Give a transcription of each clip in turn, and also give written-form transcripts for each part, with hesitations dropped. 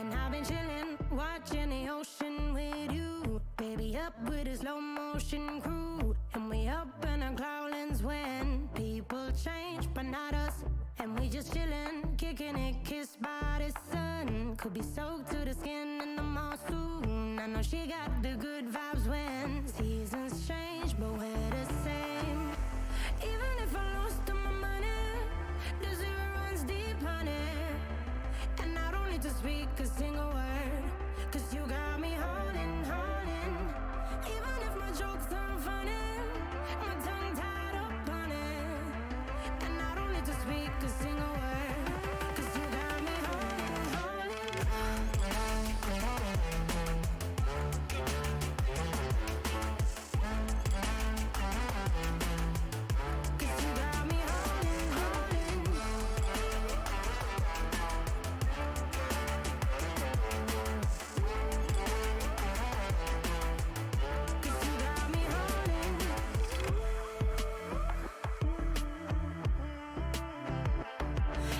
And I've been chillin', watching the ocean with you. Baby, up with a slow motion crew. And we up in our clouds when people change, but not us. And we just chillin', kicking it, kissed by the sun. Could be soaked to the skin in the mall soon. I know she got the good vibes when seasons change, but we're the same. Even if I lost all my money, the zero runs deep, honey. And I don't need to speak a single word, 'cause you got me holding, holding. Even if my jokes aren't funny, my tongue tied up on it. And I don't need to speak a single word, 'cause you got me holding, holding. 'Cause you got me holding, holding. 'Cause you got me holding.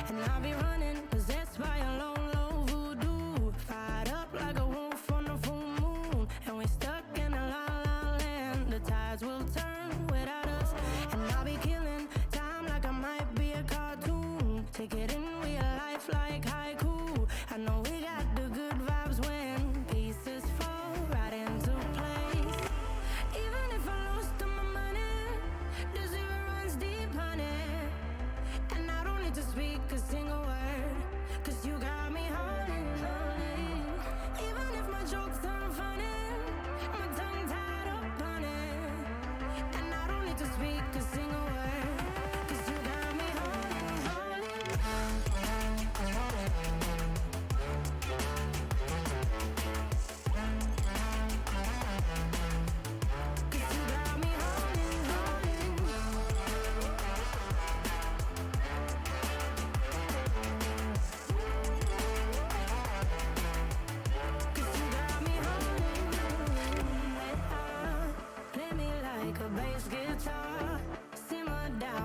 And I'll be running, possessed by a low, low voodoo. Fired up like a wolf on the full moon. And we stuck in a la la land. The tides will turn without us. And I'll be killing time like I might be a cartoon. Take it in real life like haiku. I know we got the good vibes when pieces fall right into place. Even if I lost all my money, the zero runs deep, honey. And I don't need to speak a single word, 'cause you got me holding, holding. Even if my jokes aren't funny, my tongue tied up on it. And I don't need to speak a single word, 'cause you got me holding, holding. 'Cause you got me holding, holding. 'Cause you got me holding, holding. Play me like a bass guitar, simmer down.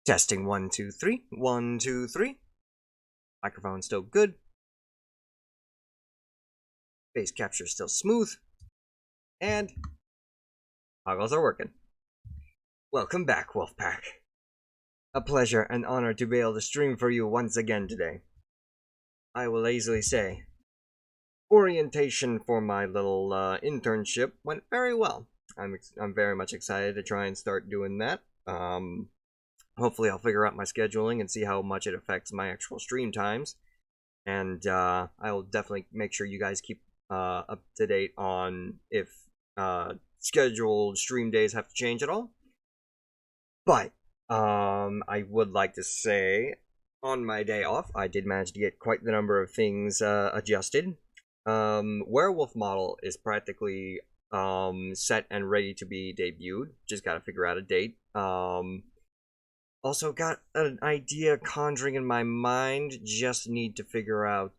Testing 1, 2, 3. 1, 2, 3. Microphone still good. Face capture still smooth. And toggles are working. Welcome back, Wolfpack. A pleasure and honor to be able to stream for you once again today. I will easily say, orientation for my little internship went very well. I'm very much excited to try and start doing that. Hopefully I'll figure out my scheduling and see how much it affects my actual stream times. And I will definitely make sure you guys keep up to date on if scheduled stream days have to change at all. But I would like to say, on my day off, I did manage to get quite the number of things adjusted. Werewolf model is practically set and ready to be debuted. Just gotta figure out a date. Also got an idea conjuring in my mind. Just need to figure out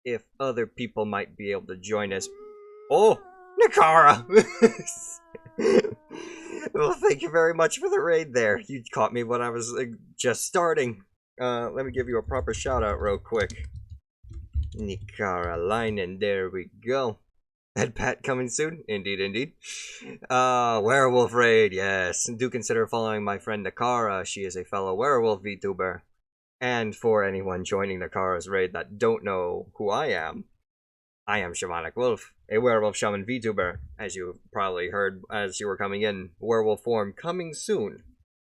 if other people might be able to join us. Oh, Nikara! Well, thank you very much for the raid there. You caught me when I was just starting. Let me give you a proper shout out real quick. Nikara Linen, there we go. Ed Pat coming soon? Indeed, indeed. Werewolf raid, yes. Do consider following my friend Nikara. She is a fellow werewolf VTuber. And for anyone joining Nikara's raid that don't know who I am Shamanic Wolf, a werewolf shaman VTuber, as you probably heard as you were coming in. Werewolf form coming soon,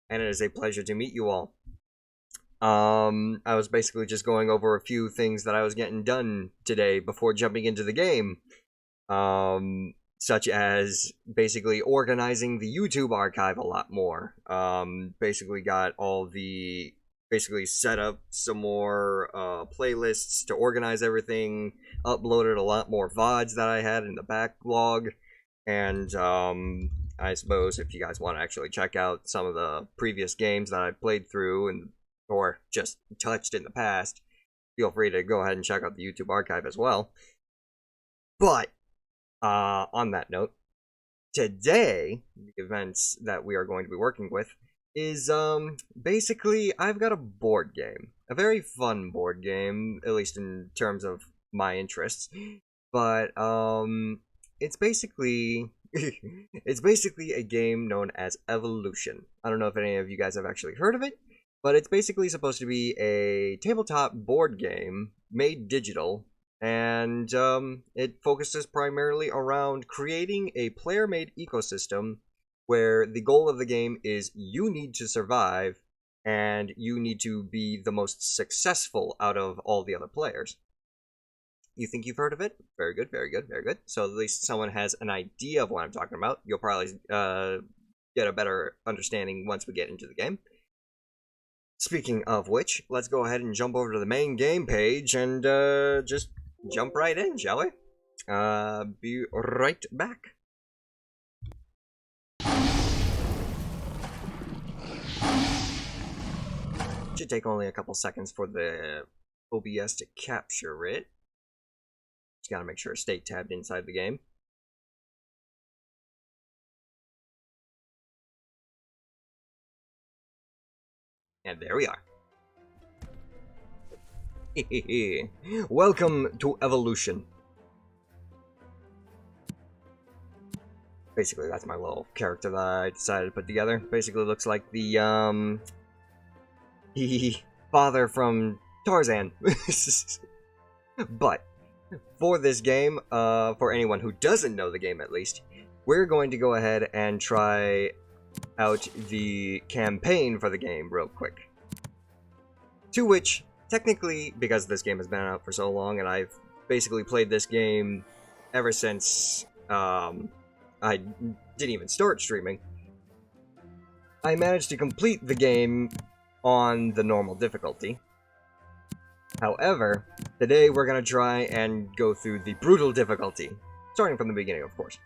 and it is a pleasure to meet you all. I was basically just going over a few things that I was getting done today before jumping into the game, such as basically organizing the YouTube archive a lot more. Basically got all the set up some more playlists to organize everything, uploaded a lot more VODs that I had in the backlog, and I suppose if you guys want to actually check out some of the previous games that I've played through and or just touched in the past, feel free to go ahead and check out the YouTube archive as well. But on that note, today, the events that we are going to be working with is basically I've got a board game, a very fun board game, at least in terms of my interests, but it's basically a game known as Evolution. I don't know if any of you guys have actually heard of it, but it's basically supposed to be a tabletop board game made digital, and it focuses primarily around creating a player-made ecosystem where the goal of the game is you need to survive and you need to be the most successful out of all the other players. You think you've heard of it? Very good, very good, very good. So at least someone has an idea of what I'm talking about. You'll probably get a better understanding once we get into the game. Speaking of which, let's go ahead and jump over to the main game page and just jump right in, shall we? Be right back. Should take only a couple seconds for the OBS to capture it. Just gotta make sure it's stay tabbed inside the game. And there we are. Welcome to Evolution. Basically, that's my little character that I decided to put together. Basically looks like the father from Tarzan. But for this game, for anyone who doesn't know the game at least, we're going to go ahead and try out the campaign for the game real quick. To which, technically, because this game has been out for so long and I've basically played this game ever since I didn't even start streaming, I managed to complete the game on the normal difficulty. However, today we're gonna try and go through the brutal difficulty, starting from the beginning, of course.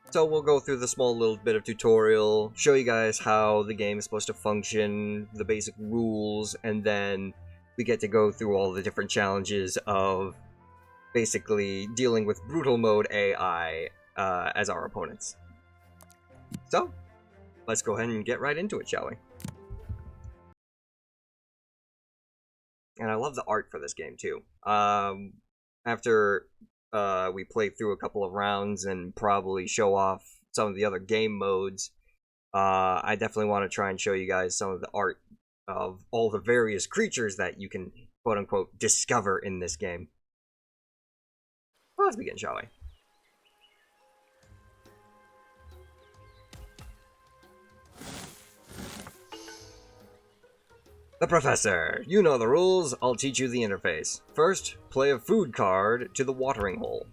So we'll go through the small little bit of tutorial, show you guys how the game is supposed to function, the basic rules, and then we get to go through all the different challenges of basically dealing with brutal mode AI as our opponents. So, let's go ahead and get right into it, shall we? And I love the art for this game too. After we play through a couple of rounds and probably show off some of the other game modes, I definitely want to try and show you guys some of the art of all the various creatures that you can quote-unquote discover in this game. Well, let's begin, shall we? The Professor. You know the rules, I'll teach you the interface. First, play a food card to the watering hole.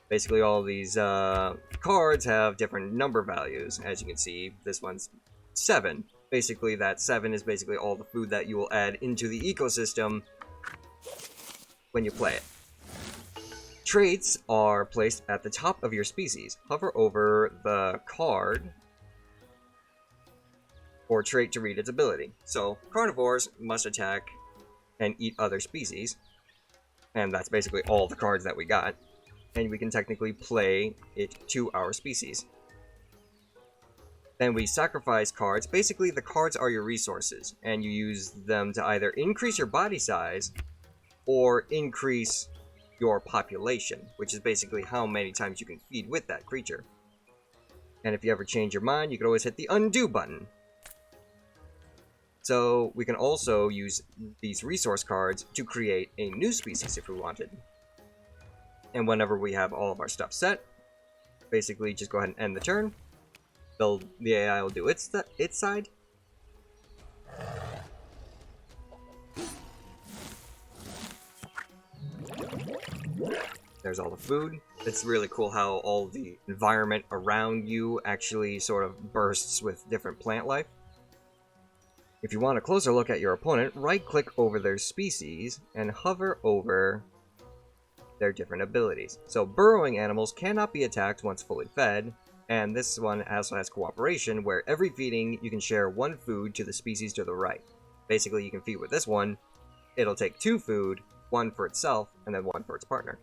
Basically all these cards have different number values. As you can see, this one's 7. Basically that 7 is basically all the food that you will add into the ecosystem when you play it. Traits are placed at the top of your species. Hover over the card or trait to read its ability. So, carnivores must attack and eat other species. And that's basically all the cards that we got. And we can technically play it to our species. Then we sacrifice cards. Basically, the cards are your resources, and you use them to either increase your body size or increase your population, which is basically how many times you can feed with that creature. And if you ever change your mind, you can always hit the undo button. So we can also use these resource cards to create a new species if we wanted. And whenever we have all of our stuff set, basically just go ahead and end the turn. The AI will do its side. There's all the food. It's really cool how all the environment around you actually sort of bursts with different plant life. If you want a closer look at your opponent, right-click over their species and hover over their different abilities. So burrowing animals cannot be attacked once fully fed, and this one also has cooperation, where every feeding you can share 1 food to the species to the right. Basically, you can feed with this one, it'll take 2 food, 1 for itself, and then 1 for its partner.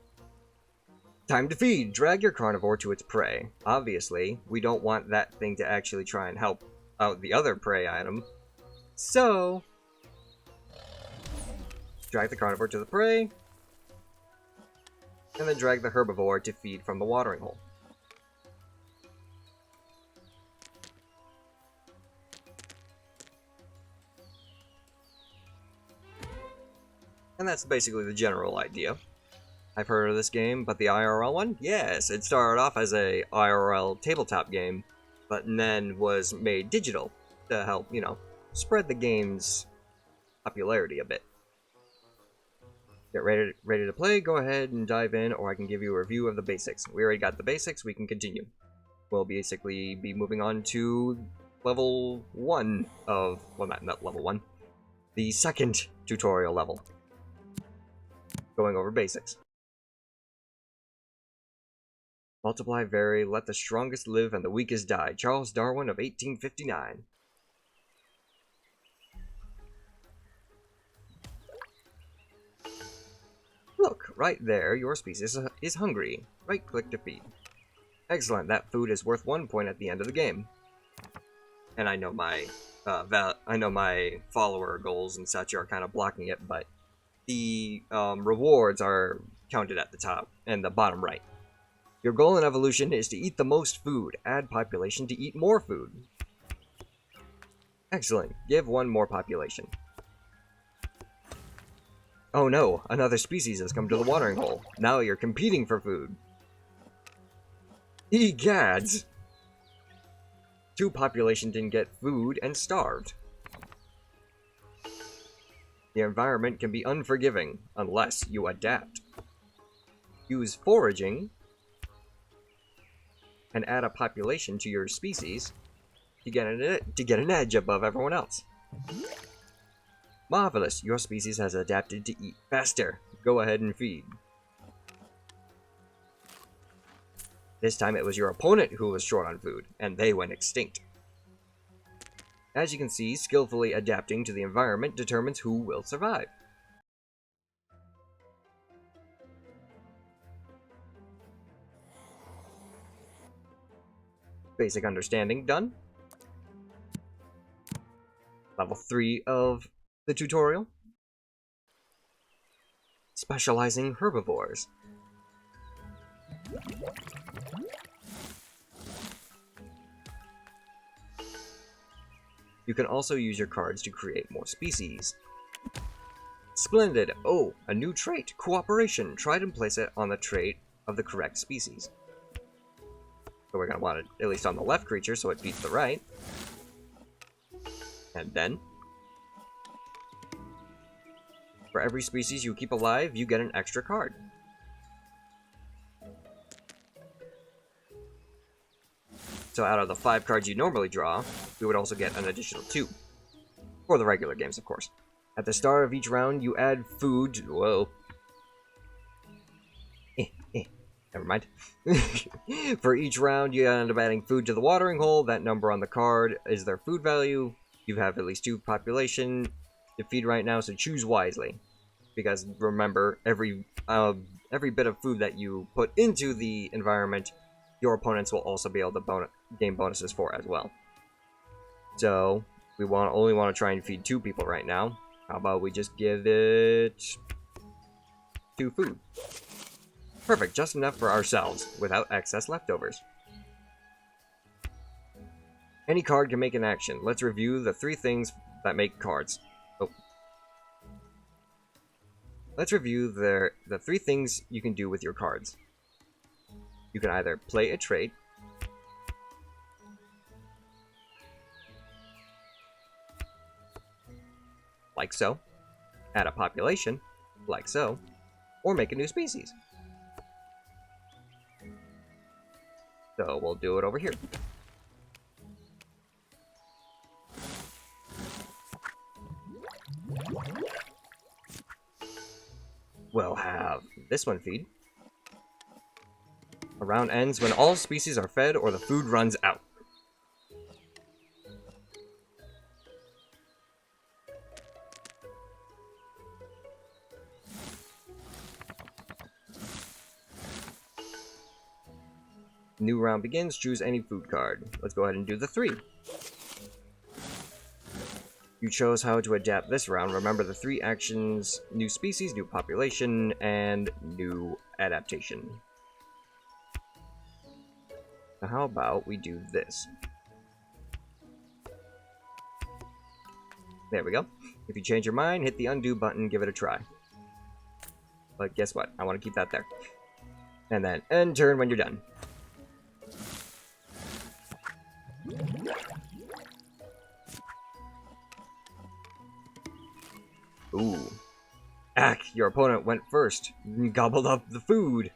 Time to feed! Drag your carnivore to its prey. Obviously, we don't want that thing to actually try and help out the other prey item. So, drag the carnivore to the prey, and then drag the herbivore to feed from the watering hole. And that's basically the general idea. I've heard of this game, but the IRL one? Yes, it started off as a IRL tabletop game, but then was made digital to help, you know, spread the game's popularity a bit. Get ready to play, go ahead and dive in, or I can give you a review of the basics. We already got the basics, we can continue. We'll basically be moving on to level 1 of, well not level 1, the second tutorial level. Going over basics. Multiply, vary, let the strongest live and the weakest die. Charles Darwin of 1859. Look, right there, your species is hungry. Right-click to feed. Excellent, that food is worth 1 point at the end of the game. And I know my follower goals and such are kind of blocking it, but the rewards are counted at the top and the bottom right. Your goal in evolution is to eat the most food. Add population to eat more food. Excellent. Give 1 more population. Oh no, another species has come to the watering hole. Now you're competing for food. Egads! 2 population didn't get food and starved. The environment can be unforgiving unless you adapt. Use foraging and add a population to your species to get an edge above everyone else. Marvelous, your species has adapted to eat faster. Go ahead and feed. This time it was your opponent who was short on food, and they went extinct. As you can see, skillfully adapting to the environment determines who will survive. Basic understanding done. Level 3 of the tutorial. Specializing herbivores. You can also use your cards to create more species. Splendid! Oh, a new trait, Cooperation. Try and place it on the trait of the correct species. So we're going to want it at least on the left creature so it beats the right. And then, for every species you keep alive, you get an extra card. So out of the 5 cards you normally draw, we would also get an additional 2. For the regular games, of course. At the start of each round, you add food. Whoa. Never mind. For each round, you end up adding food to the watering hole. That number on the card is their food value. You have at least 2 population to feed right now, so choose wisely. Because remember, every bit of food that you put into the environment, your opponents will also be able to gain bonuses for as well. So we only want to try and feed 2 people right now. How about we just give it 2 food? Perfect, just enough for ourselves, without excess leftovers. Any card can make an action. Let's review the 3 things that make cards. Oh. Let's review the 3 things you can do with your cards. You can either play a trait, like so, add a population, like so, or make a new species. So we'll do it over here. We'll have this one feed. A round ends when all species are fed or the food runs out. New round begins, choose any food card. Let's go ahead and do the 3. You chose how to adapt this round. Remember the 3 actions: new species, new population, and new adaptation. Now how about we do this? There we go. If you change your mind, hit the undo button, give it a try. But guess what? I want to keep that there. And then end turn when you're done. Ooh. Ack, your opponent went first. Gobbled up the food.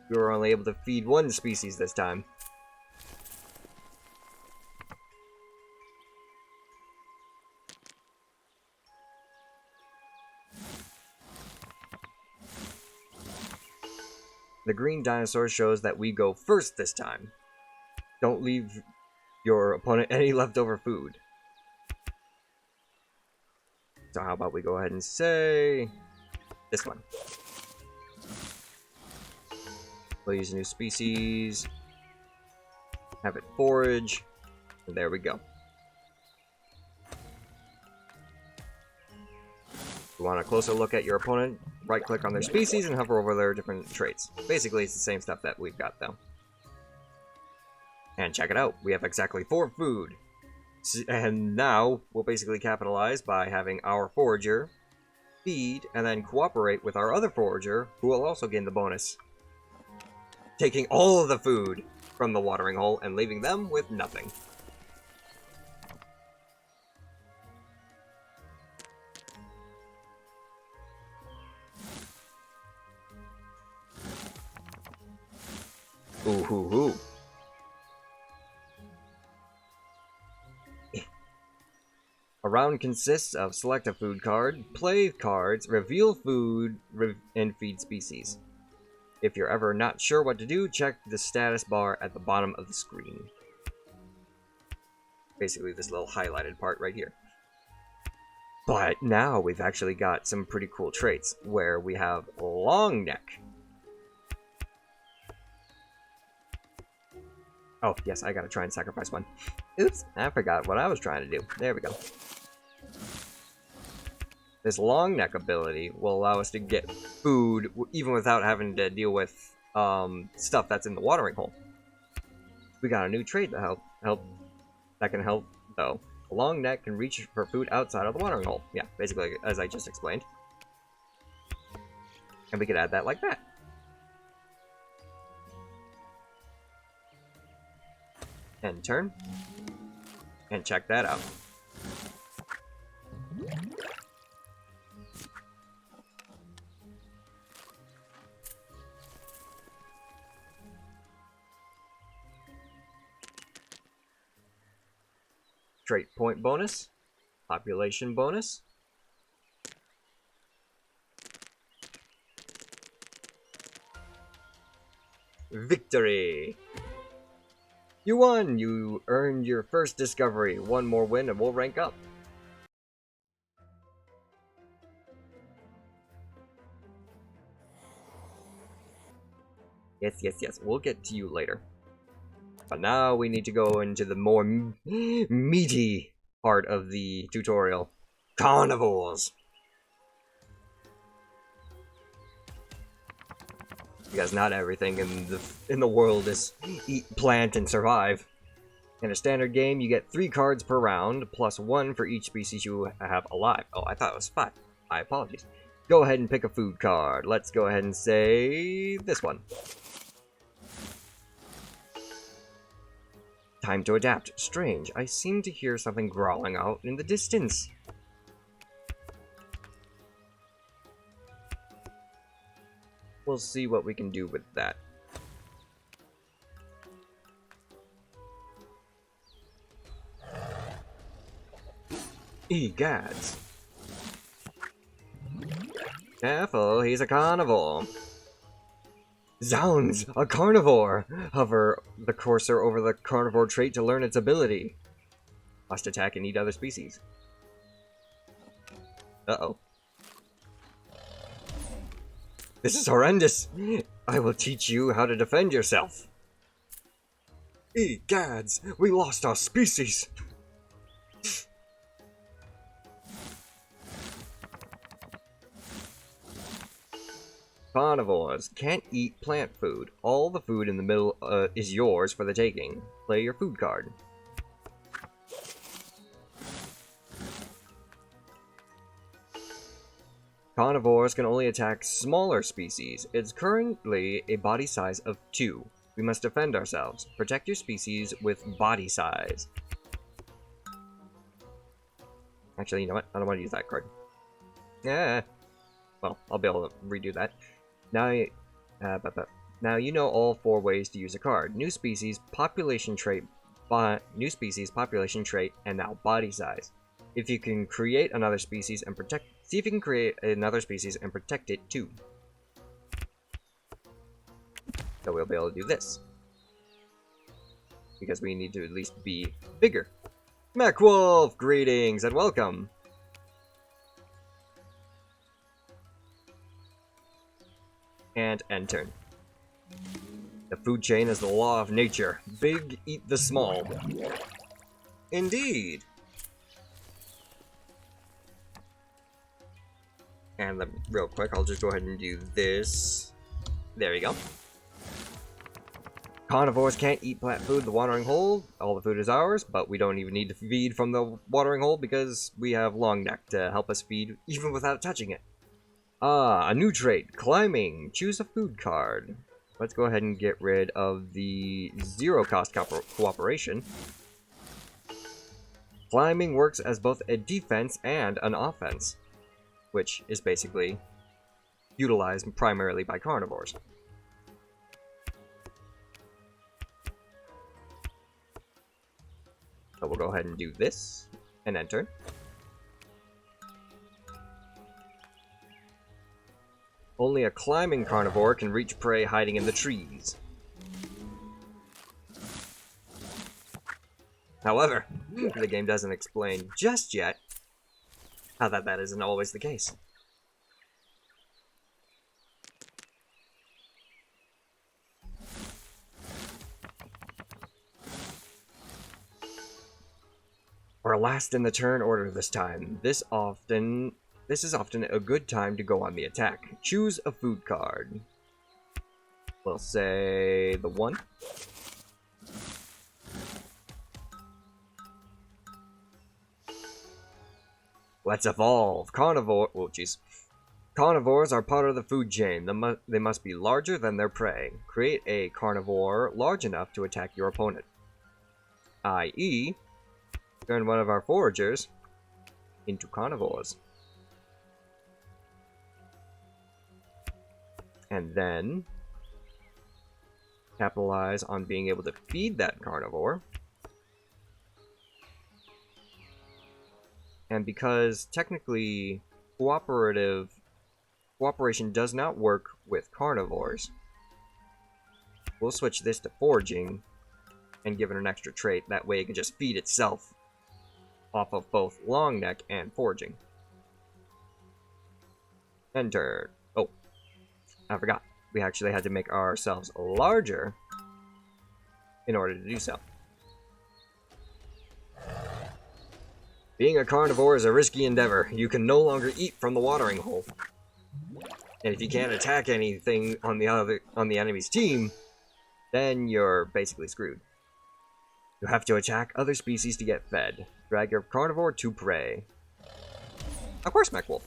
You were only able to feed 1 species this time. The green dinosaur shows that we go first this time. Don't leave your opponent any leftover food. So how about we go ahead and say this one. We'll use a new species, have it forage, and there we go. If you want a closer look at your opponent, right click on their species and hover over their different traits. Basically it's the same stuff that we've got though. And check it out, we have exactly 4 food. And now we'll basically capitalize by having our forager feed and then cooperate with our other forager, who will also gain the bonus, taking all of the food from the watering hole and leaving them with nothing. Ooh hoo hoo. A round consists of select a food card, play cards, reveal food, and feed species. If you're ever not sure what to do, check the status bar at the bottom of the screen. Basically this little highlighted part right here. But now we've actually got some pretty cool traits, where we have long neck. Oh, yes, I gotta try and sacrifice one. Oops, I forgot what I was trying to do. There we go. This long neck ability will allow us to get food even without having to deal with stuff that's in the watering hole. We got a new trait to help that can help though. A long neck can reach for food outside of the watering hole. Yeah, basically as I just explained. And we could add that like that. End turn. And check that out. Trait point bonus, population bonus, victory! You won! You earned your first discovery. One more win and we'll rank up. Yes, we'll get to you later. But now we need to go into the more meaty part of the tutorial. Carnivores! Because not everything in the world is eat, plant, and survive. In a standard game, you get 3 cards per round, plus 1 for each species you have alive. Oh, I thought it was 5. My apologies. Go ahead and pick a food card. Let's go ahead and say this one. Time to adapt. Strange. I seem to hear something growling out in the distance. We'll see what we can do with that. Egads. Careful, he's a carnivore. Zounds! A carnivore! Hover the cursor over the carnivore trait to learn its ability. Must attack and eat other species. Uh-oh. This is horrendous! I will teach you how to defend yourself. Egads! We lost our species! Carnivores can't eat plant food. All the food in the middle is yours for the taking. Play your food card. Carnivores can only attack smaller species. It's currently a body size of 2. We must defend ourselves. Protect your species with body size. Actually, you know what? I don't want to use that card. Yeah. Well, I'll be able to redo that. Now you know all 4 ways to use a card. New species, population trait, and now body size. If you can create another species and see if you can create another species and protect it too. So we'll be able to do this. Because we need to at least be bigger. MechWolf, greetings and welcome. And end turn. The food chain is the law of nature. Big eat the small. Indeed. And real quick, I'll just go ahead and do this. There we go. Carnivores can't eat plant food in the watering hole. All the food is ours, but we don't even need to feed from the watering hole because we have Long Neck to help us feed even without touching it. Ah, a new trait, climbing. Choose a food card. Let's go ahead and get rid of the 0-cost cooperation. Climbing works as both a defense and an offense, which is basically utilized primarily by carnivores. So we'll go ahead and do this, and enter. Only a climbing carnivore can reach prey hiding in the trees. However, the game doesn't explain just yet how that isn't always the case. We're last in the turn order this time. This often this is often a good time to go on the attack. Choose a food card. We'll say the 1. Let's evolve. Carnivores are part of the food chain. They must be larger than their prey. Create a carnivore large enough to attack your opponent. I.e., turn one of our foragers into carnivores. And then capitalize on being able to feed that carnivore. And because technically cooperation does not work with carnivores, we'll switch this to foraging and give it an extra trait. That way it can just feed itself off of both long neck and foraging. Enter. Oh, I forgot. We actually had to make ourselves larger in order to do so. Being a carnivore is a risky endeavor. You can no longer eat from the watering hole. And if you can't attack anything on the enemy's team, then you're basically screwed. You have to attack other species to get fed. Drag your carnivore to prey. Of course, MechWolf.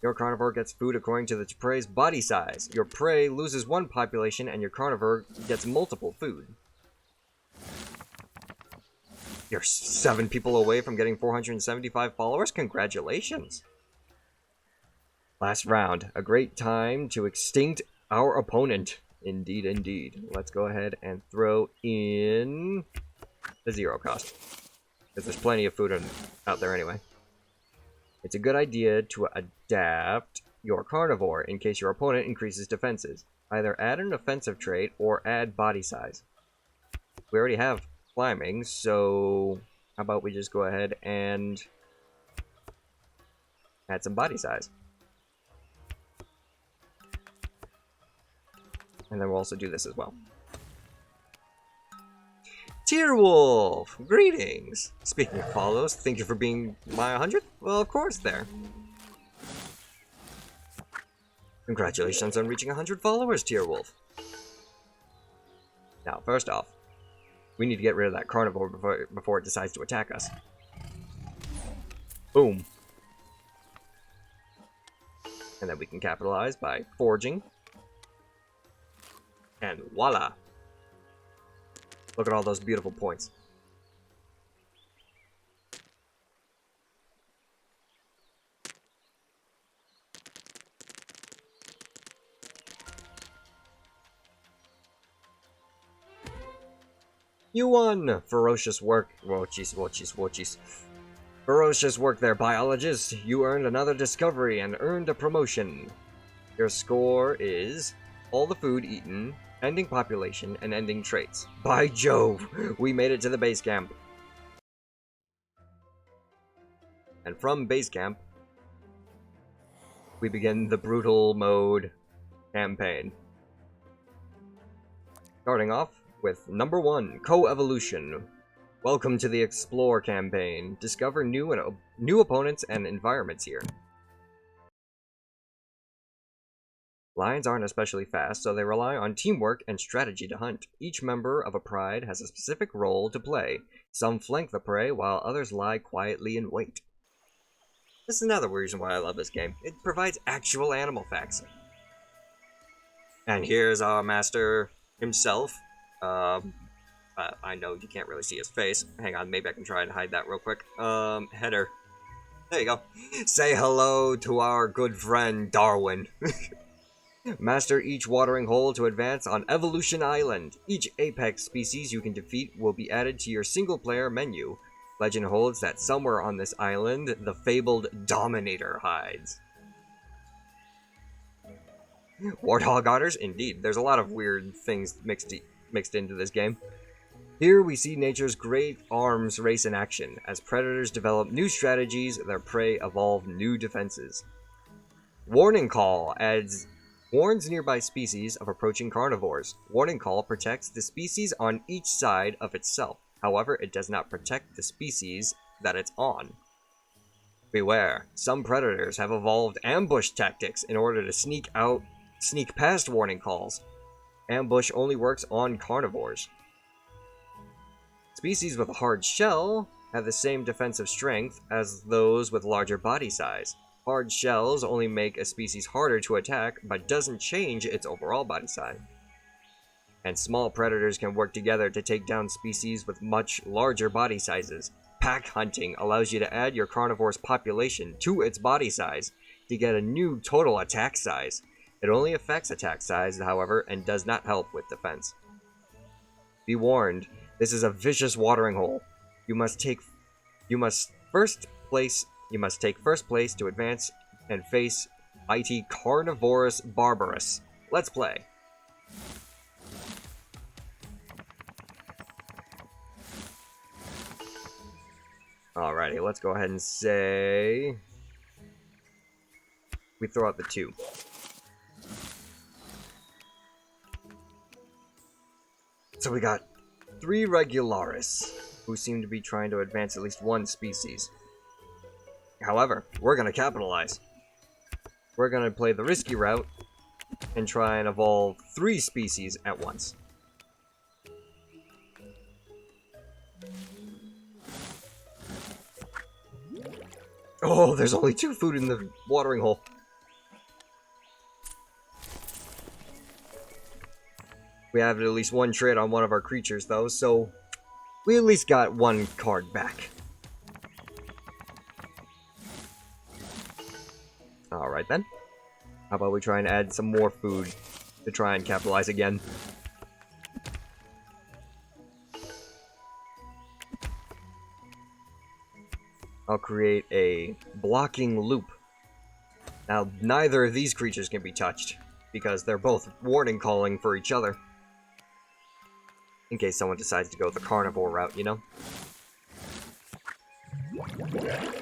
Your carnivore gets food according to the prey's body size. Your prey loses 1 population and your carnivore gets multiple food. You're 7 people away from getting 475 followers? Congratulations! Last round. A great time to extinct our opponent. Indeed, indeed. Let's go ahead and throw in the 0 cost. Because there's plenty of food out there anyway. It's a good idea to adapt your carnivore in case your opponent increases defenses. Either add an offensive trait or add body size. We already have climbing, so how about we just go ahead and add some body size. And then we'll also do this as well. Tierwolf! Greetings! Speaking of follows, thank you for being my 100th? Well, of course, there. Congratulations on reaching 100 followers, Tierwolf. Now, first off, we need to get rid of that carnivore before it decides to attack us. Boom. And then we can capitalize by foraging. And voila! Look at all those beautiful points. You won! Ferocious work. Whoa, jeez. Ferocious work there, biologist. You earned another discovery and earned a promotion. Your score is all the food eaten, ending population, and ending traits. By Jove, we made it to the base camp. And from base camp, we begin the brutal mode campaign. Starting off with number 1, Co-Evolution. Welcome to the Explore campaign. Discover new opponents and environments here. Lions aren't especially fast, so they rely on teamwork and strategy to hunt. Each member of a pride has a specific role to play. Some flank the prey, while others lie quietly in wait. This is another reason why I love this game. It provides actual animal facts. And here's our master himself. I know you can't really see his face. Hang on, maybe I can try and hide that real quick. Header. There you go. Say hello to our good friend, Darwin. Master each watering hole to advance on Evolution Island. Each apex species you can defeat will be added to your single-player menu. Legend holds that somewhere on this island, the fabled Dominator hides. Warthog otters? Indeed, there's a lot of weird things mixed into this game. Here we see nature's great arms race in action. As predators develop new strategies, their prey evolve new defenses. Warning Call adds Warns nearby species of approaching carnivores. Warning call protects the species on each side of itself. However, it does not protect the species that it's on. Beware, some predators have evolved ambush tactics in order to sneak past warning calls. Ambush only works on carnivores. Species with a hard shell have the same defensive strength as those with larger body size. Hard shells only make a species harder to attack, but doesn't change its overall body size. And small predators can work together to take down species with much larger body sizes. Pack hunting allows you to add your carnivore's population to its body size to get a new total attack size. It only affects attack size, however, and does not help with defense. Be warned, this is a vicious watering hole. You must take first place to advance and face IT Carnivorous Barbarous. Let's play. Alrighty, let's go ahead and say we throw out the 2. So we got 3 Regularis, who seem to be trying to advance at least one species. However, we're going to capitalize. We're going to play the risky route and try and evolve 3 species at once. Oh, there's only 2 food in the watering hole. We have at least 1 trait on one of our creatures, though, so we at least got 1 card back. Alright then. How about we try and add some more food to try and capitalize again? I'll create a blocking loop. Now, neither of these creatures can be touched, because they're both warning calling for each other. In case someone decides to go the carnivore route, you know?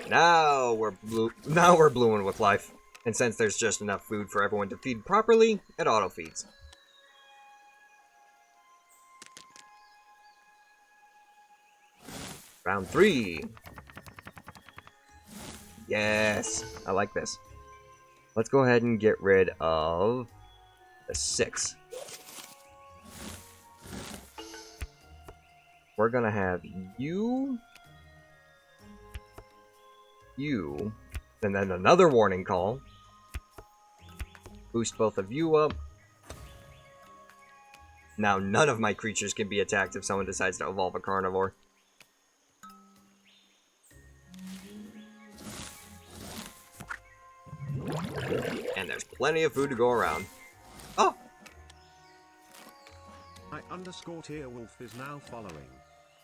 Now we're blueing with life. And since there's just enough food for everyone to feed properly, it auto-feeds. Round 3. Yes, I like this. Let's go ahead and get rid of the 6. We're gonna have you, and then another warning call. Boost both of you up. Now none of my creatures can be attacked if someone decides to evolve a carnivore. And there's plenty of food to go around. Oh! I_Tierwolf is now following.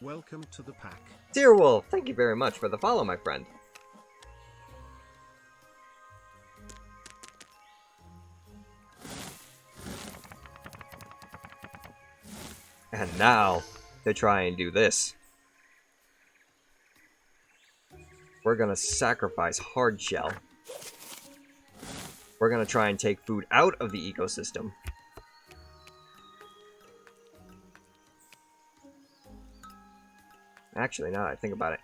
Welcome to the pack. Tierwolf, thank you very much for the follow, my friend. And now, to try and do this, we're gonna sacrifice Hardshell. We're gonna try and take food out of the ecosystem. Actually, now that I think about it,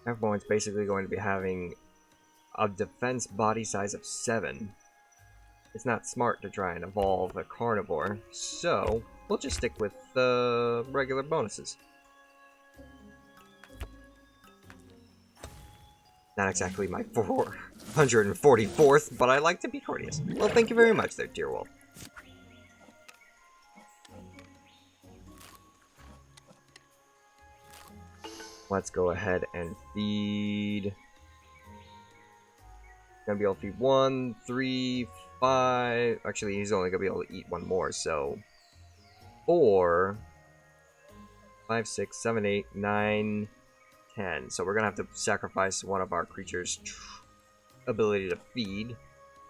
everyone's basically going to be having a defense body size of 7. It's not smart to try and evolve a carnivore, so we'll just stick with the regular bonuses. Not exactly my 444th, but I like to be courteous. Well, thank you very much there, Tierwolf. Let's go ahead and feed. Gonna be able to feed 1, 3, 5. Actually, he's only gonna be able to eat 1 more, so 4, 5, 6, 7, 8, 9, 10. So we're gonna have to sacrifice one of our creatures' ability to feed,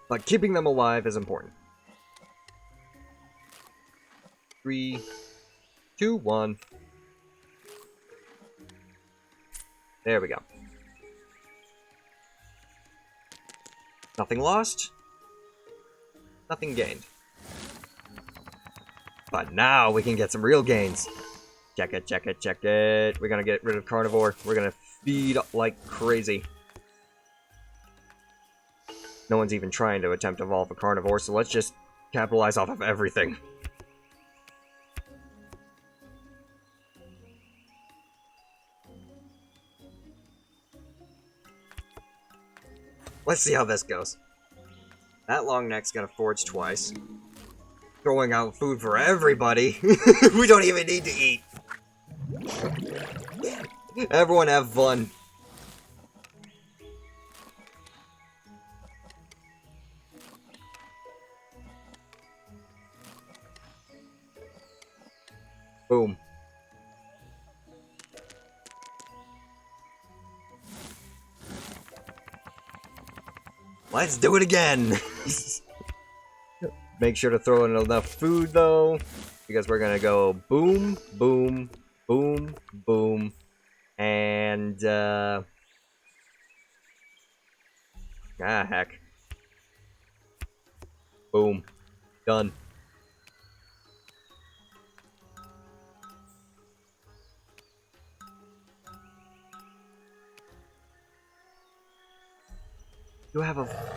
but keeping them alive is important. 3, 2, 1. There we go. Nothing lost. Nothing gained. But now we can get some real gains. Check it, check it, check it. We're gonna get rid of carnivore. We're gonna feed like crazy. No one's even trying to attempt to evolve a carnivore, so let's just capitalize off of everything. Let's see how this goes. That long neck's gonna forge twice. Throwing out food for everybody. We don't even need to eat. Everyone have fun. Boom. Let's do it again. Make sure to throw in enough food though, because we're gonna go boom, boom, boom, boom, and heck. Boom. Done.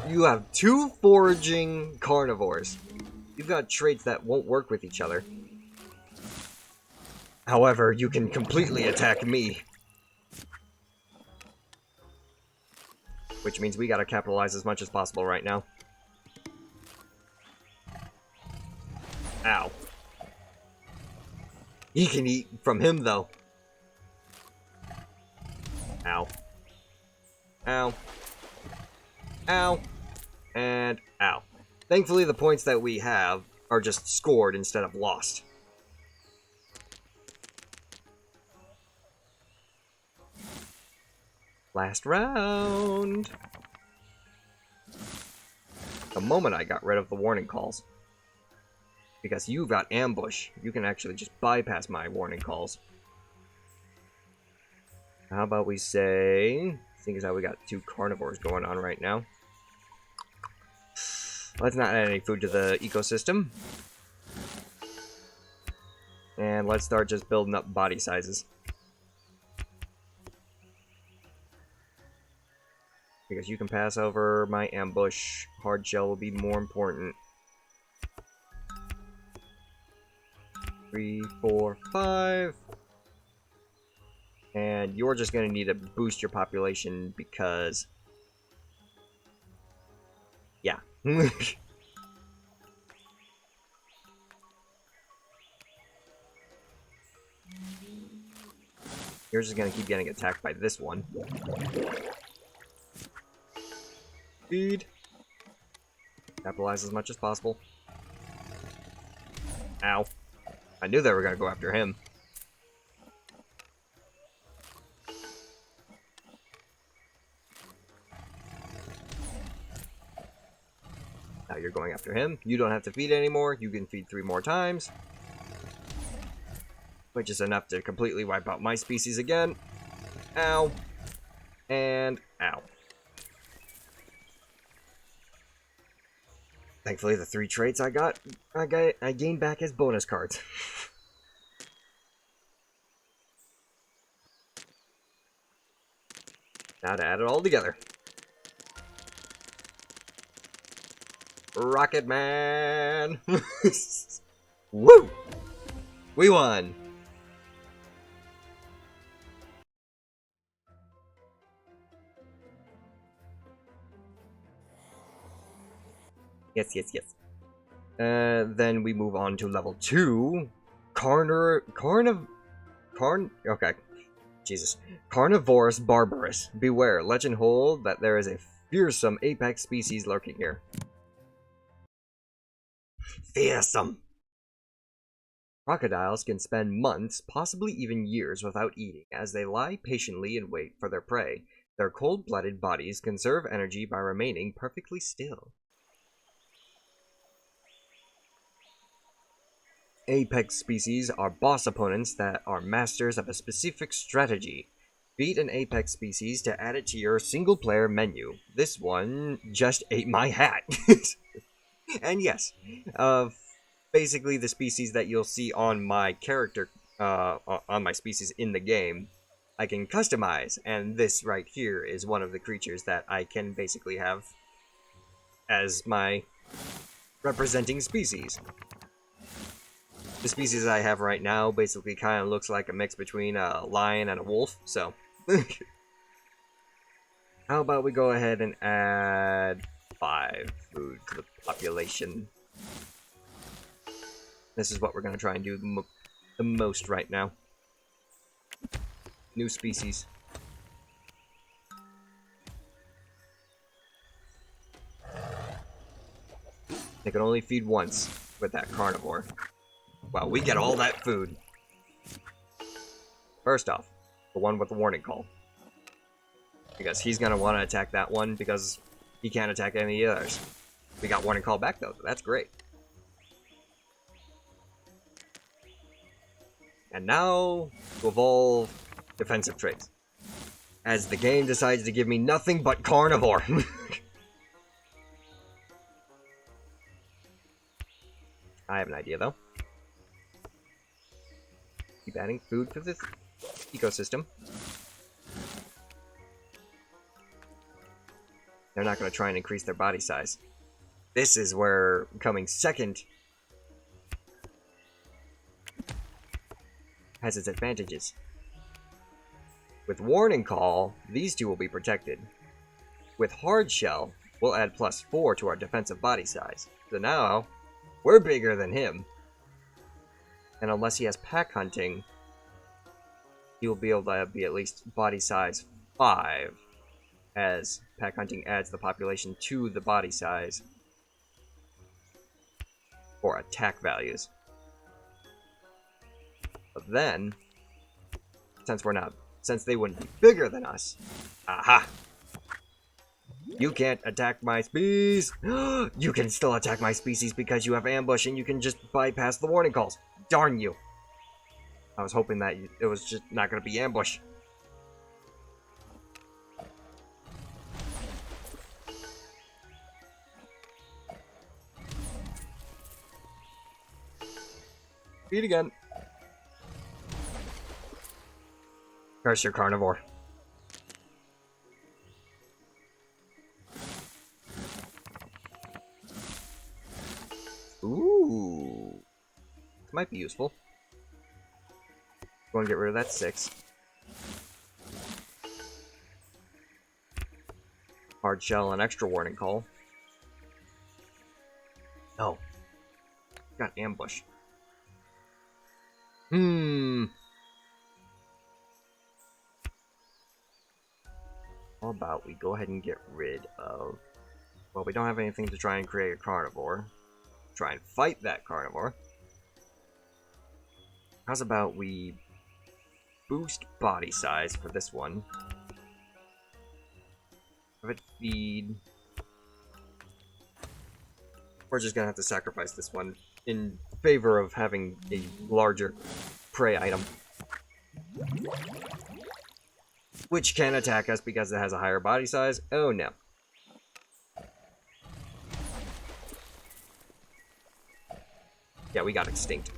You have two foraging carnivores. You've got traits that won't work with each other. However, you can completely attack me. Which means we gotta capitalize as much as possible right now. Ow. He can eat from him, though. Ow. Ow. Ow. And ow. Thankfully, the points that we have are just scored instead of lost. Last round. The moment I got rid of the warning calls. Because you've got ambush, you can actually just bypass my warning calls. How about we say... Seeing as how we got two carnivores going on right now. Let's not add any food to the ecosystem. And let's start just building up body sizes. Because you can pass over my ambush. Hard shell will be more important. 3, 4, 5. And you're just going to need to boost your population because... Yeah. You're just going to keep getting attacked by this one. Feed. Capitalize as much as possible. Ow. I knew they were going to go after him. Now you're going after him. You don't have to feed anymore. You can feed 3 more times. Which is enough to completely wipe out my species again. Ow. And ow. Thankfully, the 3 traits I gained back as bonus cards. Now to add it all together. Rocket Man! Woo! We won! Yes, yes, yes. Then we move on to level 2. Okay. Jesus. Carnivorous Barbarous. Beware, legend hold that there is a fearsome apex species lurking here. Fearsome! Crocodiles can spend months, possibly even years, without eating, as they lie patiently in wait for their prey. Their cold-blooded bodies conserve energy by remaining perfectly still. Apex species are boss opponents that are masters of a specific strategy. Beat an Apex species to add it to your single-player menu. This one just ate my hat. And yes, basically the species that you'll see on my character, on my species in the game, I can customize, and this right here is one of the creatures that I can basically have as my representing species. The species I have right now basically kind of looks like a mix between a lion and a wolf, so... How about we go ahead and add 5 food to the population. This is what we're going to try and do the most right now. New species. They can only feed once with that carnivore. Wow, we get all that food. First off, the one with the warning call. Because he's going to want to attack that one because he can't attack any others. We got warning call back though, so that's great. And now, to evolve defensive traits. As the game decides to give me nothing but carnivore. I have an idea though. Keep adding food to this ecosystem. They're not going to try and increase their body size. This is where coming second has its advantages. With Warning Call, these two will be protected. With Hard Shell, we'll add +4 to our defensive body size. So now, we're bigger than him. And unless he has Pack Hunting, he will be able to be at least body size 5, as Pack Hunting adds the population to the body size for attack values. But then, since they wouldn't be bigger than us, aha! You can't attack my species! You can still attack my species because you have ambush and you can just bypass the warning calls. Darn you! I was hoping that it was just not going to be ambush. Feed again. Curse your carnivore. Ooh. This might be useful. Go and get rid of that 6. Hard Shell and extra warning call. Oh. Got ambush. How about we go ahead and get rid of... Well, we don't have anything to try and create a carnivore. Try and fight that carnivore. How's about we boost body size for this one? Have it feed... We're just gonna have to sacrifice this one in favor of having a larger prey item. Which can attack us because it has a higher body size. Oh no. Yeah, we got extinct.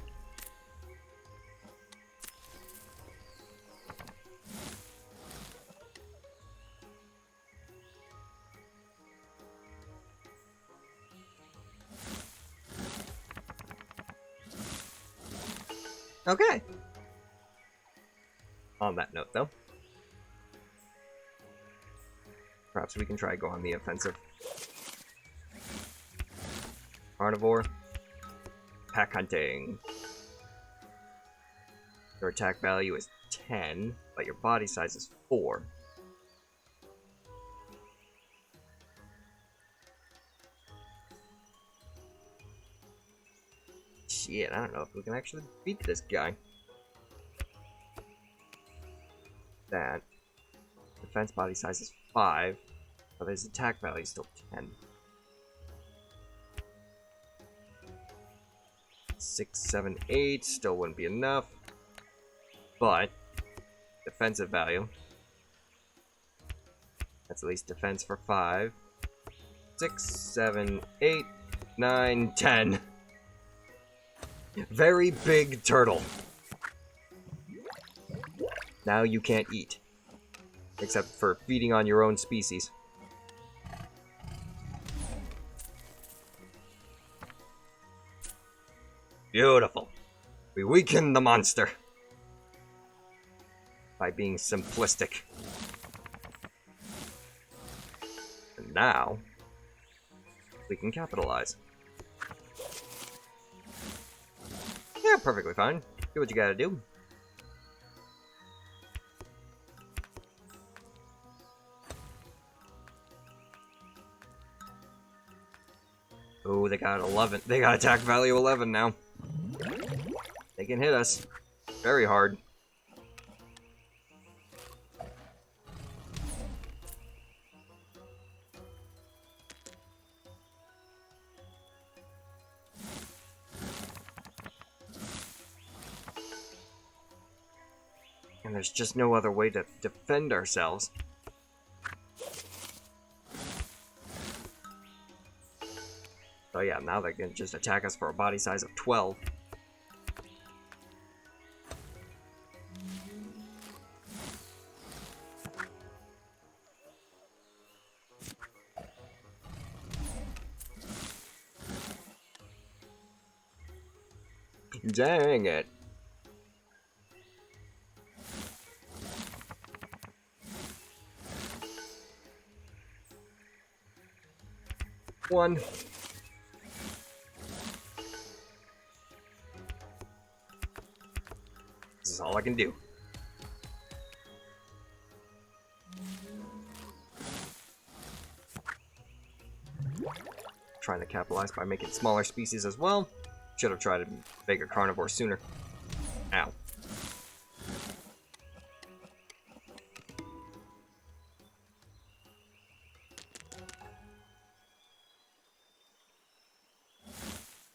Okay. On that note, though, perhaps we can try go on the offensive. Carnivore. Pack Hunting. Your attack value is 10, but your body size is 4. Shit, I don't know if we can actually beat this guy. That. Defense body size is 5, but his attack value is still 10. 6, 7, 8 still wouldn't be enough. But defensive value. That's at least defense for 5. 6, 7, 8. 9, 10. Very big turtle. Now you can't eat. Except for feeding on your own species. Beautiful. We weaken the monster. By being simplistic. And now, we can capitalize. Yeah, perfectly fine. Do what you gotta do. Oh, they got 11. They got attack value 11 now. They can hit us very hard. And there's just no other way to defend ourselves. So yeah, now they can just attack us for a body size of 12. Dang it. One. This is all I can do. Trying to capitalize by making smaller species as well. Should have tried to make a carnivore sooner. Ow.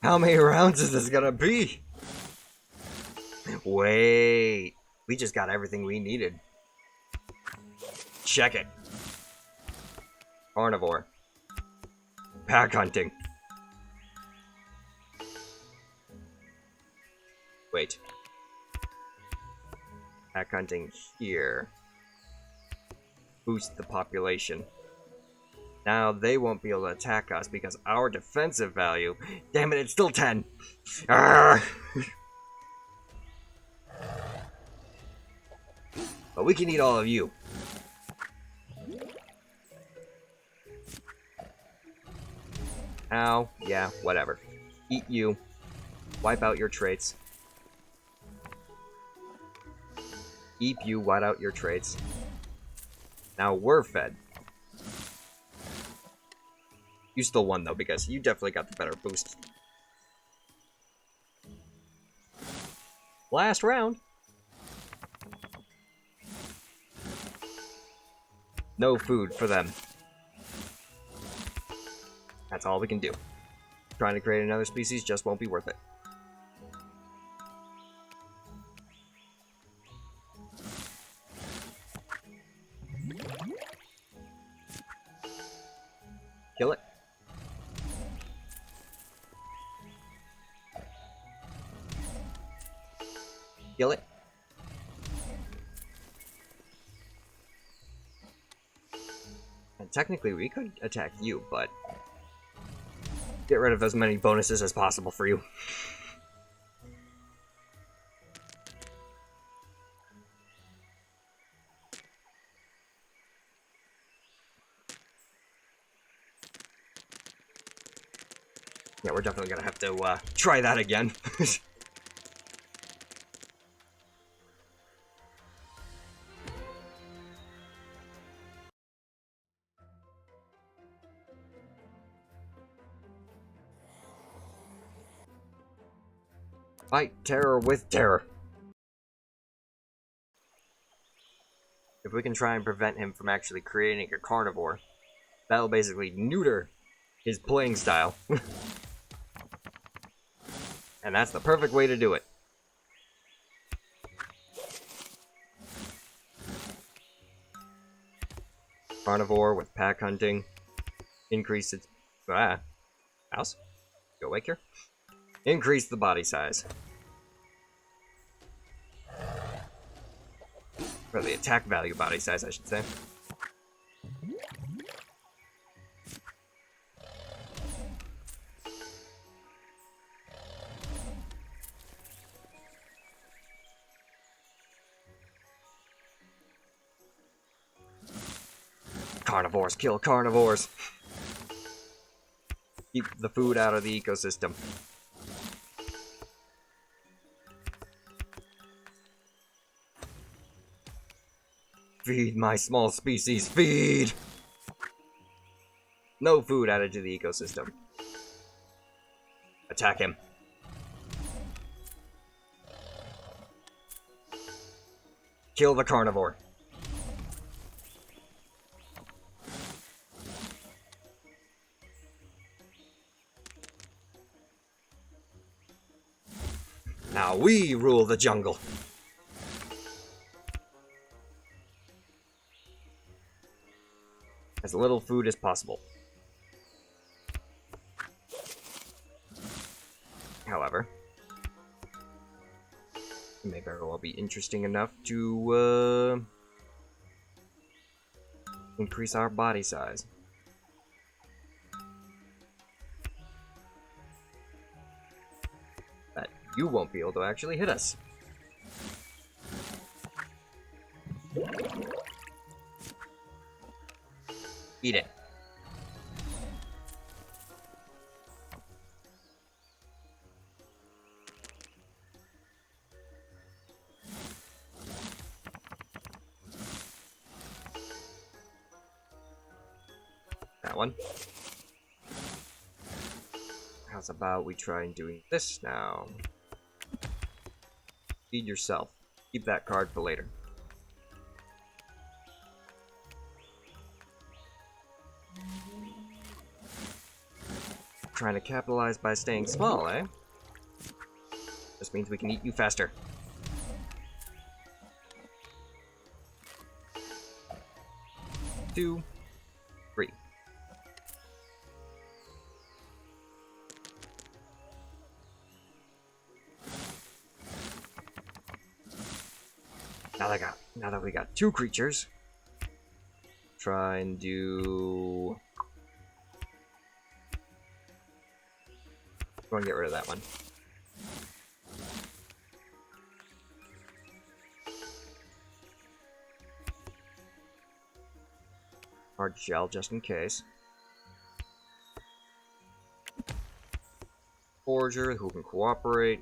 How many rounds is this gonna be? Wait. We just got everything we needed. Check it. Carnivore. Pack hunting. Wait. Pack hunting here. Boost the population. Now they won't be able to attack us because our defensive value... Damn it, it's still 10! Arrgh! But we can eat all of you. Ow. Yeah, whatever. Eat you. Wipe out your traits. Eat you, wipe out your traits. Now we're fed. You still won though, because you definitely got the better boost. Last round. No food for them. That's all we can do. Trying to create another species just won't be worth it. Kill it. Kill it. And technically we could attack you, but get rid of as many bonuses as possible for you. Yeah, we're definitely gonna have to try that again. Fight terror with terror. If we can try and prevent him from actually creating a carnivore, that'll basically neuter his playing style. And that's the perfect way to do it. Carnivore with pack hunting. Increase its... house? Go awake here. Increase the body size. Or the attack value body size, I should say. Carnivores kill carnivores. Keep the food out of the ecosystem. Feed my small species, feed! No food added to the ecosystem. Attack him. Kill the carnivore. Now we rule the jungle. As little food as possible. However, it may very well be interesting enough to increase our body size. But you won't be able to actually hit us. Eat it. That one. How's about we try and doing this now? Feed yourself. Keep that card for later. Trying to capitalize by staying small, eh? This means we can eat you faster. Two, three. Now that we got two creatures, try and do. Go and get rid of that one. Hard shell, just in case. Forager, who can cooperate.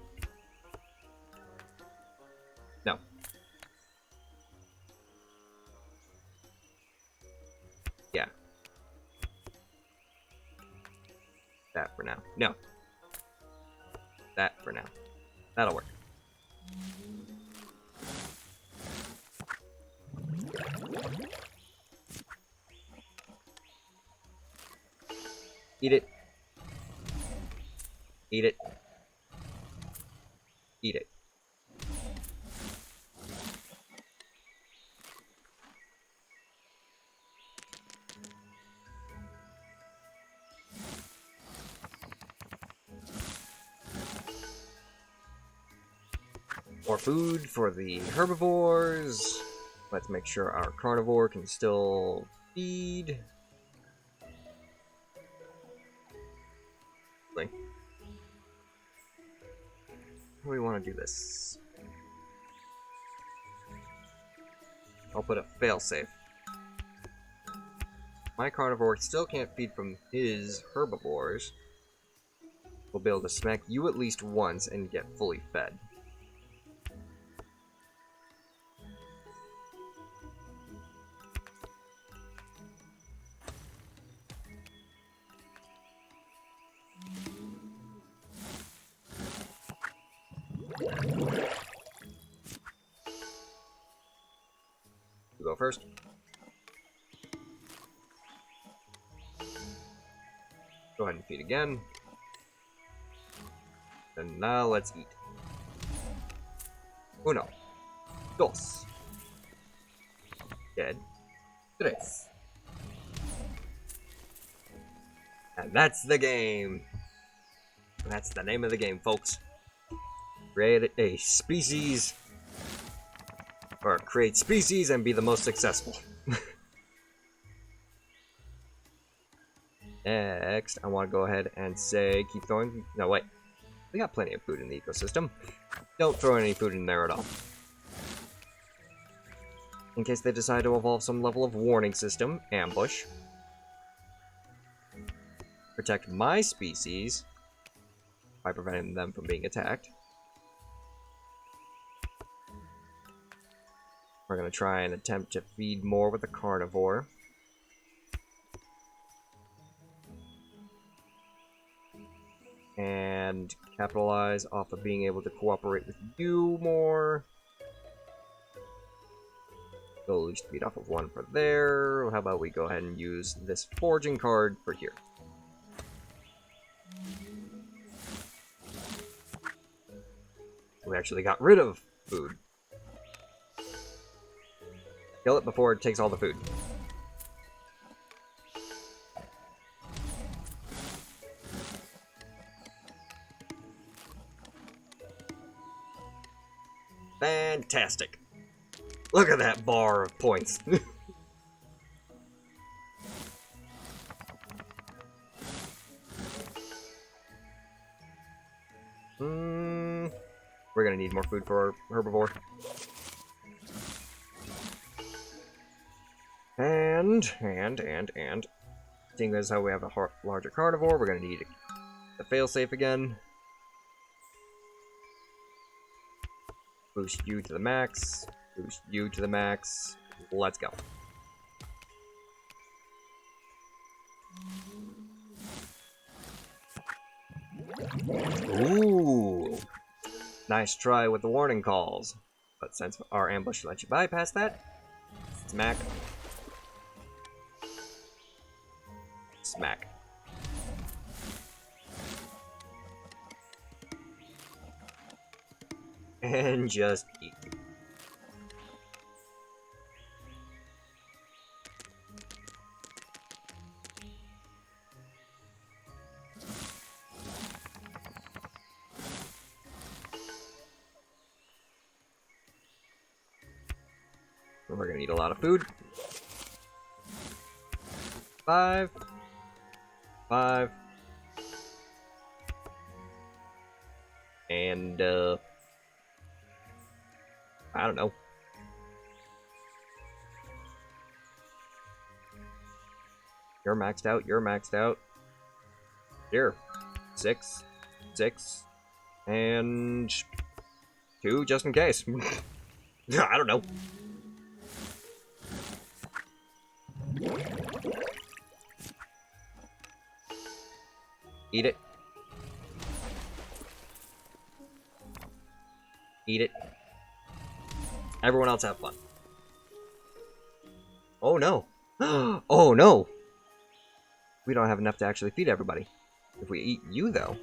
No. Yeah. That for now. No. That for now. That'll work. Eat it. Eat it. Eat it. More food for the herbivores. Let's make sure our carnivore can still feed. How do we want to do this? I'll put a failsafe. My carnivore still can't feed from his herbivores. We'll be able to smack you at least once and get fully fed. You go first. Go ahead and feed again. And now let's eat. Uno. Dos. Dead. Tres. And that's the game. That's the name of the game, folks. Create a species, or create species and be the most successful. Next, I want to go ahead and say, keep throwing. No, wait. We got plenty of food in the ecosystem. Don't throw any food in there at all. In case they decide to evolve some level of warning system, ambush. Protect my species by preventing them from being attacked. We're going to try and attempt to feed more with the carnivore. And capitalize off of being able to cooperate with you more. Go at least feed off of one for there. How about we go ahead and use this foraging card for here. We actually got rid of food. Kill it before it takes all the food. Fantastic. Look at that bar of points. We're gonna need more food for our herbivore. And. Seeing as how we have a larger carnivore, we're gonna need the failsafe again. Boost you to the max. Boost you to the max. Let's go. Ooh. Nice try with the warning calls. But since our ambush lets you bypass that, smack. Smack. And just eat. We're gonna need a lot of food. 5. 5. And, I don't know. You're maxed out, you're maxed out. Here. 6. 6. And 2, just in case. I don't know. Eat it. Eat it. Everyone else have fun. Oh no. Oh no. We don't have enough to actually feed everybody. If we eat you though.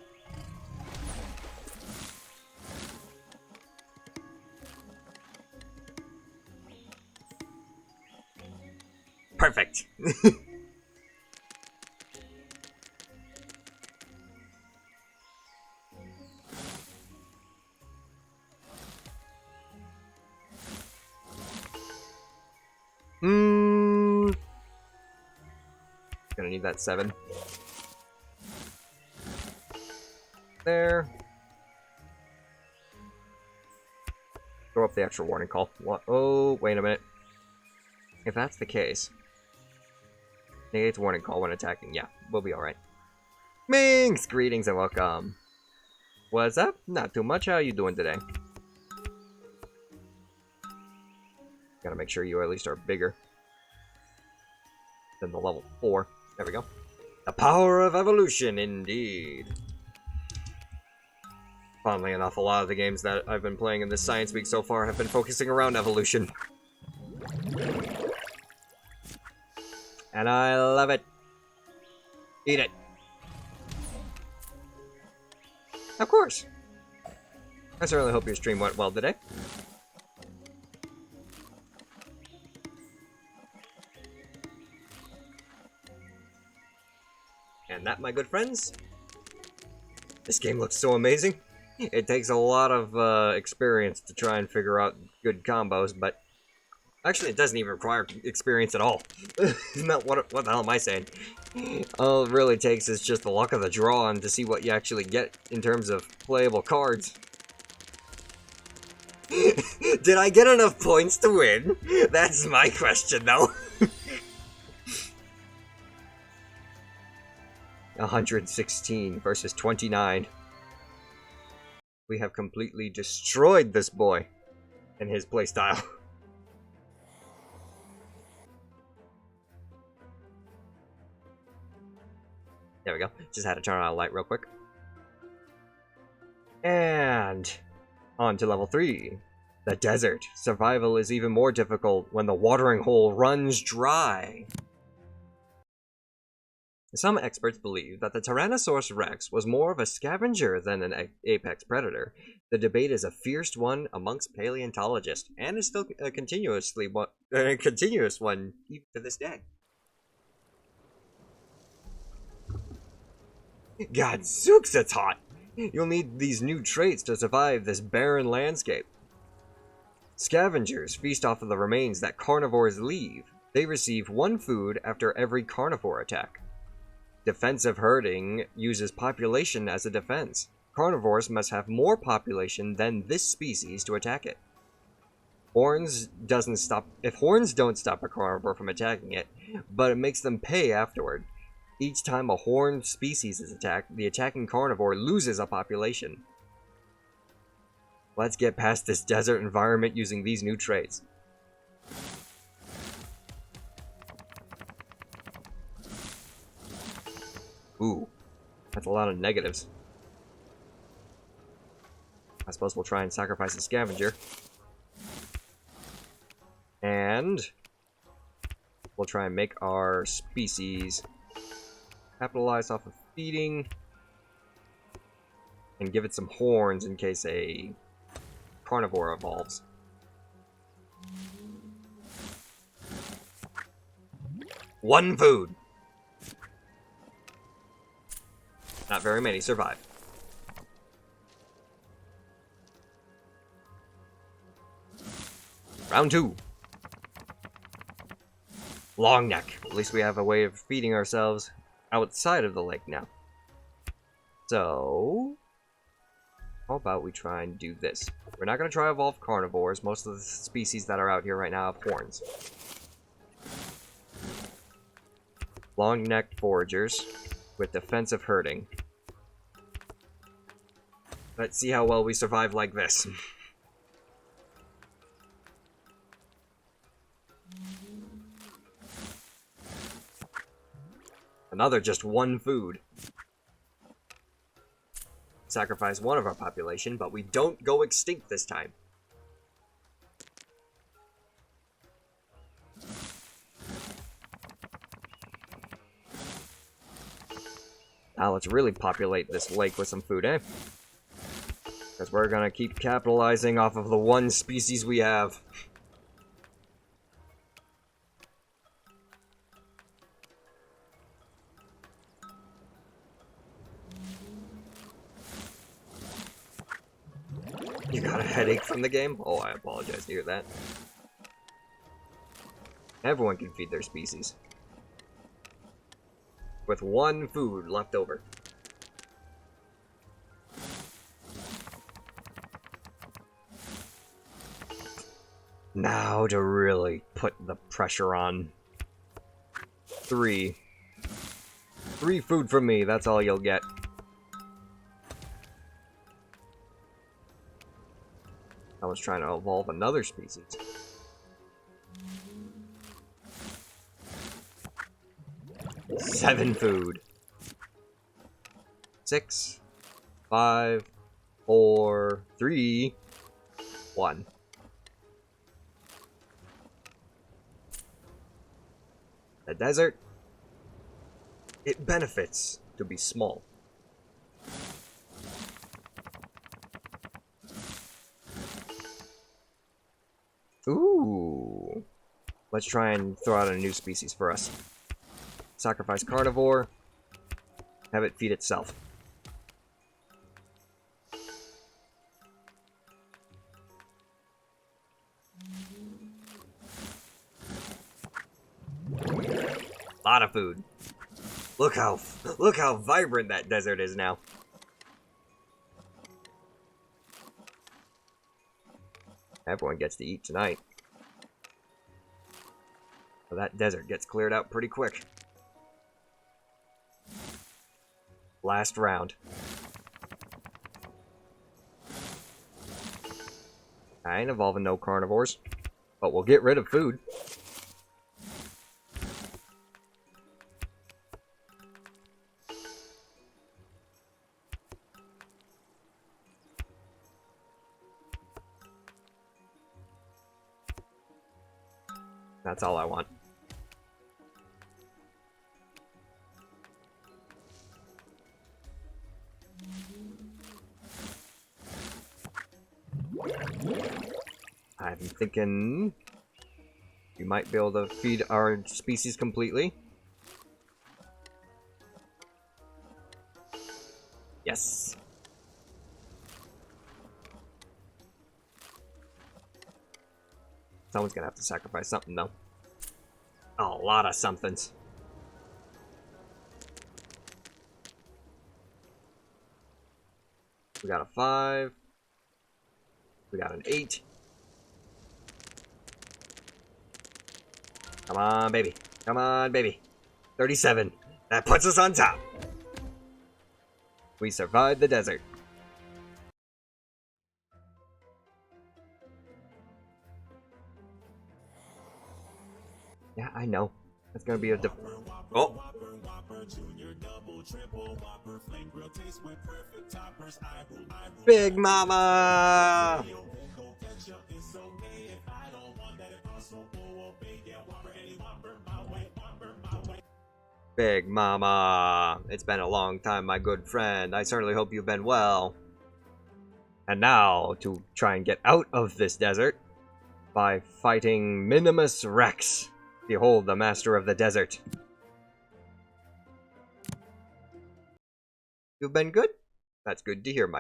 Perfect. Gonna need that 7. There. Throw up the extra warning call. What? Oh, wait a minute. If that's the case, negates warning call when attacking. Yeah, we'll be alright. Minx! Greetings and welcome. What's up? Not too much. How you doing today? Gotta make sure you at least are bigger than the level 4. There we go. The power of evolution, indeed. Funnily enough, a lot of the games that I've been playing in this Science Week so far have been focusing around evolution. And I love it. Eat it. Of course. I certainly hope your stream went well today. And that, my good friends, This game looks so amazing. It takes a lot of experience to try and figure out good combos, but actually it doesn't even require experience at all. Not what the hell am I saying? All it really takes is just the luck of the draw and to see what you actually get in terms of playable cards. Did I get enough points to win? That's my question, though. 116 versus 29. We have completely destroyed this boy and his playstyle. There we go. Just had to turn on a light real quick. And on to level 3. The desert. Survival is even more difficult when the watering hole runs dry. Some experts believe that the Tyrannosaurus rex was more of a scavenger than an apex predator. The debate is a fierce one amongst paleontologists, and is still a continuous one even to this day. Gadzooks, it's hot! You'll need these new traits to survive this barren landscape. Scavengers feast off of the remains that carnivores leave. They receive 1 food after every carnivore attack. Defensive herding uses population as a defense. Carnivores must have more population than this species to attack it. If horns don't stop a carnivore from attacking it, but it makes them pay afterward. Each time a horned species is attacked, the attacking carnivore loses a population. Let's get past this desert environment using these new traits. Ooh, that's a lot of negatives. I suppose we'll try and sacrifice a scavenger. And we'll try and make our species capitalize off of feeding and give it some horns in case a carnivore evolves. One food. Not very many survive. Round 2. Long neck. At least we have a way of feeding ourselves outside of the lake now. So, how about we try and do this? We're not going to try to evolve carnivores. Most of the species that are out here right now have horns. Long-necked foragers with defensive herding. Let's see how well we survive like this. Another just 1 food. Sacrifice 1 of our population, but we don't go extinct this time. Now let's really populate this lake with some food, eh? Because we're gonna keep capitalizing off of the 1 species we have. You got a headache from the game? Oh, I apologize to hear that. Everyone can feed their species. With 1 food left over. Now to really put the pressure on. 3. 3 food from me, that's all you'll get. I was trying to evolve another species. Seven food. 6, 5, 4, 3, 1. The desert, it benefits to be small. Ooh. Let's try and throw out a new species for us. Sacrifice carnivore. Have it feed itself. Lot of food. Look how vibrant that desert is now. Everyone gets to eat tonight. So that desert gets cleared out pretty quick. Last round. I ain't involving no carnivores, but we'll get rid of food. That's all I want. I'm thinking we might be able to feed our species completely. Yes. Someone's gonna have to sacrifice something, though. A lot of somethings. We got a 5. We got an 8. Come on, baby. Come on, baby. 37. That puts us on top. We survived the desert. Yeah, I know. It's gonna be a oh. Big Mama! Big Mama! It's been a long time, my good friend. I certainly hope you've been well. And now, to try and get out of this desert, by fighting Minimus Rex. Behold, the master of the desert. You've been good? That's good to hear,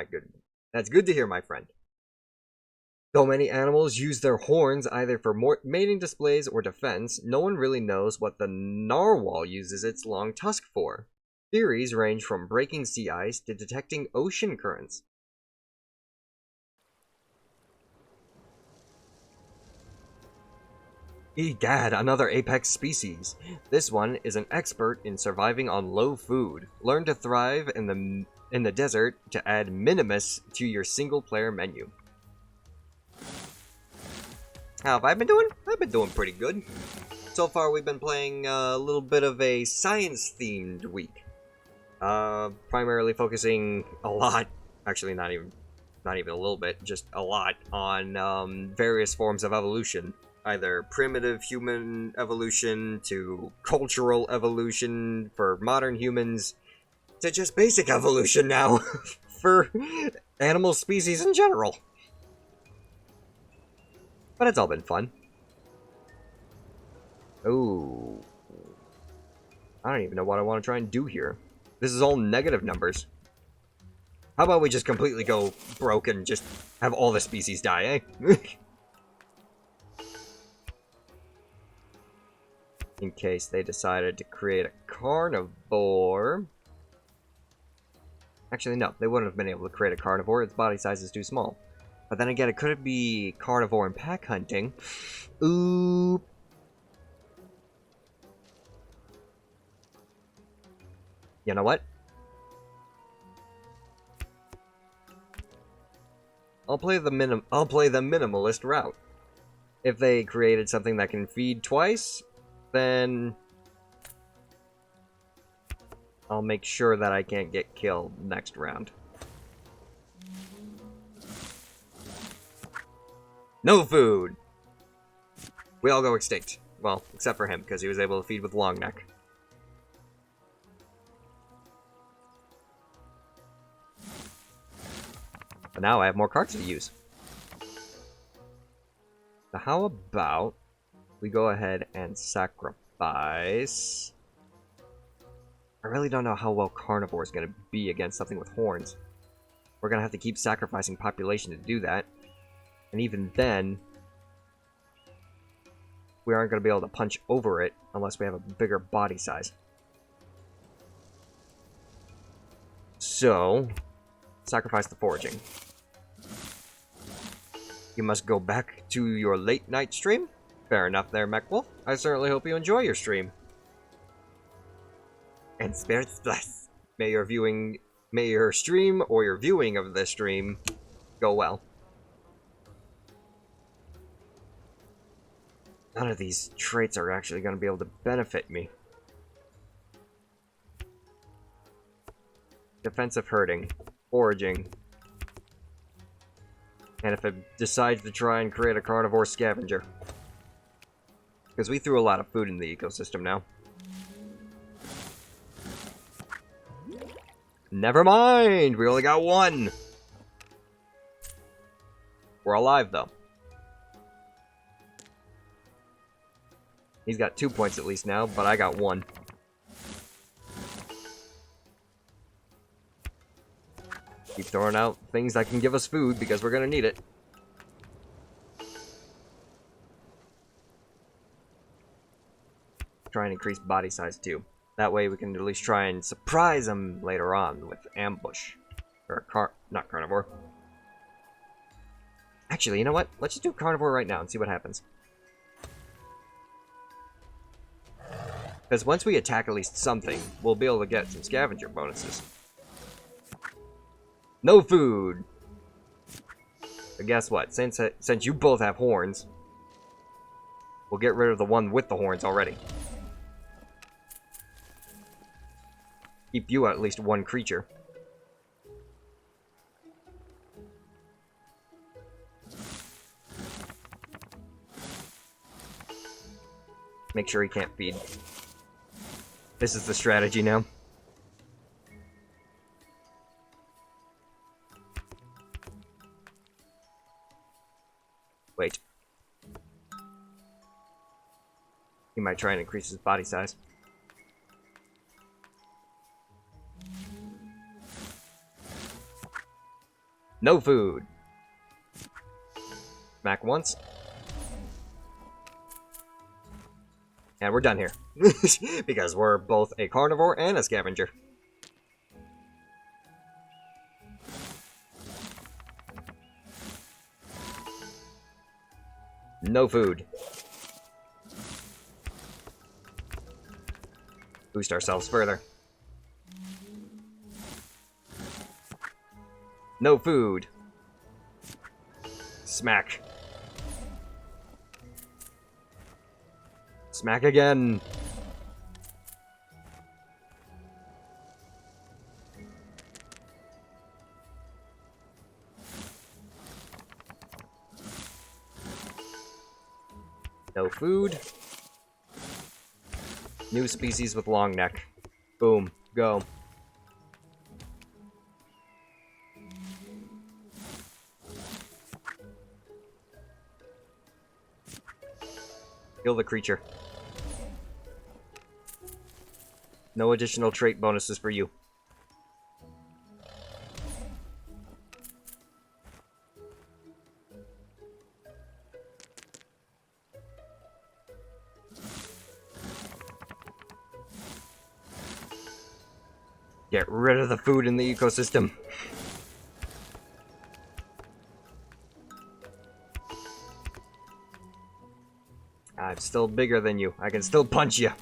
That's good to hear, my friend. Though many animals use their horns either for mating displays or defense, no one really knows what the narwhal uses its long tusk for. Theories range from breaking sea ice to detecting ocean currents. Egad, another apex species. This one is an expert in surviving on low food. Learn to thrive in the desert to add Minimus to your single-player menu. How have I been doing? I've been doing pretty good. So far, we've been playing a little bit of a science-themed week. Primarily focusing a lot, actually not even a little bit, just a lot, on various forms of evolution. Either primitive human evolution to cultural evolution for modern humans to just basic evolution now for animal species in general. But it's all been fun. Ooh. I don't even know what I want to try and do here. This is all negative numbers. How about we just completely go broke and just have all the species die, eh? In case they decided to create a carnivore. Actually, no, they wouldn't have been able to create a carnivore. Its body size is too small. But then again, it could be carnivore and pack hunting. Ooh. You know what? I'll play the minimalist route. If they created something that can feed twice, then I'll make sure that I can't get killed next round. No food! We all go extinct. Well, except for him, because he was able to feed with long neck. But now I have more cards to use. So how about we go ahead and sacrifice... I really don't know how well carnivore is going to be against something with horns. We're going to have to keep sacrificing population to do that. And even then... we aren't going to be able to punch over it unless we have a bigger body size. So, sacrifice the foraging. You must go back to your late night stream? Fair enough there, MechWolf. I certainly hope you enjoy your stream. And spirits bless. May your stream or your viewing of this stream go well. None of these traits are actually going to be able to benefit me. Defensive herding, foraging. And if it decides to try and create a carnivore scavenger. Because we threw a lot of food in the ecosystem now. Never mind! We only got one! We're alive, though. He's got 2 points at least now, but I got 1. Keep throwing out things that can give us food, because we're gonna need it. Try and increase body size, too. That way we can at least try and surprise them later on with ambush. Or not carnivore. Actually, you know what? Let's just do carnivore right now and see what happens. Because once we attack at least something, we'll be able to get some scavenger bonuses. No food! But guess what? Since you both have horns, we'll get rid of the one with the horns already. Keep you at least one creature. Make sure he can't feed. This is the strategy now. Wait. He might try and increase his body size. No food. Smack once. And we're done here. Because we're both a carnivore and a scavenger. No food. Boost ourselves further. No food. Smack. Smack again. No food. New species with long neck. Boom. Go. Kill the creature. No additional trait bonuses for you. Get rid of the food in the ecosystem. I'm still bigger than you. I can still punch you.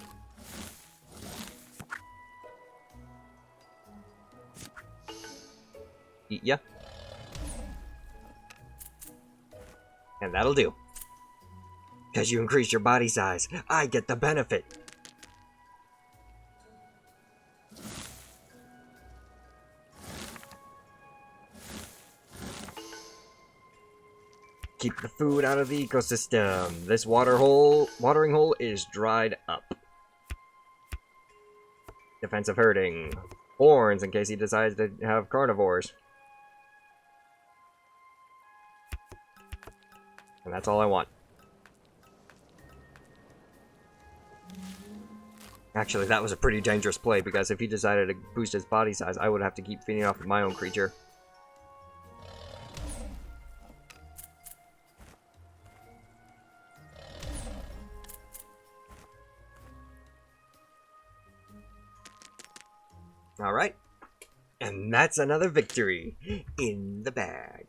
Eat ya. And that'll do. Because you increase your body size, I get the benefit. Keep the food out of the ecosystem. This watering hole is dried up. Defensive herding. Horns in case he decides to have carnivores. And that's all I want. Actually, that was a pretty dangerous play, because if he decided to boost his body size, I would have to keep feeding off of my own creature. Alright. And that's another victory in the bag.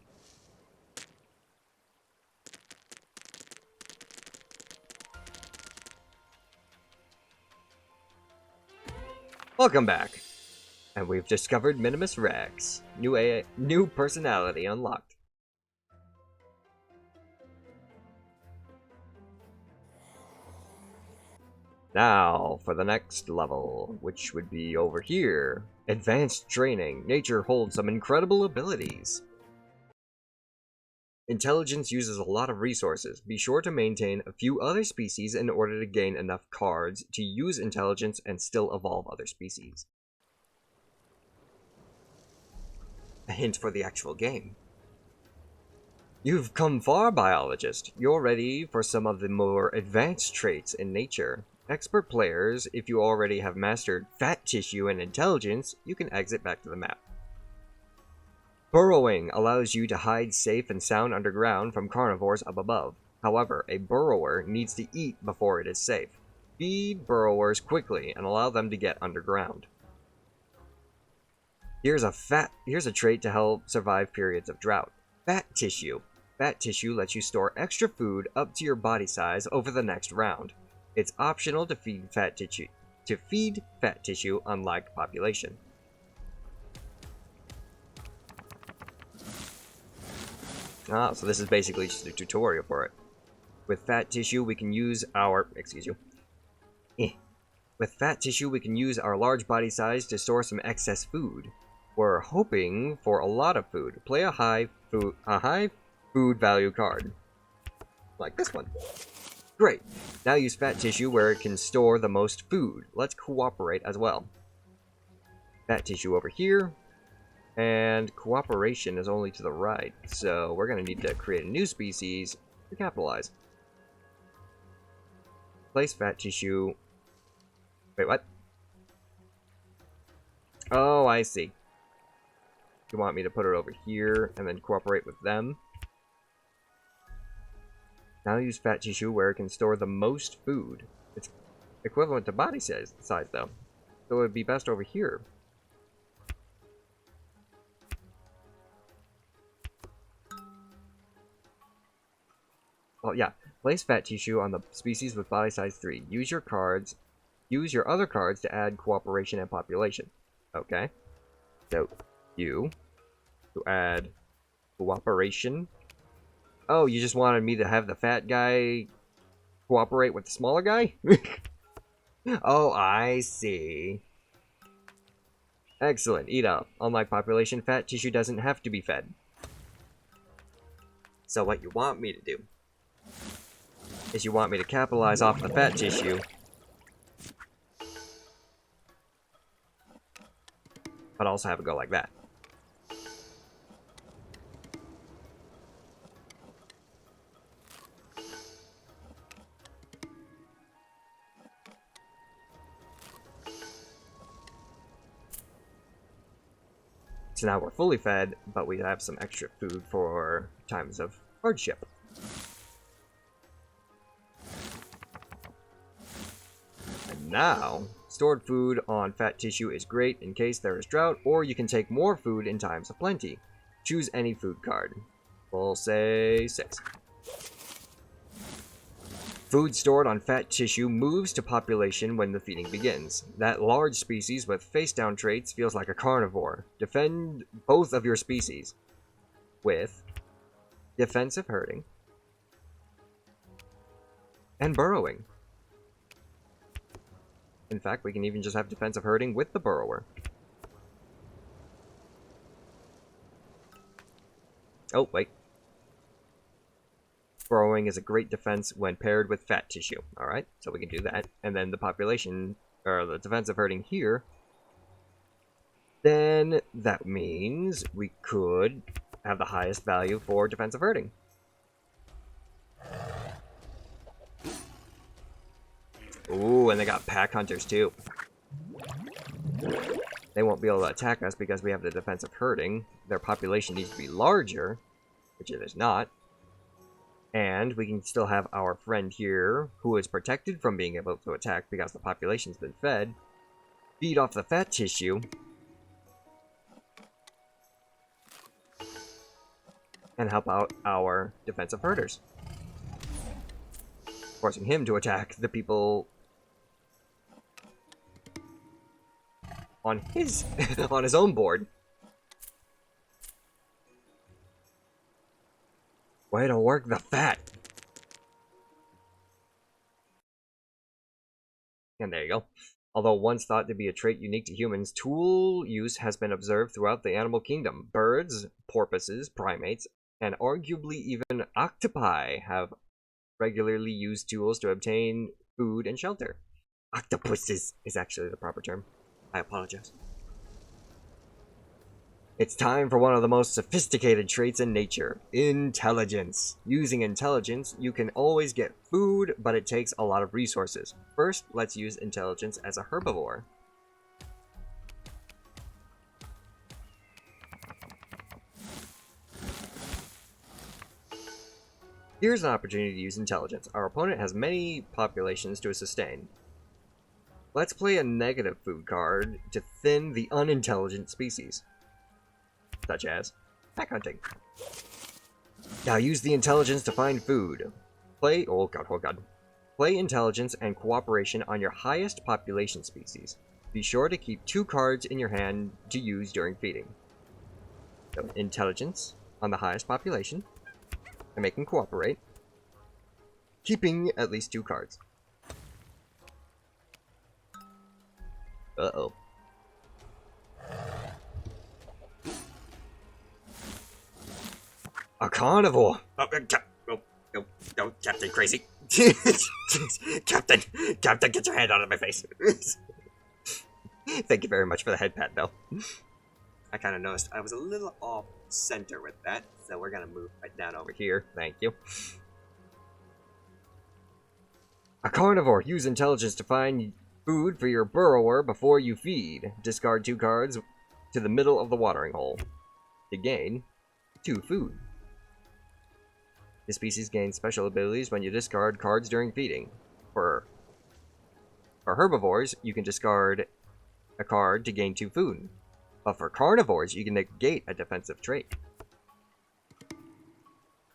Welcome back. And we've discovered Minimus Rex. New personality unlocked. Now, for the next level, which would be over here. Advanced Training. Nature holds some incredible abilities. Intelligence uses a lot of resources. Be sure to maintain a few other species in order to gain enough cards to use intelligence and still evolve other species. A hint for the actual game. You've come far, biologist. You're ready for some of the more advanced traits in nature. Expert players, if you already have mastered fat tissue and intelligence, you can exit back to the map. Burrowing allows you to hide safe and sound underground from carnivores up above. However, a burrower needs to eat before it is safe. Feed burrowers quickly and allow them to get underground. Here's a trait to help survive periods of drought. Fat tissue. Fat tissue lets you store extra food up to your body size over the next round. It's optional to feed fat tissue, unlike population. So this is basically just a tutorial for it. With fat tissue, we can use our With fat tissue, we can use our large body size to store some excess food. We're hoping for a lot of food. Play a high food value card, like this one. Great. Now use fat tissue where it can store the most food. Let's cooperate as well. Fat tissue over here. And cooperation is only to the right. So we're going to need to create a new species to capitalize. Place fat tissue. Wait, what? Oh, I see. You want me to put it over here and then cooperate with them. Now use fat tissue where it can store the most food. It's equivalent to body size though. So it would be best over here. Well, yeah. Place fat tissue on the species with body size 3. Use your other cards to add cooperation and population. Okay. So, you to add cooperation. Oh, you just wanted me to have the fat guy cooperate with the smaller guy? Oh, I see. Excellent. Eat up. Unlike population, fat tissue doesn't have to be fed. So what you want me to do is you want me to capitalize off the fat tissue, but also have it go like that. So now we're fully fed, but we have some extra food for times of hardship. And now, stored food on fat tissue is great in case there is drought, or you can take more food in times of plenty. Choose any food card. We'll say 6. Food stored on fat tissue moves to population when the feeding begins. That large species with face-down traits feels like a carnivore. Defend both of your species with defensive herding and burrowing. In fact, we can even just have defensive herding with the burrower. Oh, wait. Burrowing is a great defense when paired with fat tissue. Alright, so we can do that. And then the population, or the defensive herding here, then that means we could have the highest value for defensive herding. Ooh, and they got pack hunters too. They won't be able to attack us because we have the defensive herding. Their population needs to be larger, which it is not. And we can still have our friend here, who is protected from being able to attack because the population's been fed. Feed off the fat tissue. and help out our defensive herders, forcing him to attack the people on his on his own board. Way to work the fat. And there you go. Although once thought to be a trait unique to humans, tool use has been observed throughout the animal kingdom. Birds, porpoises, primates, and arguably even octopi have regularly used tools to obtain food and shelter. Octopuses is actually the proper term. I apologize. It's time for one of the most sophisticated traits in nature, intelligence. Using intelligence, you can always get food, but it takes a lot of resources. First, let's use intelligence as a herbivore. Here's an opportunity to use intelligence. Our opponent has many populations to sustain. Let's play a negative food card to thin the unintelligent species, such as pack hunting. Now use the intelligence to find food. Play Play intelligence and cooperation on your highest population species. Be sure to keep 2 cards in your hand to use during feeding. So, intelligence on the highest population, and making cooperate, keeping at least 2 cards. Uh-oh. A carnivore! Oh, Captain Crazy. Captain, get your hand out of my face. Thank you very much for the head pat, though. I kind of noticed I was a little off center with that, so we're gonna move right down over here. Thank you. A carnivore. Use intelligence to find food for your burrower before you feed. Discard 2 cards to the middle of the watering hole to gain 2 food. This species gains special abilities when you discard cards during feeding. For herbivores, you can discard a card to gain 2 food. But for carnivores, you can negate a defensive trait.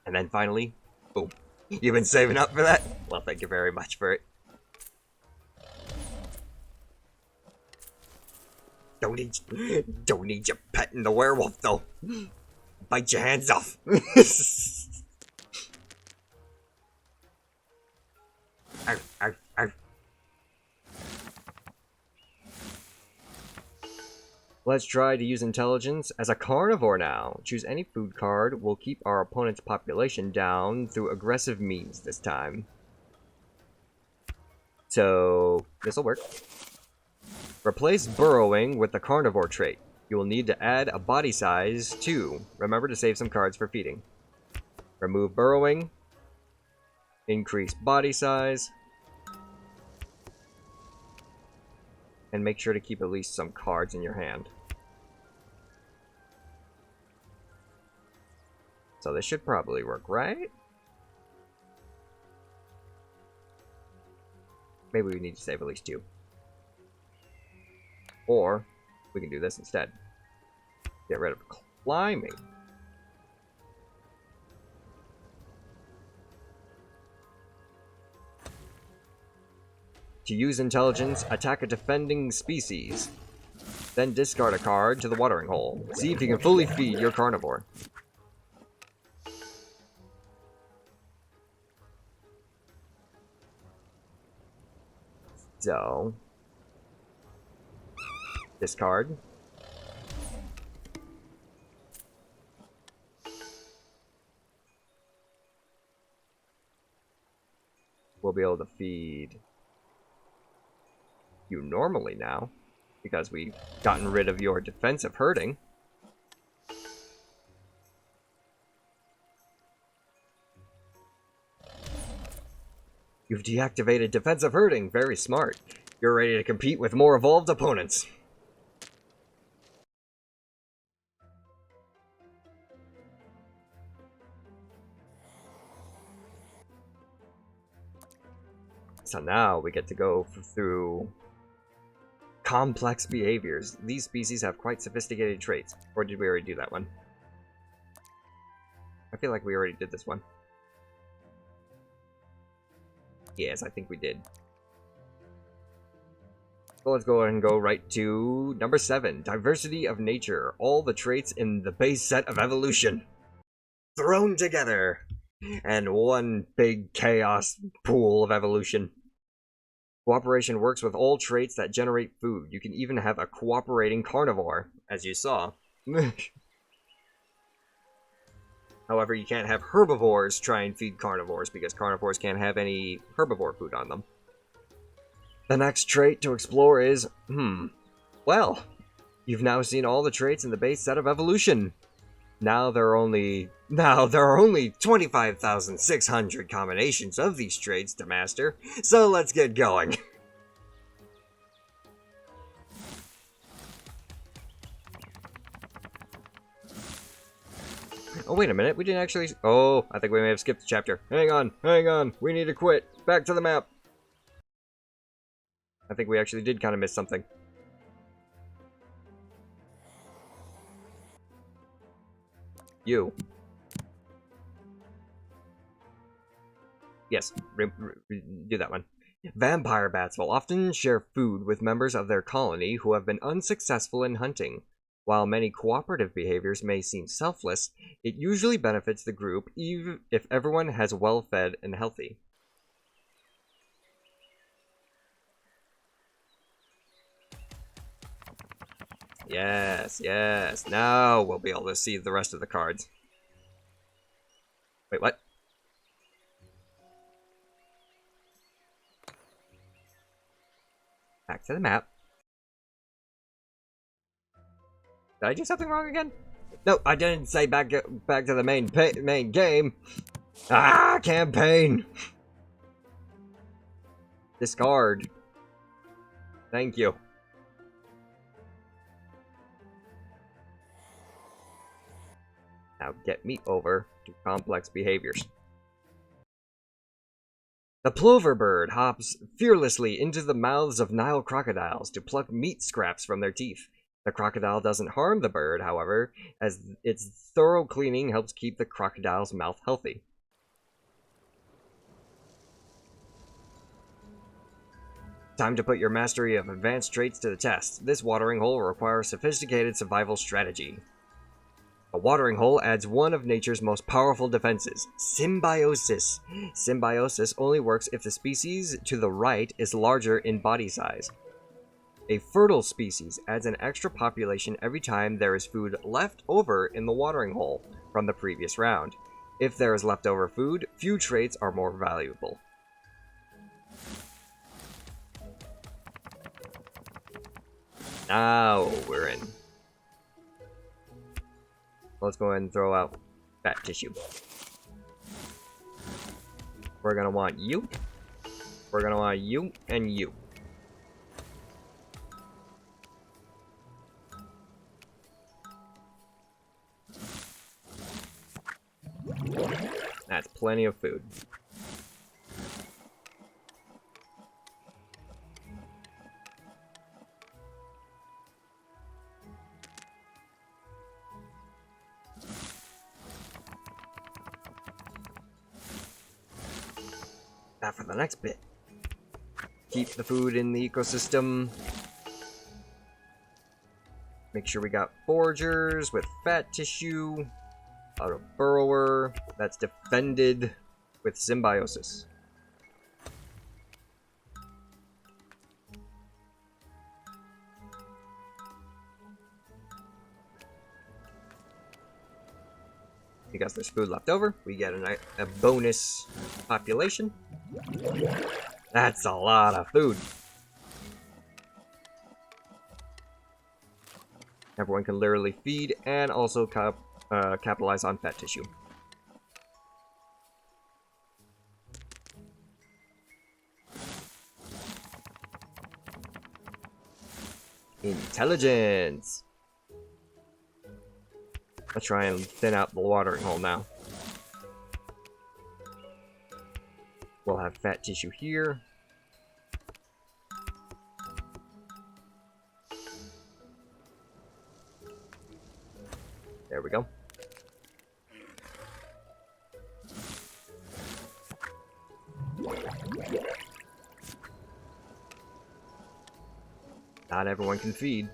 And then finally, boom. You've been saving up for that? Well, thank you very much for it. Don't need you petting the werewolf, though. Bite your hands off. Arf, arf, arf. Let's try to use intelligence as a carnivore now. Choose any food card. We'll keep our opponent's population down through aggressive means this time. So, this'll work. Replace burrowing with the carnivore trait. You will need to add a body size too. Remember to save some cards for feeding. Remove burrowing. Increase body size. And make sure to keep at least some cards in your hand. So this should probably work, right? Maybe we need to save at least 2. Or we can do this instead. Get rid of climbing. To use intelligence, attack a defending species. Then discard a card to the watering hole. See if you can fully feed your carnivore. So, discard. We'll be able to feed you normally now, because we've gotten rid of your defensive herding. You've deactivated defensive herding. Very smart. You're ready to compete with more evolved opponents. So now we get to go through complex behaviors. These species have quite sophisticated traits. Or did we already do that one? I feel like we already did this one. Yes, I think we did. So let's go ahead and go right to number 7. Diversity of nature. All the traits in the base set of evolution. Thrown together. And one big chaos pool of evolution. Cooperation works with all traits that generate food. You can even have a cooperating carnivore, as you saw. However, you can't have herbivores try and feed carnivores, because carnivores can't have any herbivore food on them. The next trait to explore is, well, you've now seen all the traits in the base set of evolution. Now there are only 25,600 combinations of these traits to master, so let's get going. Oh, wait a minute, we didn't actually... Oh, I think we may have skipped a chapter. Hang on, we need to quit. Back to the map. I think we actually did kind of miss something. You. Yes, do that one. Vampire bats will often share food with members of their colony who have been unsuccessful in hunting. While many cooperative behaviors may seem selfless, it usually benefits the group even if everyone has well-fed and healthy. Yes, yes. Now we'll be able to see the rest of the cards. Wait, what? Back to the map. Did I do something wrong again? No, I didn't say back to the main game. Ah, campaign. Discard. Thank you. Now get me over to complex behaviors. The plover bird hops fearlessly into the mouths of Nile crocodiles to pluck meat scraps from their teeth. The crocodile doesn't harm the bird, however, as its thorough cleaning helps keep the crocodile's mouth healthy. Time to put your mastery of advanced traits to the test. This watering hole requires sophisticated survival strategy. A watering hole adds one of nature's most powerful defenses, symbiosis. Symbiosis only works if the species to the right is larger in body size. A fertile species adds an extra population every time there is food left over in the watering hole from the previous round. If there is leftover food, few traits are more valuable. Now we're in. Let's go ahead and throw out fat tissue. We're gonna want you. We're gonna want you and you. That's plenty of food. Now for the next bit. Keep the food in the ecosystem. Make sure we got foragers with fat tissue. A burrower that's defended with symbiosis. Because there's food left over, we get a bonus population. That's a lot of food. Everyone can literally feed and also capitalize on fat tissue. Intelligence! Let's try and thin out the watering hole now. We'll have fat tissue here. There we go. Not everyone can feed.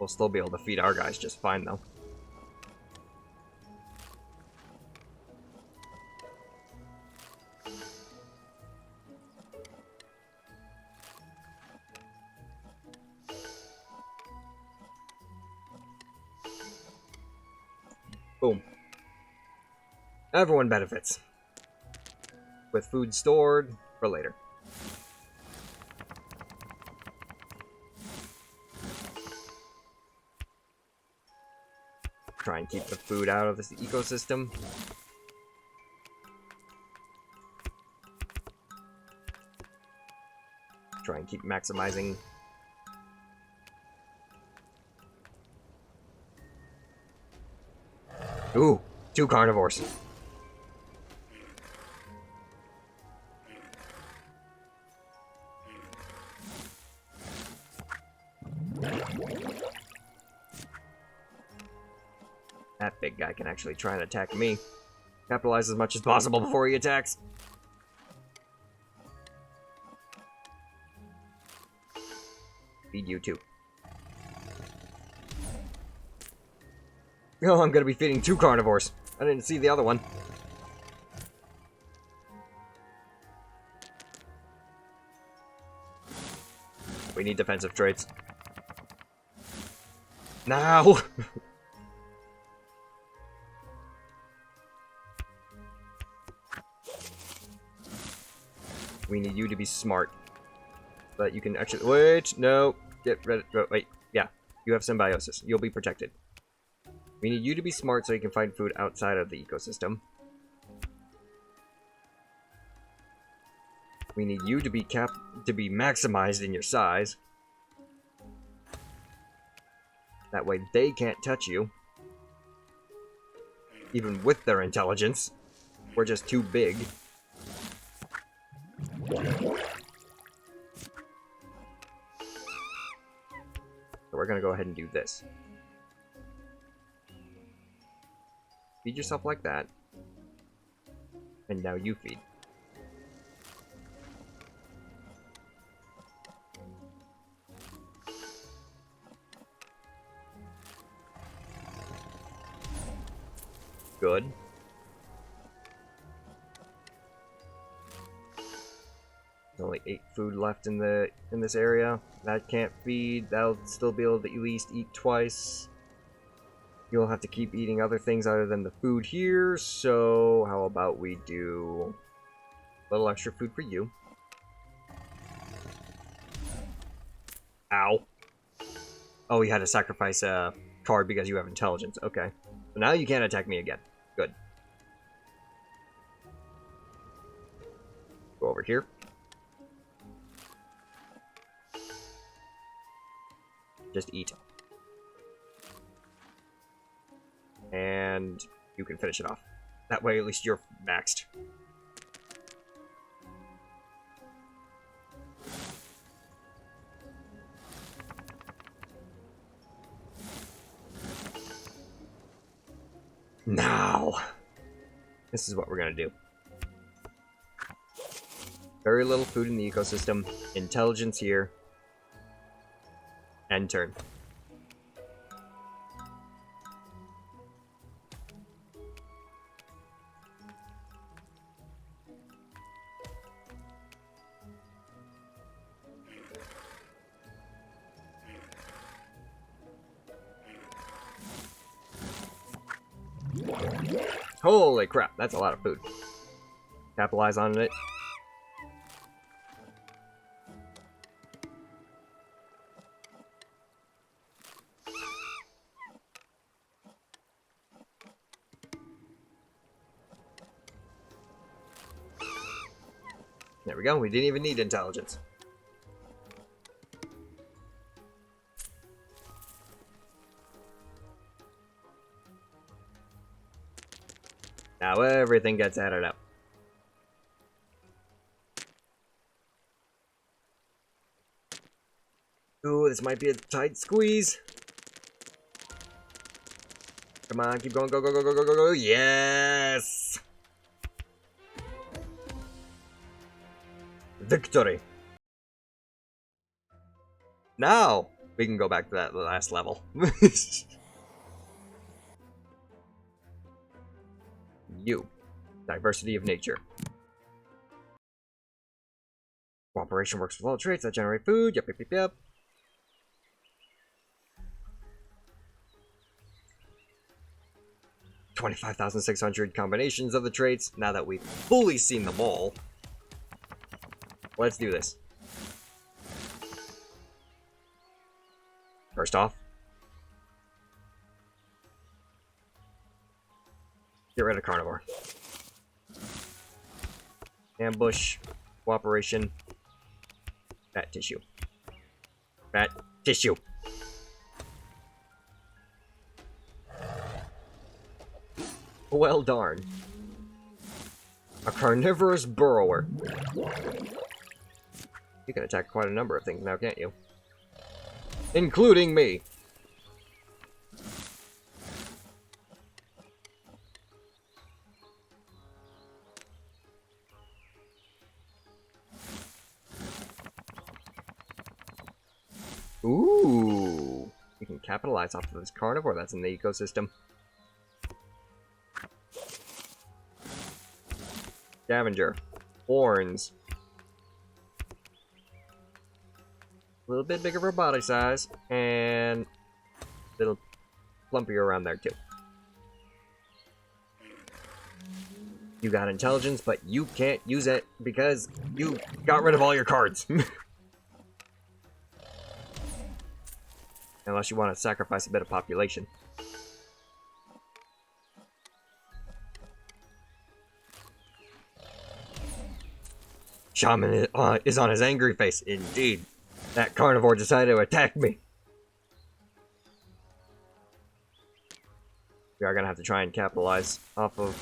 We'll still be able to feed our guys just fine, though. Boom. Everyone benefits. With food stored for later. Try and keep the food out of this ecosystem. Try and keep maximizing. Ooh, 2 carnivores. That big guy can actually try and attack me. Capitalize as much as possible before he attacks. Feed you too. Oh, I'm gonna be feeding 2 carnivores. I didn't see the other one. We need defensive traits. Now! We need you to be smart. So that you can actually... Wait, no. Get rid of... Wait, yeah. You have symbiosis. You'll be protected. We need you to be smart so you can find food outside of the ecosystem. We need you to be maximized in your size. That way they can't touch you. Even with their intelligence. We're just too big. So we're gonna go ahead and do this. Feed yourself like that. And now you feed. Good. There's only 8 food left in this area. That can't feed. That'll still be able to at least eat twice. You'll have to keep eating other things other than the food here, so how about we do a little extra food for you. Ow. Oh, you had to sacrifice a card because you have intelligence. Okay. So now you can't attack me again. Good. Go over here. Just eat. And you can finish it off. That way, at least you're maxed. Now, this is what we're gonna do. Very little food in the ecosystem. Intelligence here. End turn. Holy crap, that's a lot of food. Capitalize on it. There we go, we didn't even need intelligence. Now everything gets added up. Ooh, this might be a tight squeeze. Come on, keep going, go, go, go, go, go, go, go. Yes! Victory! Now, we can go back to that last level. You. Diversity of nature. Cooperation works with all traits that generate food. Yep, yep, yep, yep. $25,600 combinations of the traits. Now that we've fully seen them all, let's do this. First off, get rid of carnivore. Ambush, cooperation, fat tissue. Fat tissue. Well darn. A carnivorous burrower. You can attack quite a number of things now, can't you? Including me. Ooh. We can capitalize off of this carnivore that's in the ecosystem. Scavenger. Horns. A little bit bigger for body size, and a little plumpier around there too. You got intelligence, but you can't use it because you got rid of all your cards. Unless you want to sacrifice a bit of population. Shaman is on his angry face. Indeed. That carnivore decided to attack me. We are going to have to try and capitalize off of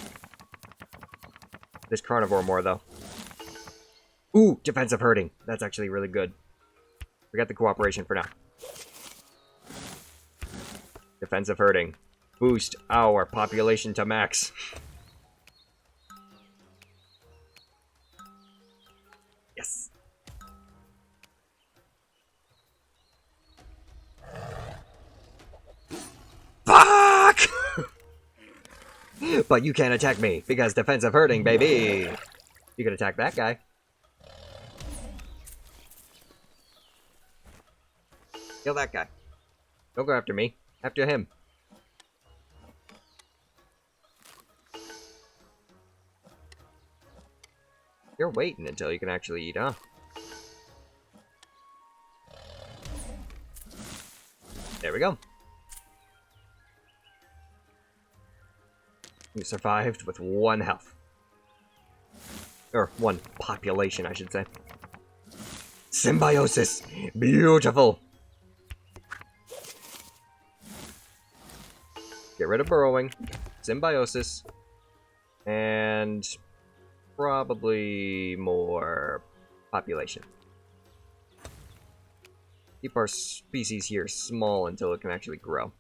this carnivore more, though. Ooh, defensive herding. That's actually really good. We got the cooperation for now. Defensive herding. Boost our population to max. Yes. Fuck! But you can't attack me because defensive herding, baby. You can attack that guy. Kill that guy. Don't go after me. After him. You're waiting until you can actually eat, huh? There we go. You survived with 1 health. Or 1 population, I should say. Symbiosis! Beautiful! Get rid of burrowing, symbiosis, and probably more population. Keep our species here small until it can actually grow.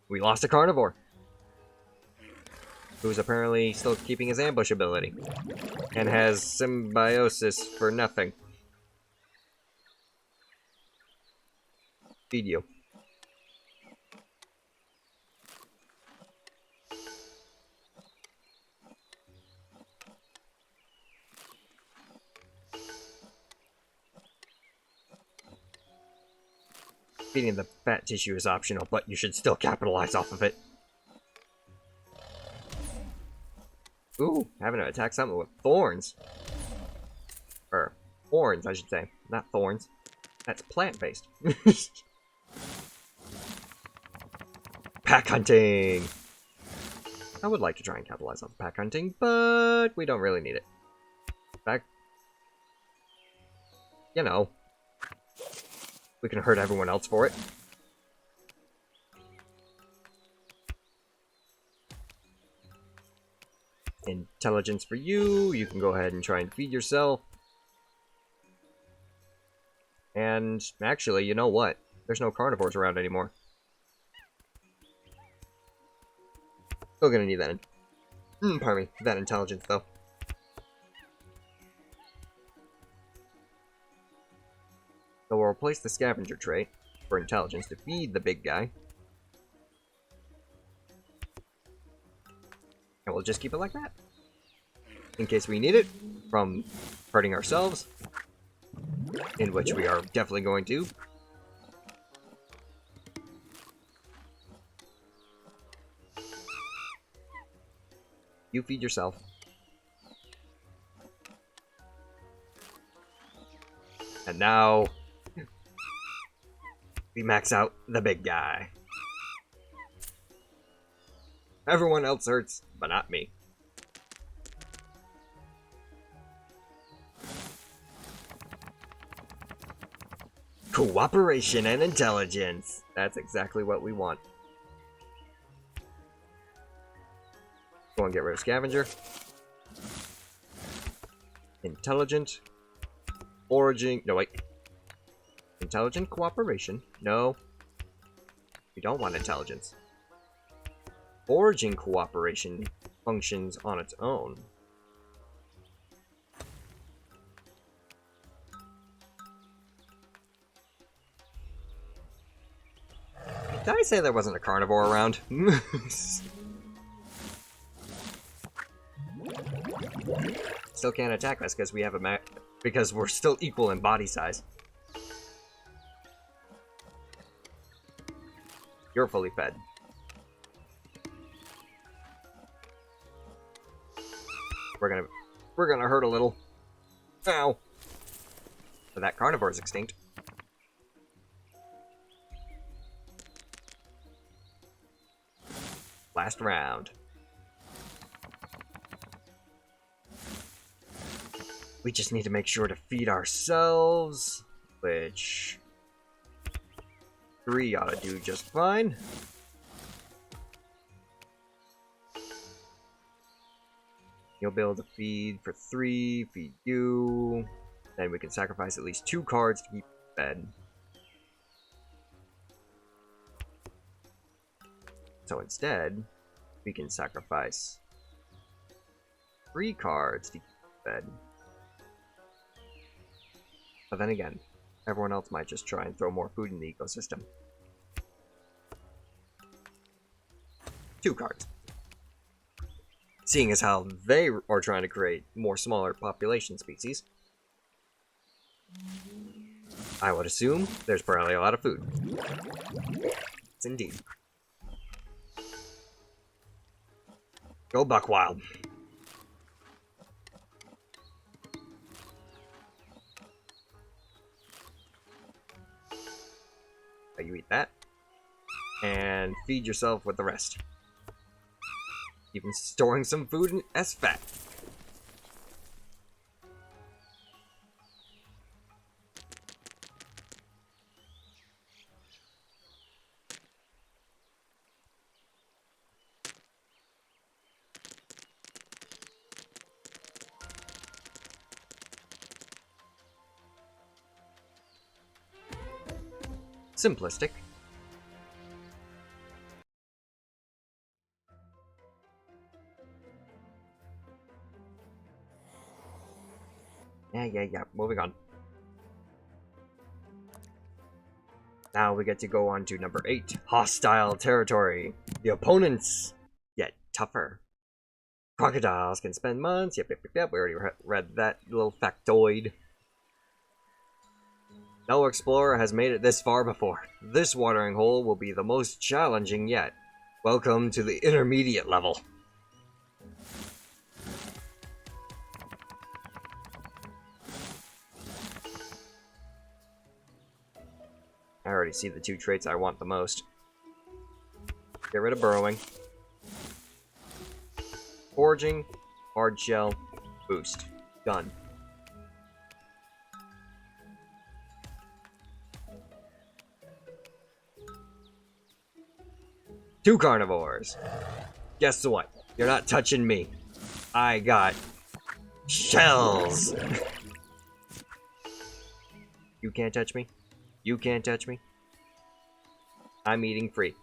We lost a carnivore, who's apparently still keeping his ambush ability, and has symbiosis for nothing. Feed you. Feeding the fat tissue is optional, but you should still capitalize off of it. Ooh, having to attack something with thorns. Or, horns, I should say. Not thorns. That's plant-based. Pack hunting! I would like to try and capitalize on pack hunting, but we don't really need it. In fact, you know, we can hurt everyone else for it. Intelligence for you. You can go ahead and try and feed yourself. And actually, you know what? There's no carnivores around anymore. Still gonna need that. Pardon me. That intelligence, though. So we'll replace the scavenger trait for intelligence to feed the big guy. And we'll just keep it like that. In case we need it from hurting ourselves. In which we are definitely going to. You feed yourself. And now we max out the big guy. Everyone else hurts, but not me. Cooperation and intelligence. That's exactly what we want. Go and get rid of scavenger. Intelligent. Foraging. No, wait. Intelligent cooperation. No. We don't want intelligence. Foraging cooperation functions on its own. Did I say there wasn't a carnivore around? Still can't attack us because we have a because we're still equal in body size. You're fully fed. We're gonna hurt a little. Ow. But that carnivore is extinct. Last round. We just need to make sure to feed ourselves, which 3 ought to do just fine. You'll be able to feed for 3, feed you. Then we can sacrifice at least 2 cards to keep fed. So instead, we can sacrifice 3 cards to keep fed. But then again, everyone else might just try and throw more food in the ecosystem. 2 cards. Seeing as how they are trying to create more smaller population species, I would assume there's probably a lot of food. It's indeed. Go Buckwild. You eat that. And feed yourself with the rest. Even storing some food as fat. Simplistic. Yeah. Moving on. Now we get to go on to number 8. Hostile territory. The opponents get tougher. Crocodiles can spend months. Yep. We already read that little factoid. No explorer has made it this far before. This watering hole will be the most challenging yet. Welcome to the intermediate level. I already see the 2 traits I want the most. Get rid of burrowing. Foraging, hard shell, boost. Done. Two carnivores. Guess what? You're not touching me. I got shells. You can't touch me. You can't touch me. I'm eating free.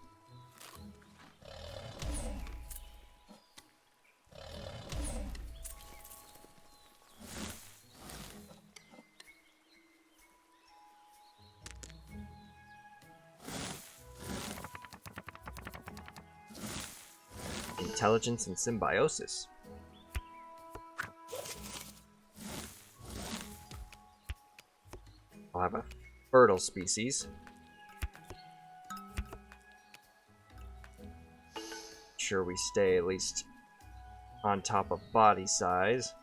Intelligence and symbiosis. I'll have a fertile species. Sure we stay at least on top of body size.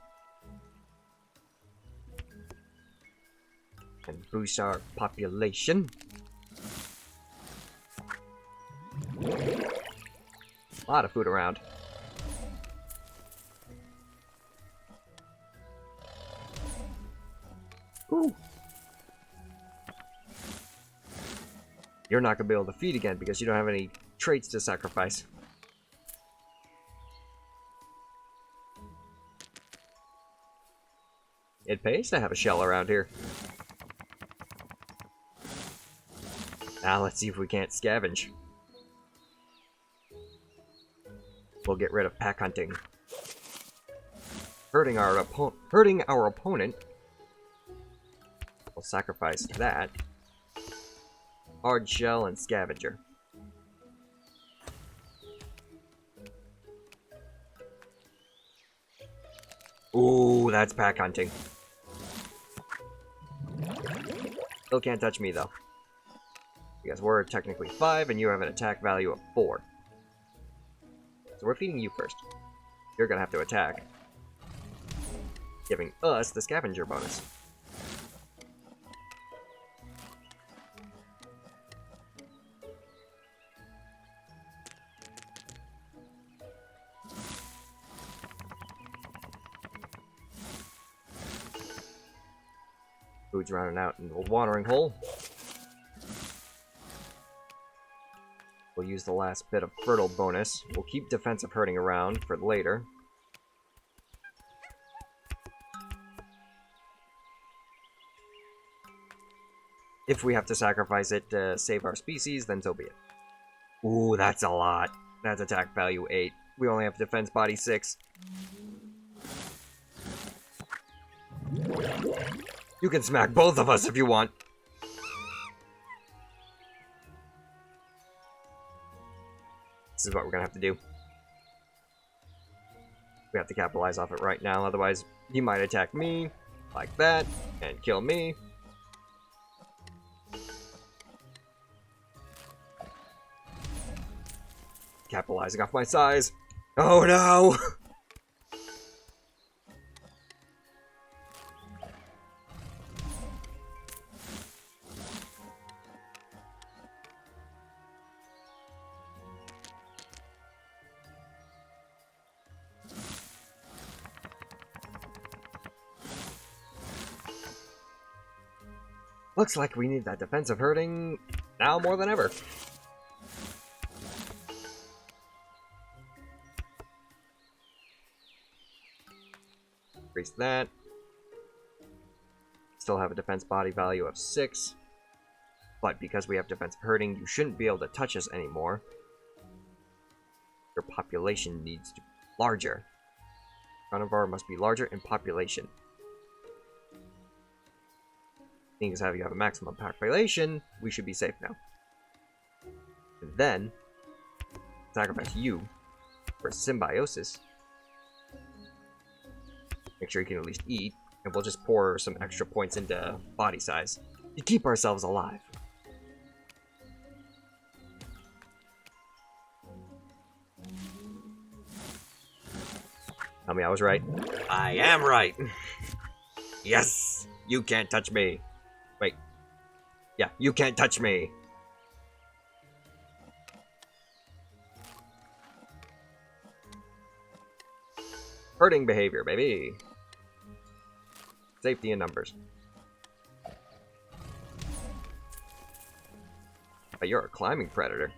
And boost our population. A lot of food around. Ooh. You're not gonna be able to feed again because you don't have any traits to sacrifice. It pays to have a shell around here. Now let's see if we can't scavenge. We'll get rid of pack hunting. Hurting our opponent. We'll sacrifice that. Hard shell and scavenger. Ooh, that's pack hunting. Still can't touch me though. Because we're technically 5 and you have an attack value of 4. So we're feeding you first. You're gonna have to attack. Giving us the scavenger bonus. Food's running out in the watering hole. We'll use the last bit of fertile bonus. We'll keep defensive hurting around for later. If we have to sacrifice it to save our species, then so be it. Ooh, that's a lot. That's attack value 8. We only have defense body 6. You can smack both of us if you want. This is what we're gonna have to do. We have to capitalize off it right now, otherwise he might attack me, like that, and kill me. Capitalizing off my size. Oh no! Looks like we need that defensive hurting now more than ever. Increase that. Still have a defense body value of 6. But because we have defensive hurting, you shouldn't be able to touch us anymore. Your population needs to be larger. Carnivore must be larger in population. Seeing as how you have a maximum population, we should be safe now. And then, sacrifice you for symbiosis. Make sure you can at least eat, and we'll just pour some extra points into body size to keep ourselves alive. Tell me I was right. I am right! Yes! You can't touch me! Wait. Yeah, you can't touch me! Hurting behavior, baby! Safety in numbers. But you're a climbing predator.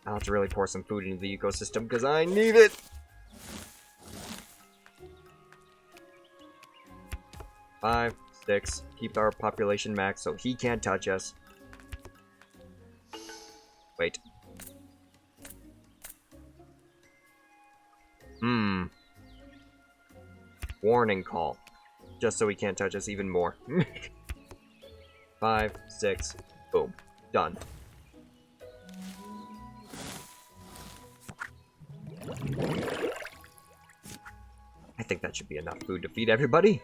I'll have to really pour some food into the ecosystem because I need it! Five, 6, keep our population max so he can't touch us. warning call. Just so he can't touch us even more. 5, 6, boom. Done. I think that should be enough food to feed everybody.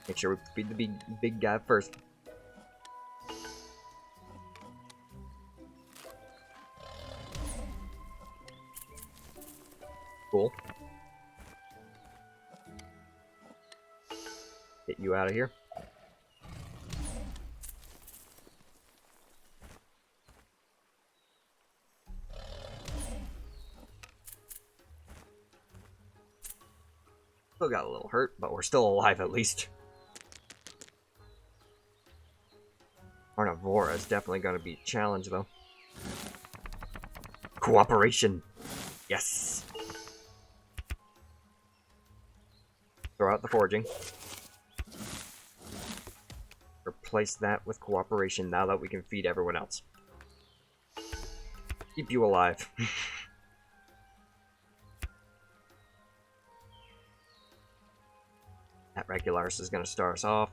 Make sure we feed the big guy first. Cool. Get you out of here. Still got a little hurt, but we're still alive at least. Carnivora is definitely going to be a challenge, though. Cooperation. Yes. Throw out the foraging. Replace that with cooperation now that we can feed everyone else. Keep you alive. That Regularis is going to start us off.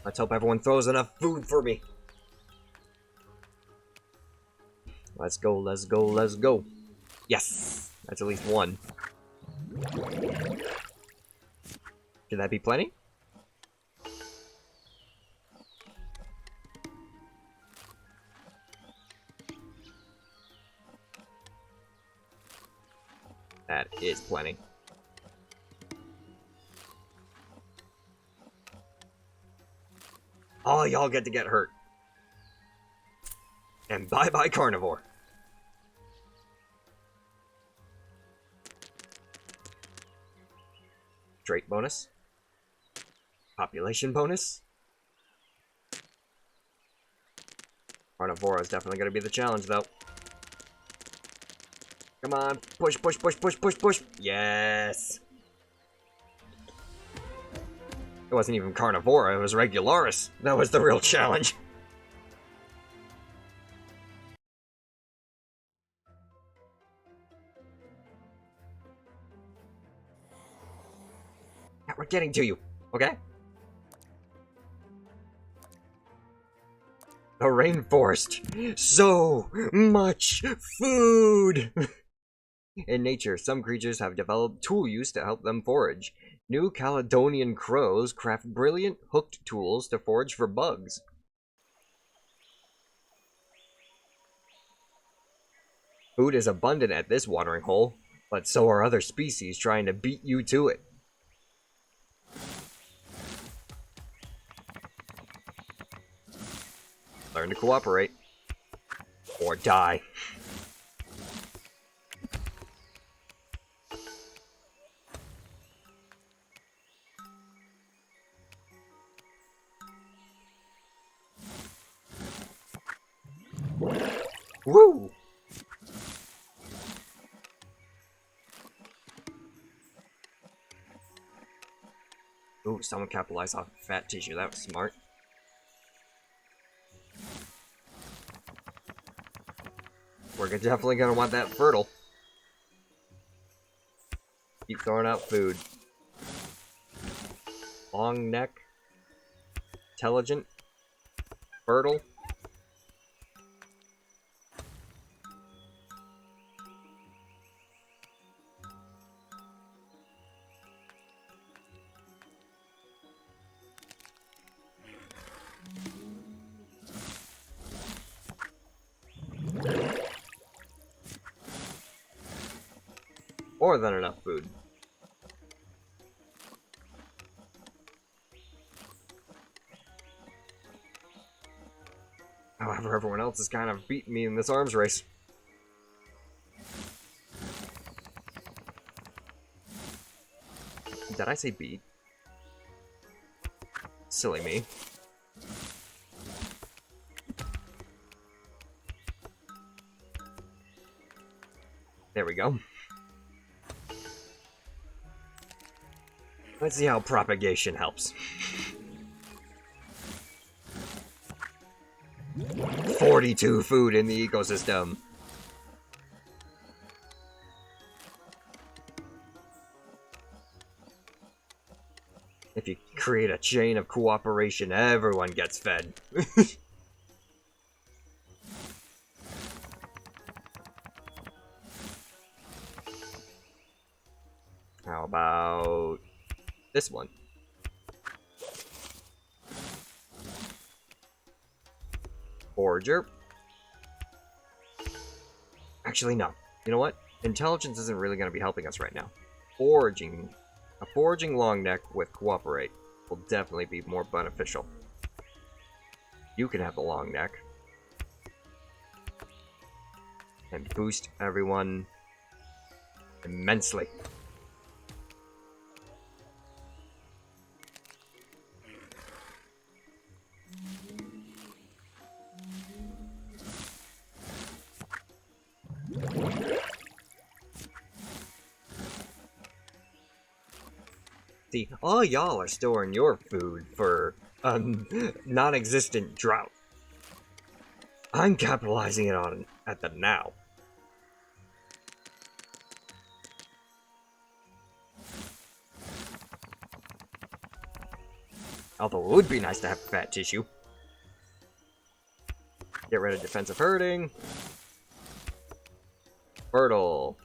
Let's hope everyone throws enough food for me. Let's go, let's go, let's go. Yes! That's at least one. Should that be plenty? That is plenty. All y'all get to get hurt. And bye-bye carnivore. Trait bonus. Population bonus. Carnivora is definitely going to be the challenge, though. Come on. Push, push, push, push, push, push. Yes. It wasn't even Carnivora, it was Regularis. That was the real challenge. Yeah, we're getting to you, okay? The rainforest. So much food! In nature, some creatures have developed tool use to help them forage. New Caledonian crows craft brilliant hooked tools to forage for bugs. Food is abundant at this watering hole, but so are other species trying to beat you to it. Learn to cooperate. Or die. Woo! Ooh, someone capitalized off fat tissue. That was smart. We're definitely gonna want that fertile. Keep throwing out food. Long neck. Intelligent. Fertile. More than enough food. However, everyone else is kind of beating me in this arms race. Did I say beat? Silly me. There we go. Let's see how propagation helps. 42 food in the ecosystem. If you create a chain of cooperation, everyone gets fed. How about this one? Forager. Actually, no. You know what? Intelligence isn't really going to be helping us right now. A foraging long neck with cooperate will definitely be more beneficial. You can have the long neck. And boost everyone immensely. See, all y'all are storing your food for a non-existent drought. I'm capitalizing it on at the now. Although it would be nice to have fat tissue. Get rid of defensive herding. Fertile.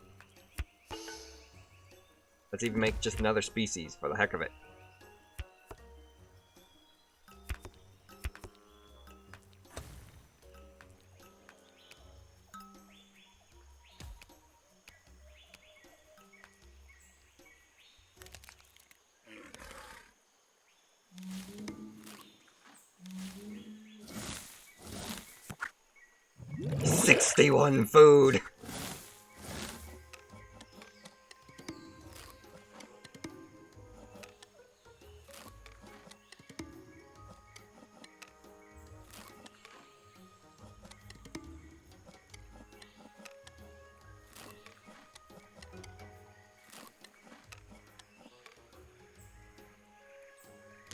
Let's even make just another species for the heck of it. $61 food.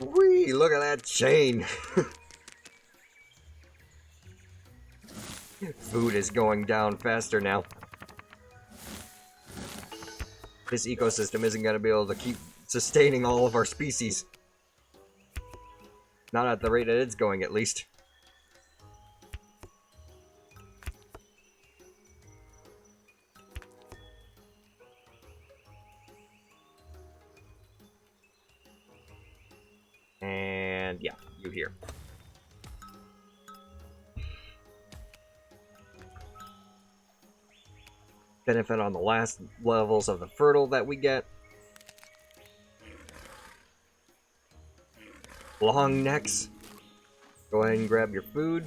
Whee! Look at that chain. Food is going down faster now. This ecosystem isn't going to be able to keep sustaining all of our species. Not at the rate that it's going, at least. And yeah, you here. Benefit on the last levels of the fertile that we get. Long necks. Go ahead and grab your food.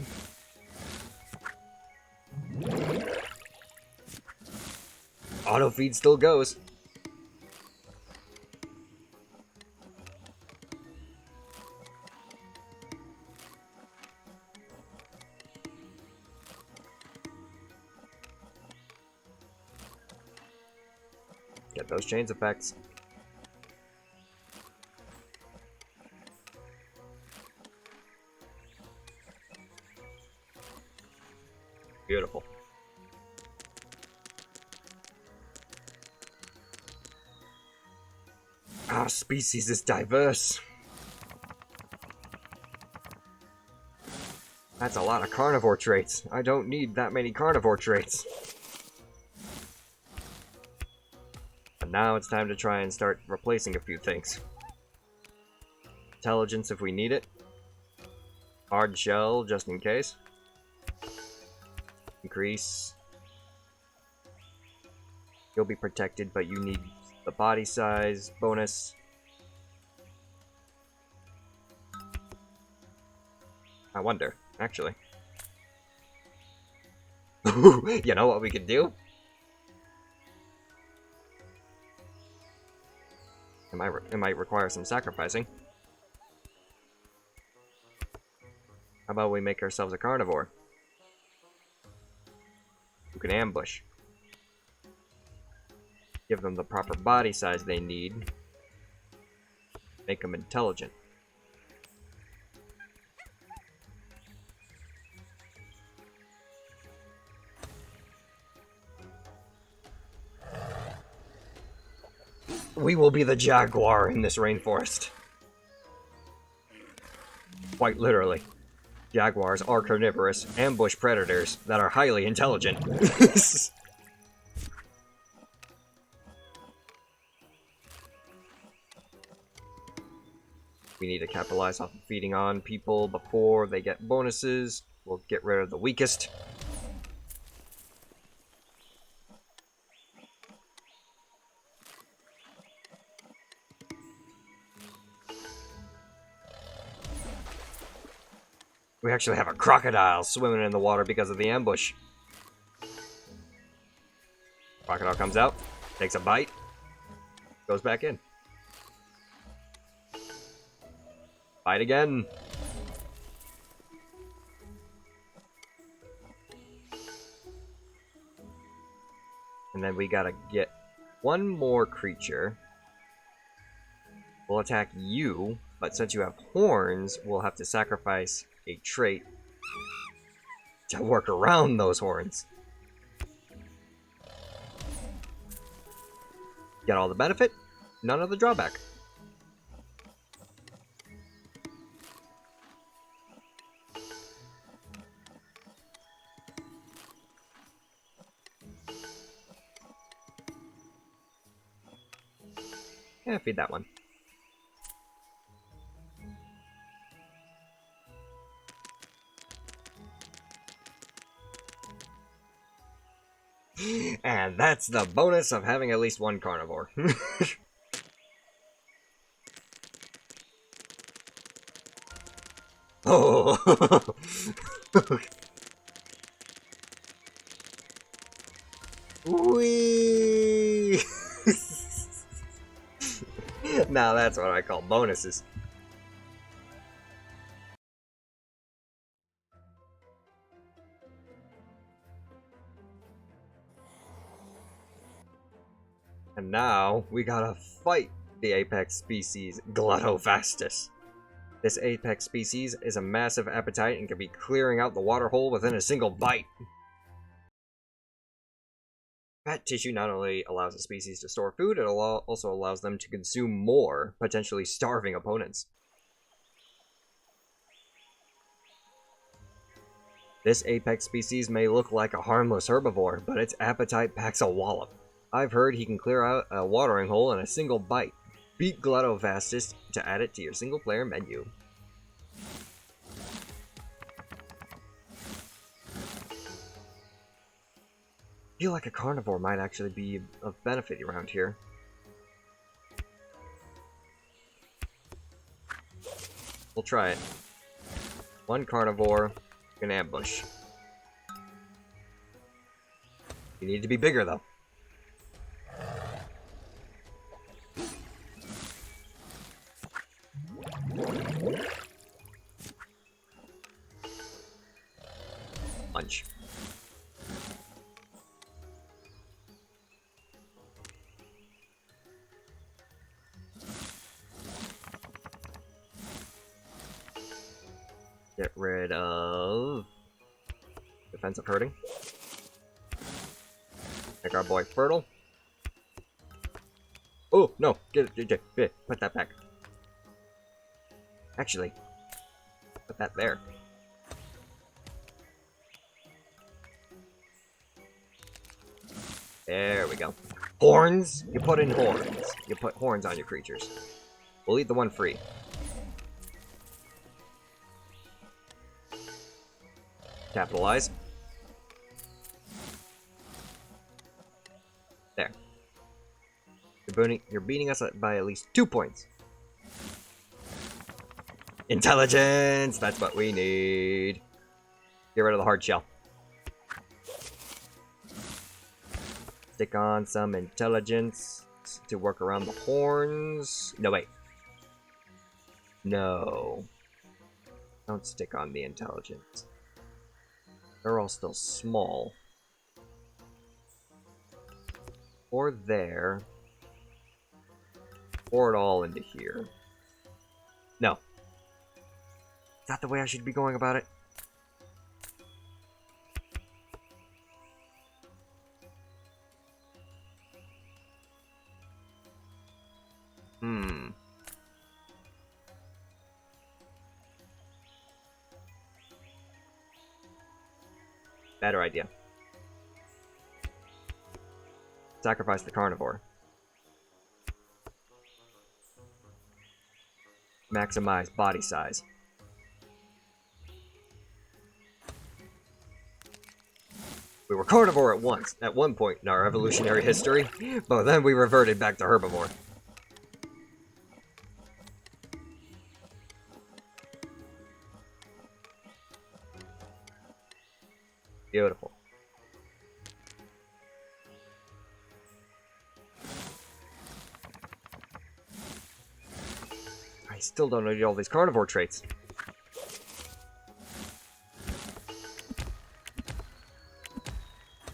Auto feed still goes. Get those chains effects. Beautiful. Our species is diverse. That's a lot of carnivore traits. I don't need that many carnivore traits. But now it's time to try and start replacing a few things. Intelligence if we need it. Hard shell just in case. Increase. You'll be protected, but you need the body size bonus. I wonder, actually. You know what we could do? It might require some sacrificing. How about we make ourselves a carnivore? Who can ambush. Give them the proper body size they need. Make them intelligent. We will be the jaguar in this rainforest. quite literally. Jaguars are carnivorous, ambush predators that are highly intelligent. We need to capitalize off of feeding on people before they get bonuses. We'll get rid of the weakest. We actually have a crocodile swimming in the water because of the ambush. Crocodile comes out, takes a bite, goes back in. Bite again. And then we gotta get one more creature. We'll attack you, but since you have horns, we'll have to sacrifice a trait to work around those horns. Get all the benefit, none of the drawback. Yeah, feed that one. And that's the bonus of having at least one carnivore. Oh! Whee! Now that's what I call bonuses. And now we gotta fight the apex species Gluttovastus. This apex species is a massive appetite and can be clearing out the water hole within a single bite. Fat tissue not only allows the species to store food, it also allows them to consume more, potentially starving opponents. This apex species may look like a harmless herbivore, but its appetite packs a wallop. I've heard he can clear out a watering hole in a single bite. Beat Gluttovastus to add it to your single player menu. I feel like a carnivore might actually be of benefit around here. We'll try it. One carnivore, an ambush. You need to be bigger though. Punch. Get rid of defensive hurting. Make our boy fertile. Oh no! Get put that back. Actually, put that there. There we go. Horns? You put in horns. You put horns on your creatures. We'll eat the one free. Capitalize. There. You're beating us by at least 2 points. Intelligence! That's what we need. Get rid of the hard shell. Stick on some intelligence to work around the horns. No, wait. No. Don't stick on the intelligence. They're all still small. Or there. Pour it all into here. No. Is that the way I should be going about it? Better idea. Sacrifice the carnivore. Maximize body size. We were carnivore at one point in our evolutionary history, but then we reverted back to herbivore. Beautiful. I still don't need all these carnivore traits.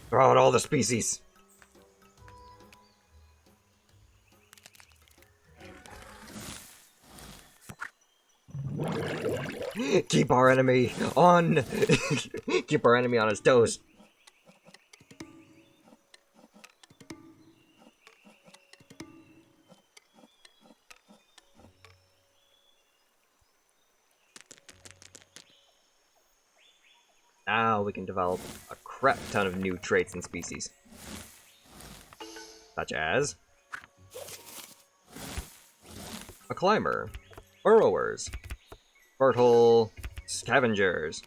Throw out all the species. Keep our enemy on. Keep our enemy on his toes. Now we can develop a crap ton of new traits and species. Such as a climber, burrowers, fertile scavengers.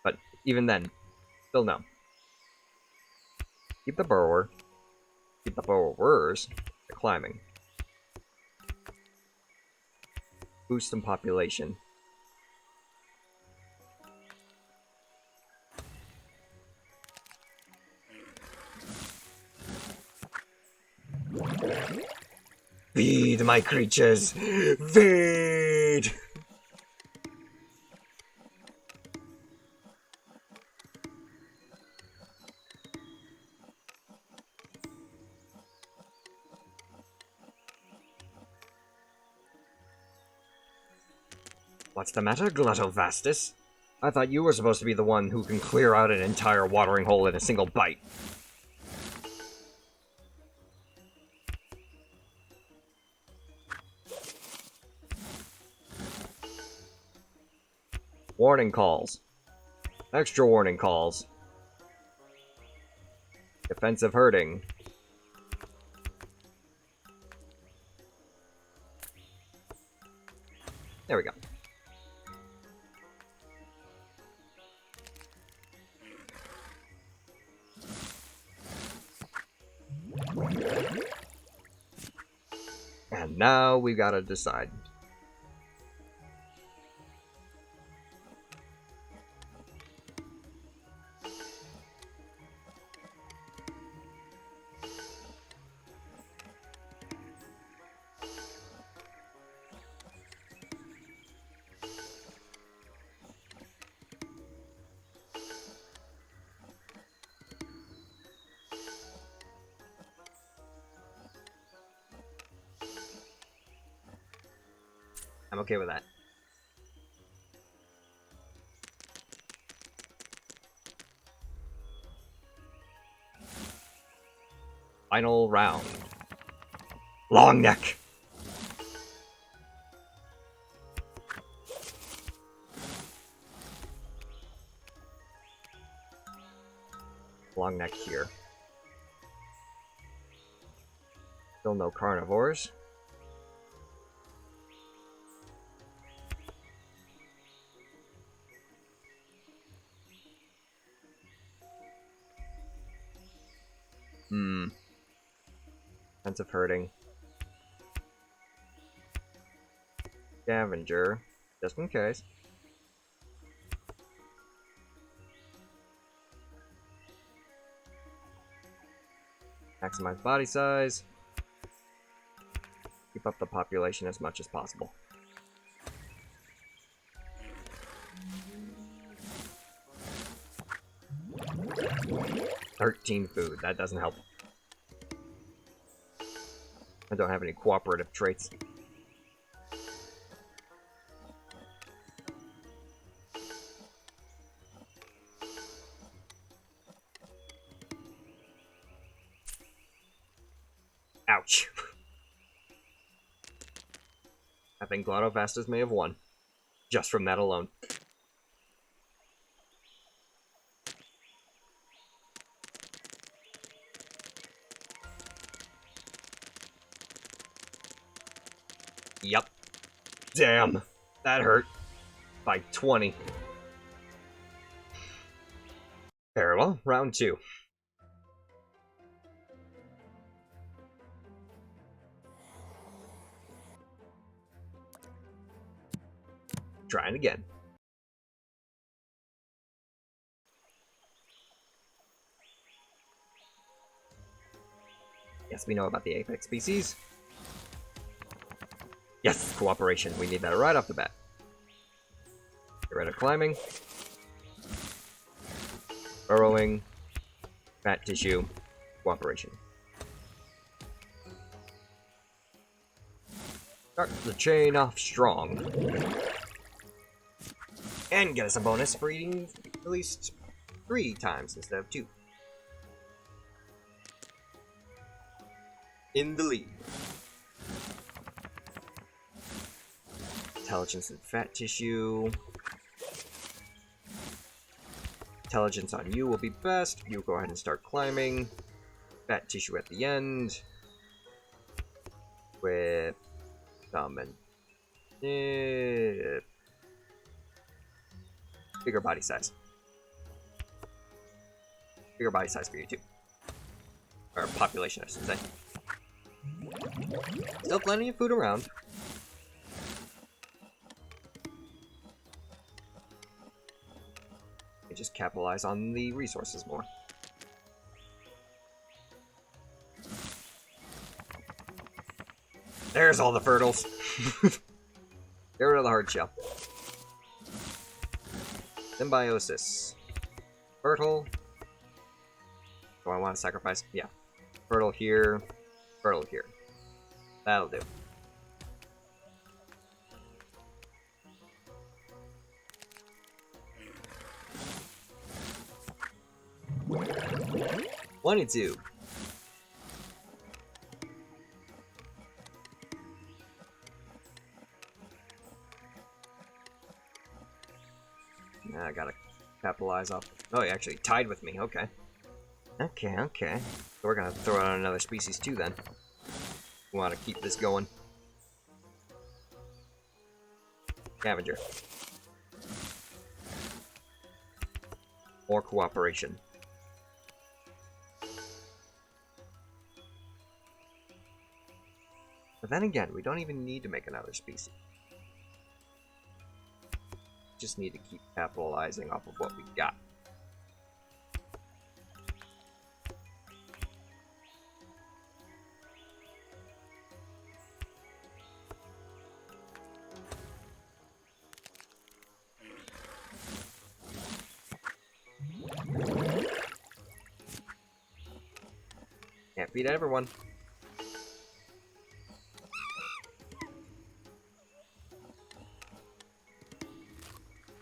But even then, still no. Keep the burrower, keep the burrowers, the climbing. Boost some population. Feed my creatures! Feed! What's the matter, Gluttovastus? I thought you were supposed to be the one who can clear out an entire watering hole in a single bite. Warning calls. Extra warning calls. Defensive herding. There we go. And now we gotta decide. I'm okay with that. Final round. Long neck. Long neck here. Still no carnivores. Sense of hurting. Scavenger, just in case. Maximize body size. Keep up the population as much as possible. $13 food, that doesn't help. I don't have any cooperative traits. Ouch. I think Gluttovastus may have won. Just from that alone. Yep. Damn. That hurt. By 20. Very well. Round 2. Trying again. Yes, we know about the apex species. Yes, cooperation. We need that right off the bat. Get rid of climbing. Burrowing. Fat tissue. Cooperation. Start the chain off strong. And get us a bonus for eating at least 3 times instead of 2. In the lead. Intelligence and fat tissue. Intelligence on you will be best. You go ahead and start climbing. Fat tissue at the end. With some and bigger body size. Bigger body size for you too. Or population, I should say. Still plenty of food around. We just capitalize on the resources more. There's all the fertiles. Get rid of the hard shell. Symbiosis. Fertile. Do I want to sacrifice? Yeah. Fertile here. Fertile here. That'll do. $22. Now I gotta capitalize off. Oh, he actually tied with me. Okay. Okay. So we're gonna throw out another species too then. We want to keep this going. Scavenger. More cooperation. But then again, we don't even need to make another species. Just need to keep capitalizing off of what we got. Can't feed everyone.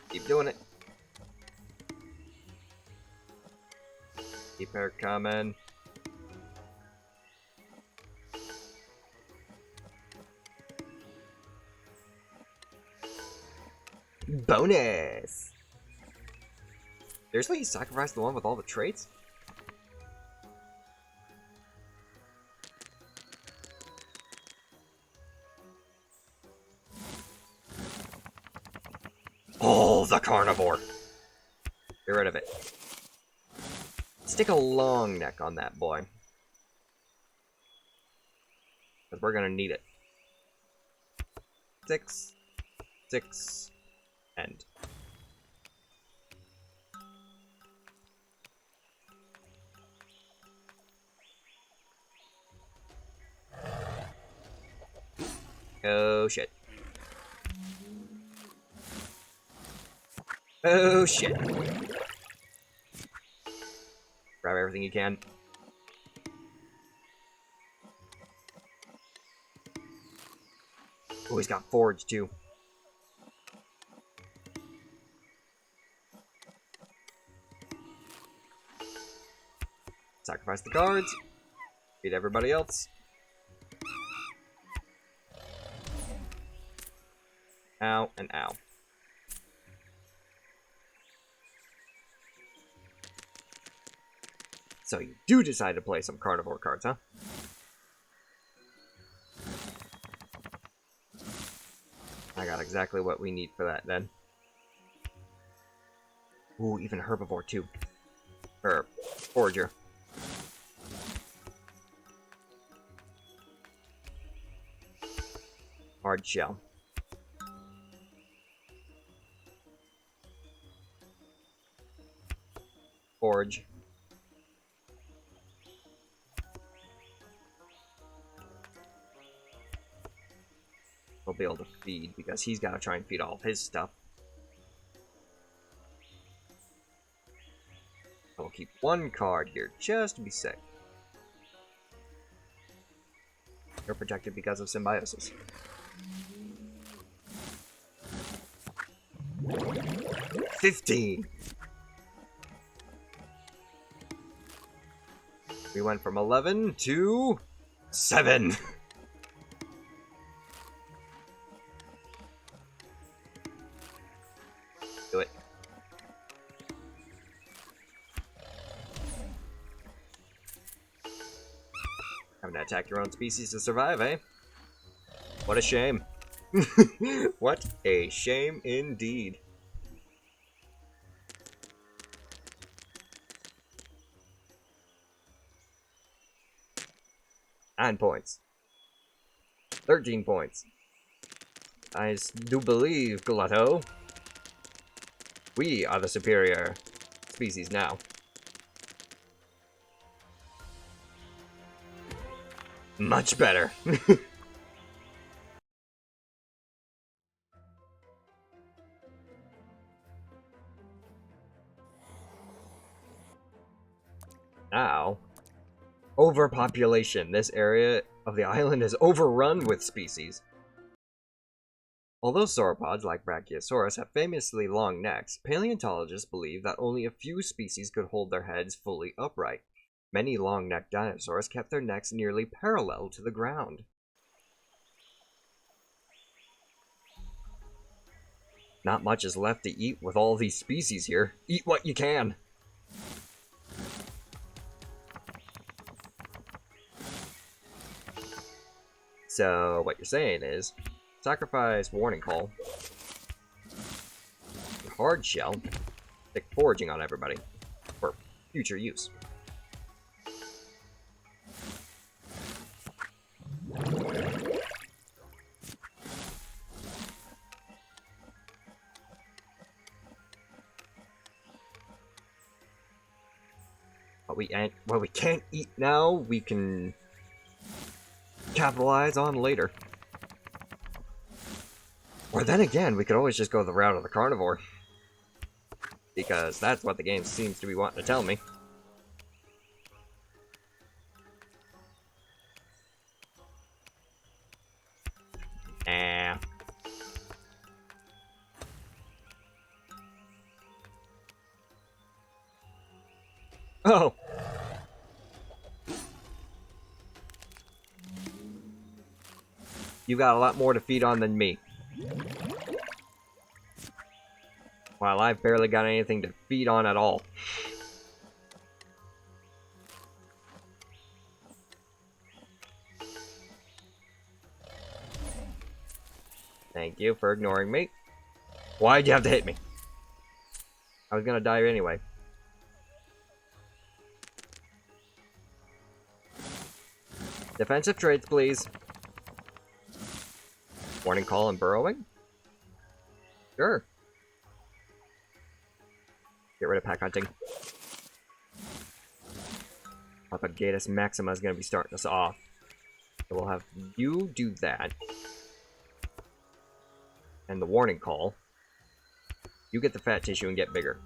Keep doing it. Keep her coming. Bonus! Seriously, he sacrificed the one with all the traits? Oh, the carnivore! Get rid of it. Stick a long neck on that boy. Because we're gonna need it. 6, 6, end. Oh shit. Oh shit. Grab everything you can. Oh, he's got forage too. Sacrifice the guards. Feed everybody else. Ow and ow. So you do decide to play some carnivore cards, huh? I got exactly what we need for that then. Ooh, even herbivore too. Or forager. Hard shell. Forage. We'll be able to feed because he's got to try and feed all of his stuff. We'll keep one card here just to be safe. You're protected because of symbiosis. $15. We went from 11 to 7. Do it. Having to attack your own species to survive, eh? What a shame. What a shame indeed. Nine points. 13 points. I do believe, Glutto, we are the superior species now. Much better. Now, overpopulation. This area of the island is overrun with species. Although sauropods like Brachiosaurus have famously long necks, paleontologists believe that only a few species could hold their heads fully upright. Many long-necked dinosaurs kept their necks nearly parallel to the ground. Not much is left to eat with all these species here. Eat what you can! So, what you're saying is, sacrifice Warning Call, Hard Shell, stick foraging on everybody, for future use. What we can't eat now, we can capitalize on later. Or then again, we could always just go the route of the carnivore. Because that's what the game seems to be wanting to tell me. Oh! You got a lot more to feed on than me. While I've barely got anything to feed on at all. Thank you for ignoring me. Why'd you have to hit me? I was gonna die anyway. Defensive traits, please. Warning Call and burrowing? Sure. Get rid of pack hunting. Propagatus Maxima is going to be starting us off. So we'll have you do that. And the Warning Call. You get the fat tissue and get bigger.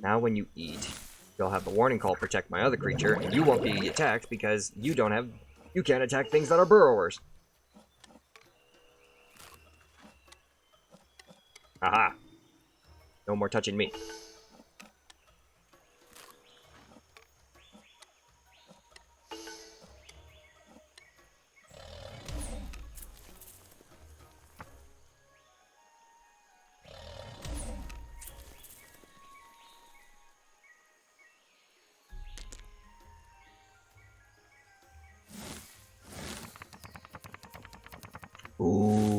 Now when you eat, you'll have the Warning Call protect my other creature, and you won't be attacked because you can't attack things that are burrowers. Aha. No more touching me.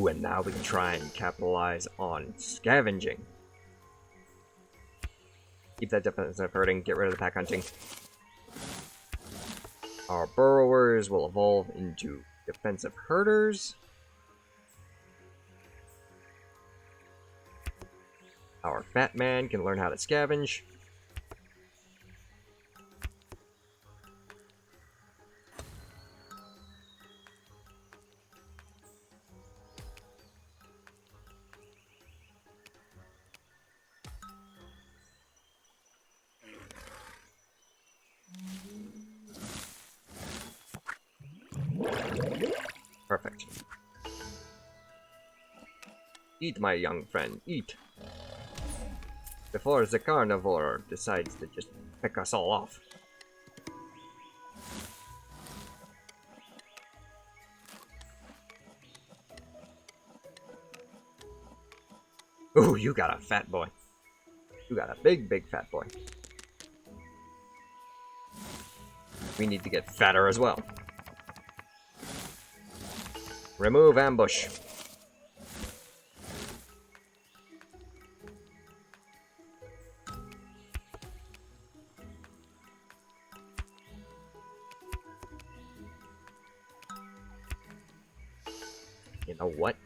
Ooh, and now we can try and capitalize on scavenging. Keep that defensive herding, get rid of the pack hunting. Our burrowers will evolve into defensive herders. Our fat man can learn how to scavenge. Perfect. Eat, my young friend, eat. Before the carnivore decides to just pick us all off. Ooh, you got a fat boy. You got a big, big fat boy. We need to get fatter as well. Remove ambush. You know what?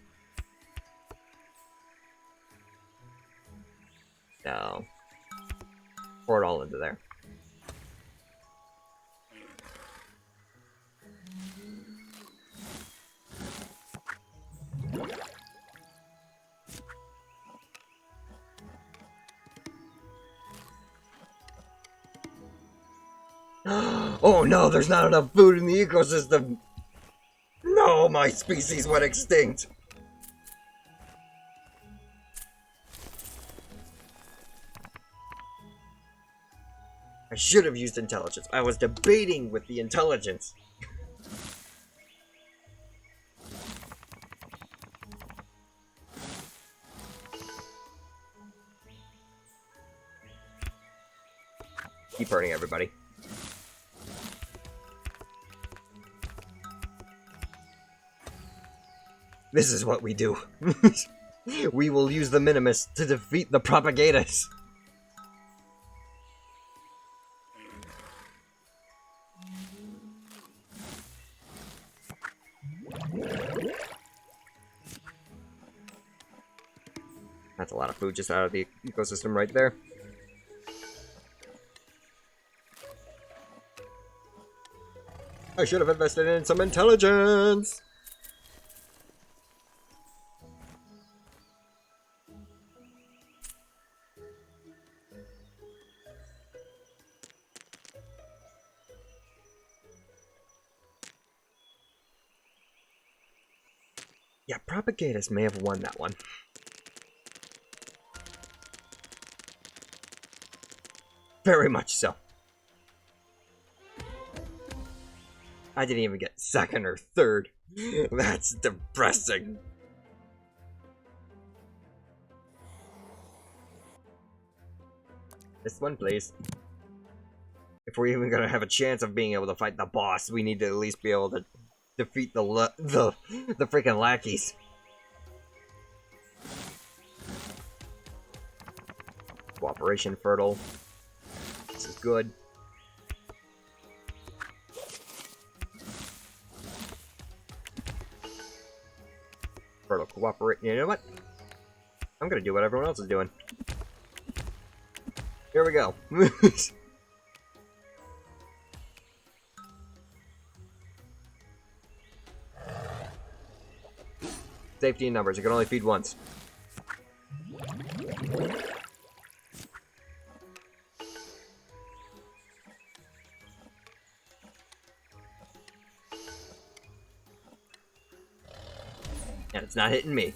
No. Pour it all into there. Oh no, there's not enough food in the ecosystem! No, my species went extinct! I should have used intelligence. I was debating with the intelligence. Keep hurting everybody. This is what we do. We will use the Minimus to defeat the Propagatus. That's a lot of food just out of the ecosystem right there. I should have invested in some intelligence! Yeah, Propagatus may have won that one. Very much so. I didn't even get second or third. That's depressing. This one, please. If we're even gonna have a chance of being able to fight the boss, we need to at least be able to defeat the freaking lackeys. Cooperation fertile. This is good. Fertile cooperate. You know what? I'm gonna do what everyone else is doing. Here we go. Safety in numbers. You can only feed once. And it's not hitting me.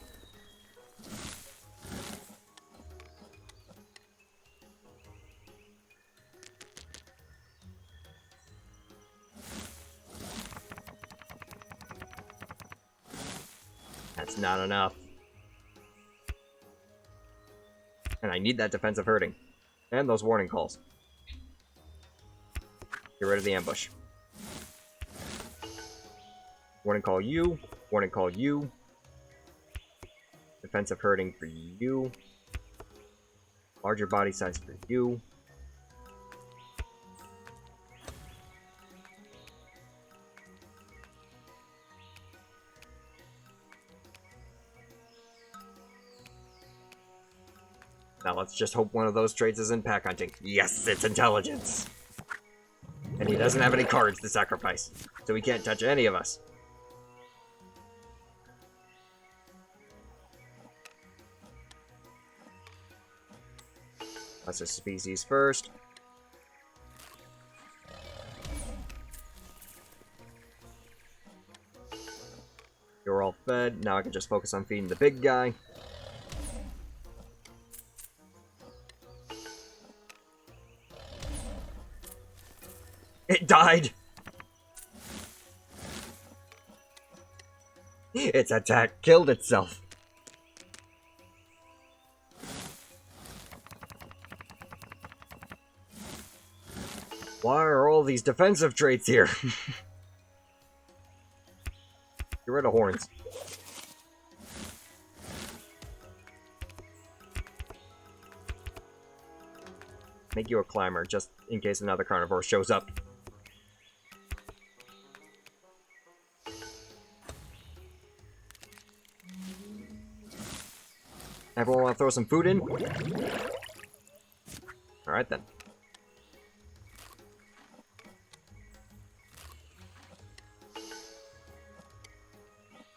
That's not enough. And I need that defensive herding. And those warning calls. Get rid of the ambush. Warning call you. Warning call you. defensive hurting for you. Larger body size for you. Now let's just hope one of those traits is in pack hunting. Yes, it's intelligence! And he doesn't have any cards to sacrifice, so he can't touch any of us. That's a species first. You're all fed. Now I can just focus on feeding the big guy. It died! Its attack killed itself. Why are all these defensive traits here? Get rid of horns. Make you a climber, just in case another carnivore shows up. Everyone want to throw some food in? Alright then.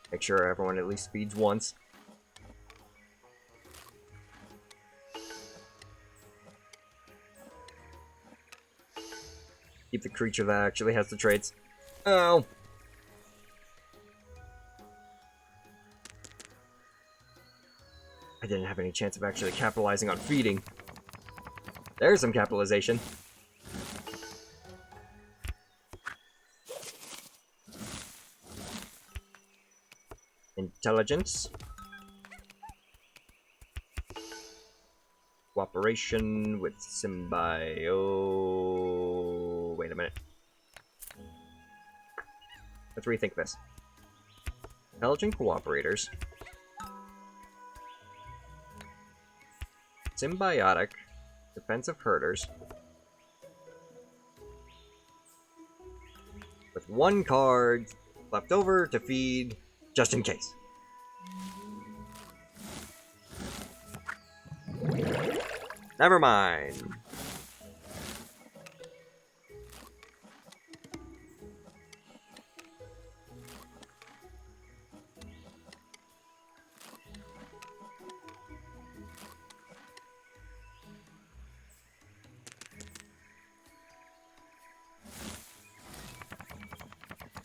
Make sure everyone at least feeds once. Keep the creature that actually has the traits. Oh! I didn't have any chance of actually capitalizing on feeding. There's some capitalization. Intelligence. Cooperation with Symbio... Wait a minute. Let's rethink this. Intelligent cooperators. Symbiotic. Defensive herders. With one card left over to feed, just in case. Never mind.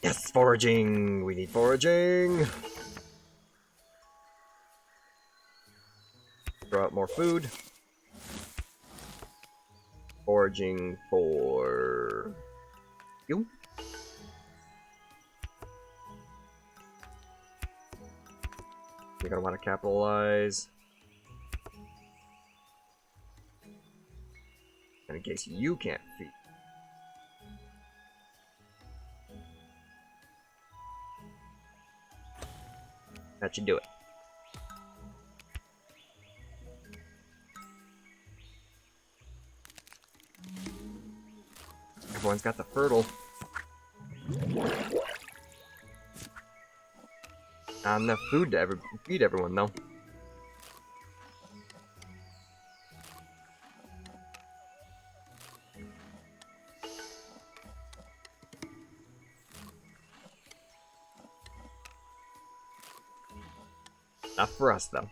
Yes, foraging! We need foraging! Throw out more food. Foraging for you. You're gonna want to capitalize. And in case you can't feed. That should do it. Everyone's got the fertile. Not enough food to feed everyone, though. Not for us, though.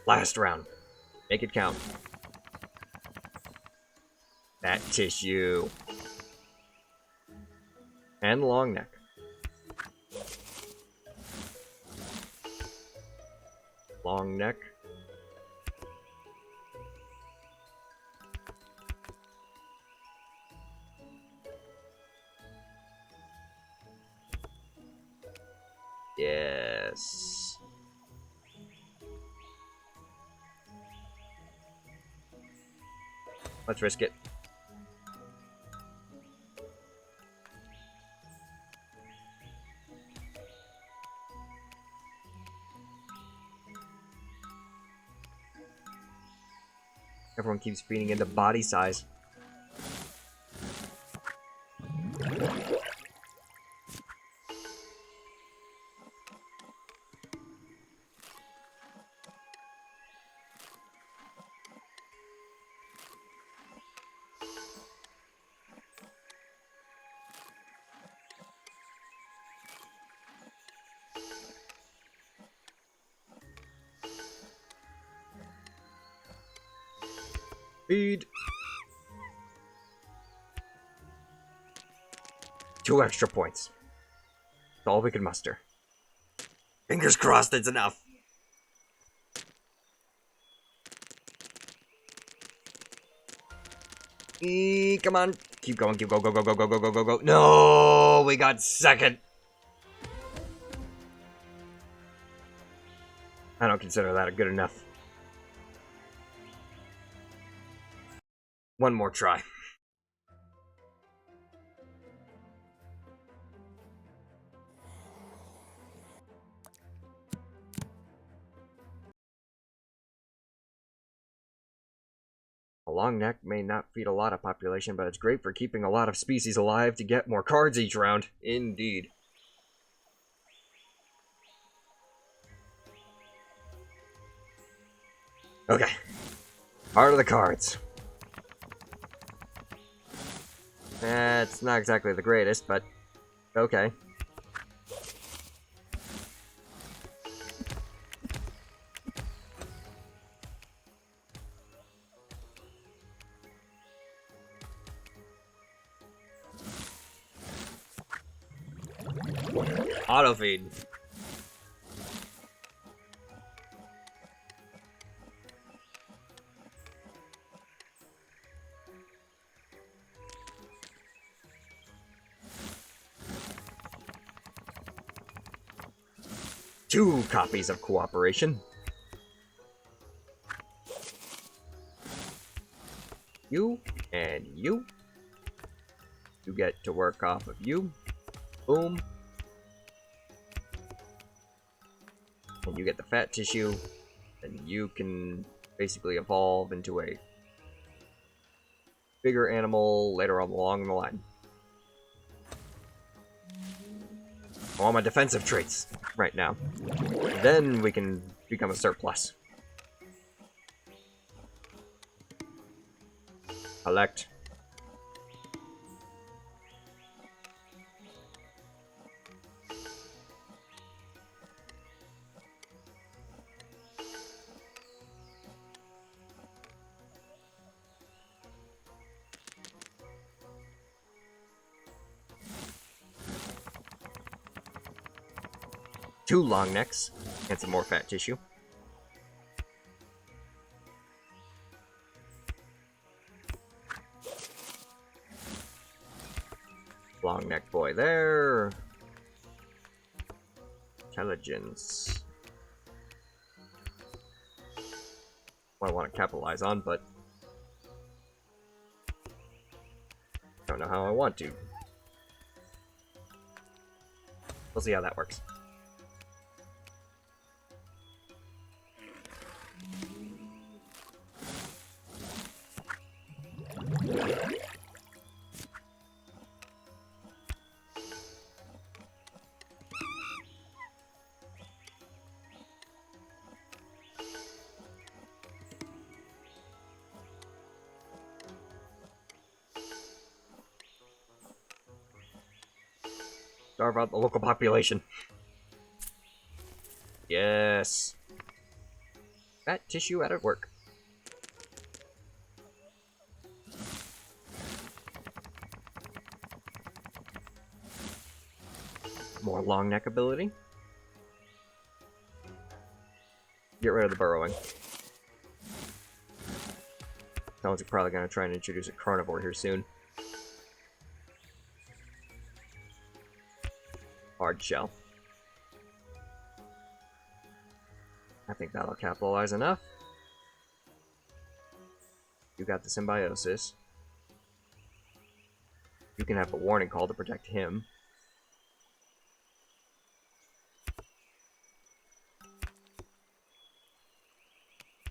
Last round. Make it count. Fat tissue. And long neck. Long neck. Yes. Let's risk it. Everyone keeps feeding into body size. Feed. 2 extra points. That's all we can muster. Fingers crossed it's enough. Come on. Keep going, go, go, go, go, go, go, go, go, go. No, we got second. I don't consider that a good enough. One more try. A long neck may not feed a lot of population, but it's great for keeping a lot of species alive to get more cards each round. Indeed. Okay. Heart of the cards. It's not exactly the greatest, but okay. Auto feed. Two copies of cooperation. You and you. You get to work off of you. Boom. And you get the fat tissue. And you can basically evolve into a bigger animal later on along the line. All my defensive traits right now. Then we can become a surplus. Collect. Two long necks and some more fat tissue. Long neck boy there. Intelligence. What I want to capitalize on, but don't know how I want to. We'll see how that works. Starve out the local population. Yes. Fat tissue at work. More long neck ability. Get rid of the burrowing. Sounds like probably gonna try and introduce a carnivore here soon. Hard shell. I think that'll capitalize enough. You got the symbiosis. You can have a warning call to protect him.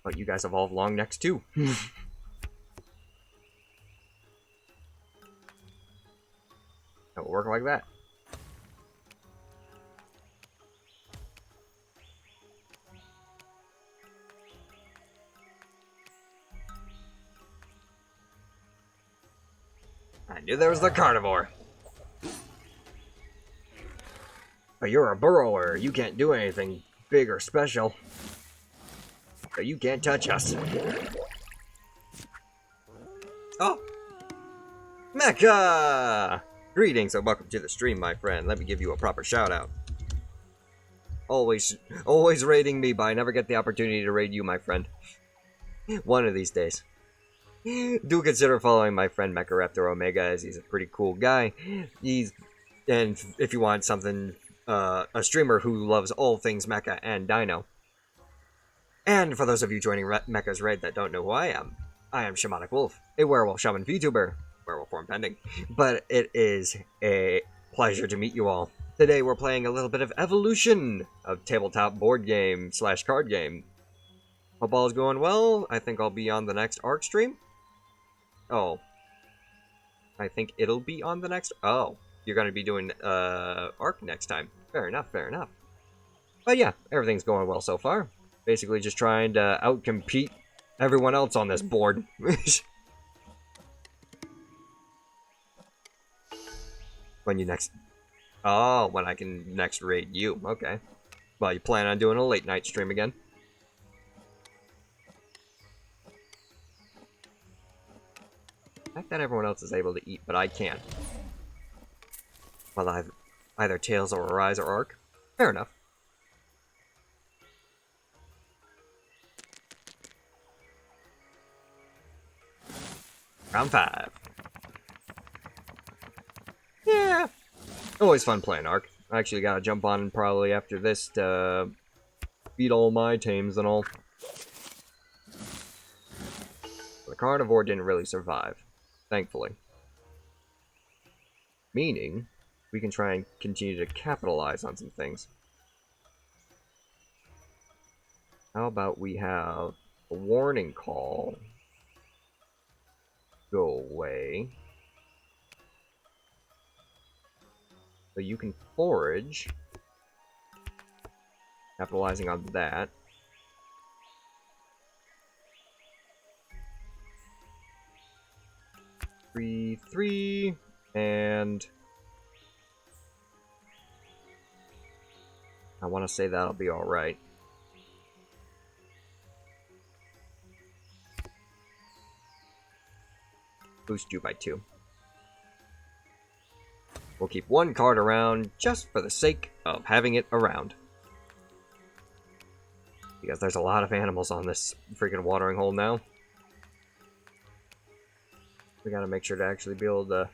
But you guys evolve long necks too. That will work like that. I knew there was the carnivore. But you're a burrower. You can't do anything big or special. So you can't touch us. Oh! Mecha! Greetings and welcome to the stream, my friend. Let me give you a proper shout out. Always raiding me, but I never get the opportunity to raid you, my friend. One of these days. Do consider following my friend Mecharaptor Omega, as he's a pretty cool guy. And if you want something, a streamer who loves all things mecha and dino. And for those of you joining Mecha's raid that don't know who I am Shamanic Wolf, a werewolf shaman VTuber, werewolf form pending. But it is a pleasure to meet you all. Today we're playing a little bit of Evolution, a tabletop board game / card game. Hope all is going well. I think I'll be on the next ARC stream. Oh. I think it'll be on the next... Oh. You're going to be doing ARC next time. Fair enough, fair enough. But yeah, everything's going well so far. Basically just trying to outcompete everyone else on this board. When you next... Oh, when I can next raid you. Okay. Well, you plan on doing a late night stream again? I fact that everyone else is able to eat, but I can't. Well, I've either Tails or Arise or Arc. Fair enough. Round 5. Yeah. Always fun playing Arc. I actually gotta jump on probably after this to beat all my tames and all. The carnivore didn't really survive, thankfully. Meaning, we can try and continue to capitalize on some things. How about we have a warning call go away. So you can forage, capitalizing on that. Three, and I want to say that'll be all right. Boost you by 2. We'll keep one card around just for the sake of having it around. Because there's a lot of animals on this freaking watering hole now. We gotta make sure to actually be able to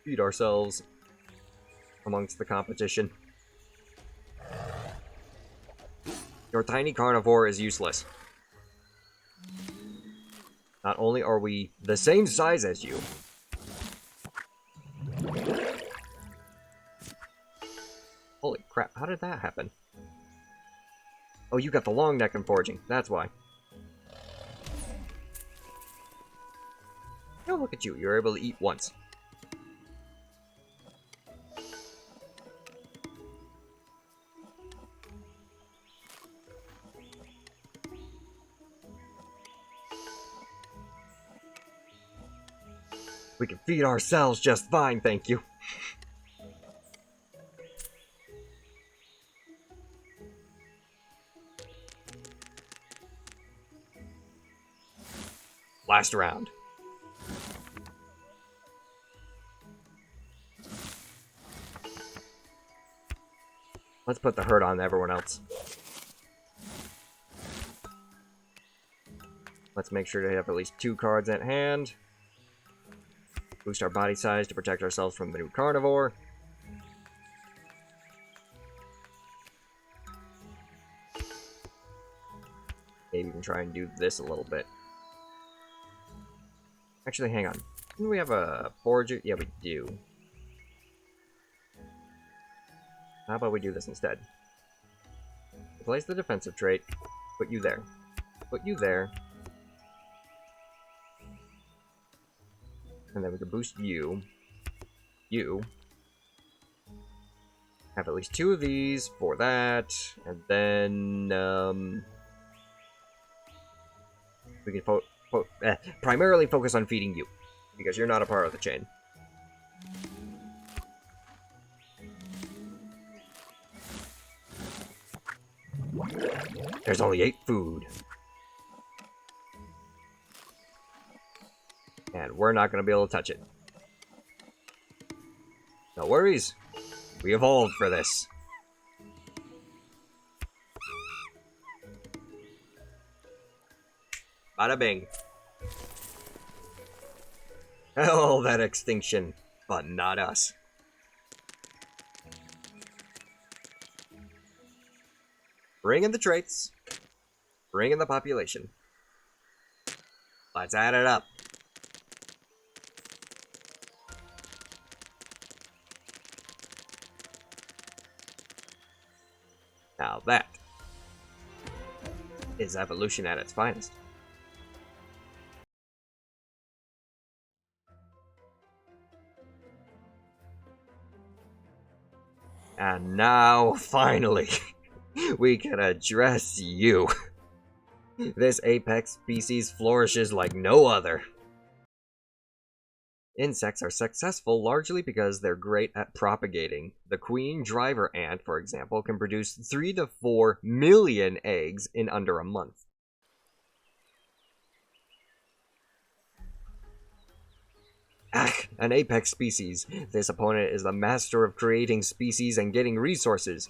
feed ourselves amongst the competition. Your tiny carnivore is useless. Not only are we the same size as you, holy crap, how did that happen? Oh, you got the long neck and foraging, that's why. Oh, look at you, you're able to eat once. We can feed ourselves just fine, thank you. Last round. Let's put the hurt on everyone else. Let's make sure to have at least 2 cards at hand. Boost our body size to protect ourselves from the new carnivore. Maybe we can try and do this a little bit. Actually, hang on. Do we have a forager? Yeah, we do. How about we do this instead? Replace the defensive trait. Put you there. Put you there. And then we can boost you. You. Have at least 2 of these for that. And then, we can primarily focus on feeding you. Because you're not a part of the chain. There's only 8 food. And we're not going to be able to touch it. No worries. We evolved for this. Bada bing. Oh, that extinction. But not us. Bring in the traits. Bring in the population. Let's add it up. Now that is evolution at its finest. And now, finally, we can address you. This apex species flourishes like no other. Insects are successful largely because they're great at propagating. The queen driver ant, for example, can produce 3 to 4 million eggs in under a month. An apex species. This opponent is the master of creating species and getting resources.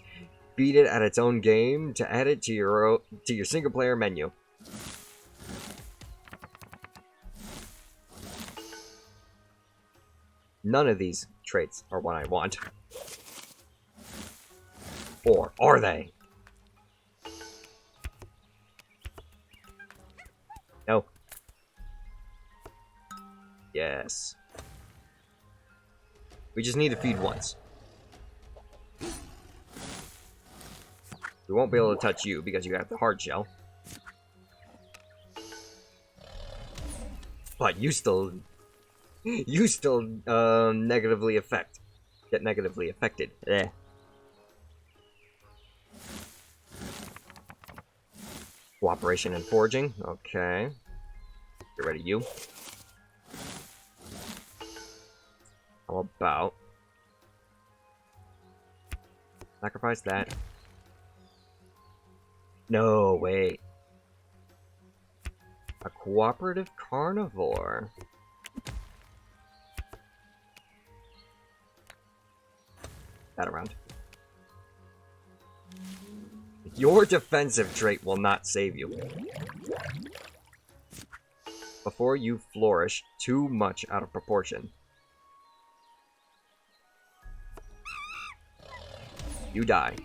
Beat it at its own game to add it to your single player menu. None of these traits are what I want. Or are they? No. Yes. We just need to feed once. We won't be able to touch you because you have the hard shell. But you still negatively get negatively affected. Eh. Cooperation and foraging. Okay. Get ready, you. How about sacrifice that? No, wait. A cooperative carnivore. That around. Your defensive trait will not save you. Before you flourish too much out of proportion. You die.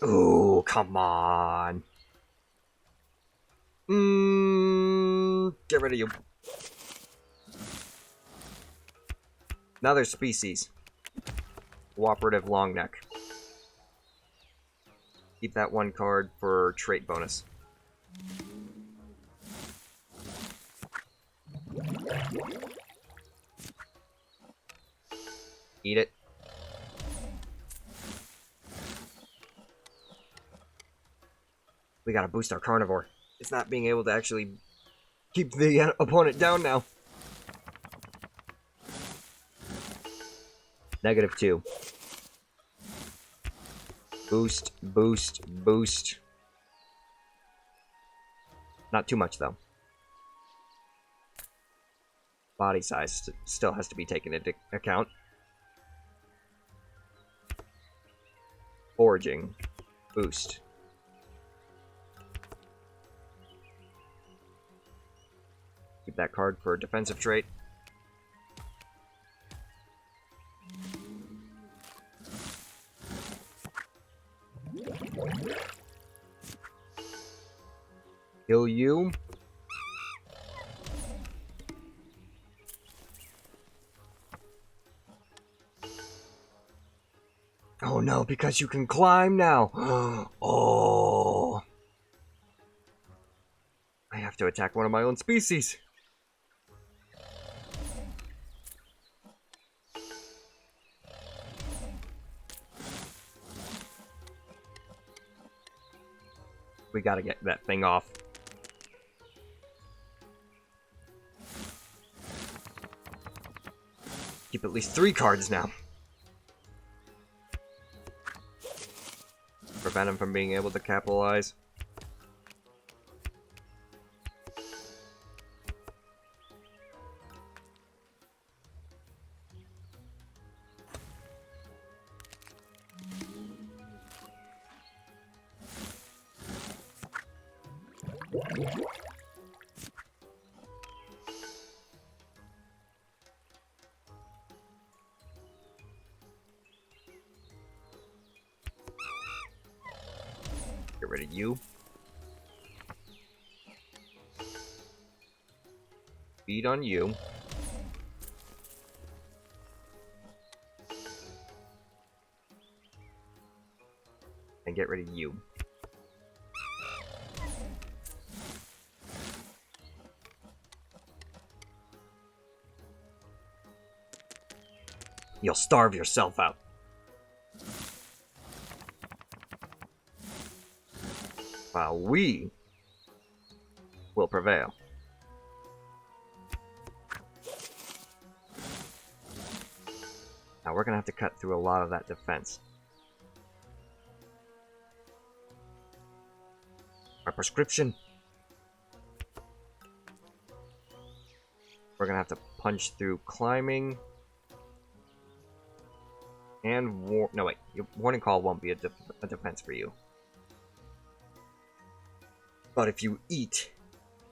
Ooh, come on. Get rid of you. Another species. Cooperative Longneck. Keep that 1 card for trait bonus. Eat it. We gotta boost our carnivore. It's not being able to actually keep the opponent down now. -2. Boost, boost, boost. Not too much, though. Body size still has to be taken into account. Foraging. Boost. Keep that card for a defensive trait. Kill you. Oh no, because you can climb now. Oh. I have to attack one of my own species. We gotta get that thing off. Keep at least 3 cards now. Prevent him from being able to capitalize. Get rid of you. Feed on you. And get rid of you. You'll starve yourself out. While we will prevail. Now we're gonna have to cut through a lot of that defense. Our prescription. We're gonna have to punch through climbing. And no wait, your warning call won't be a defense for you. But if you eat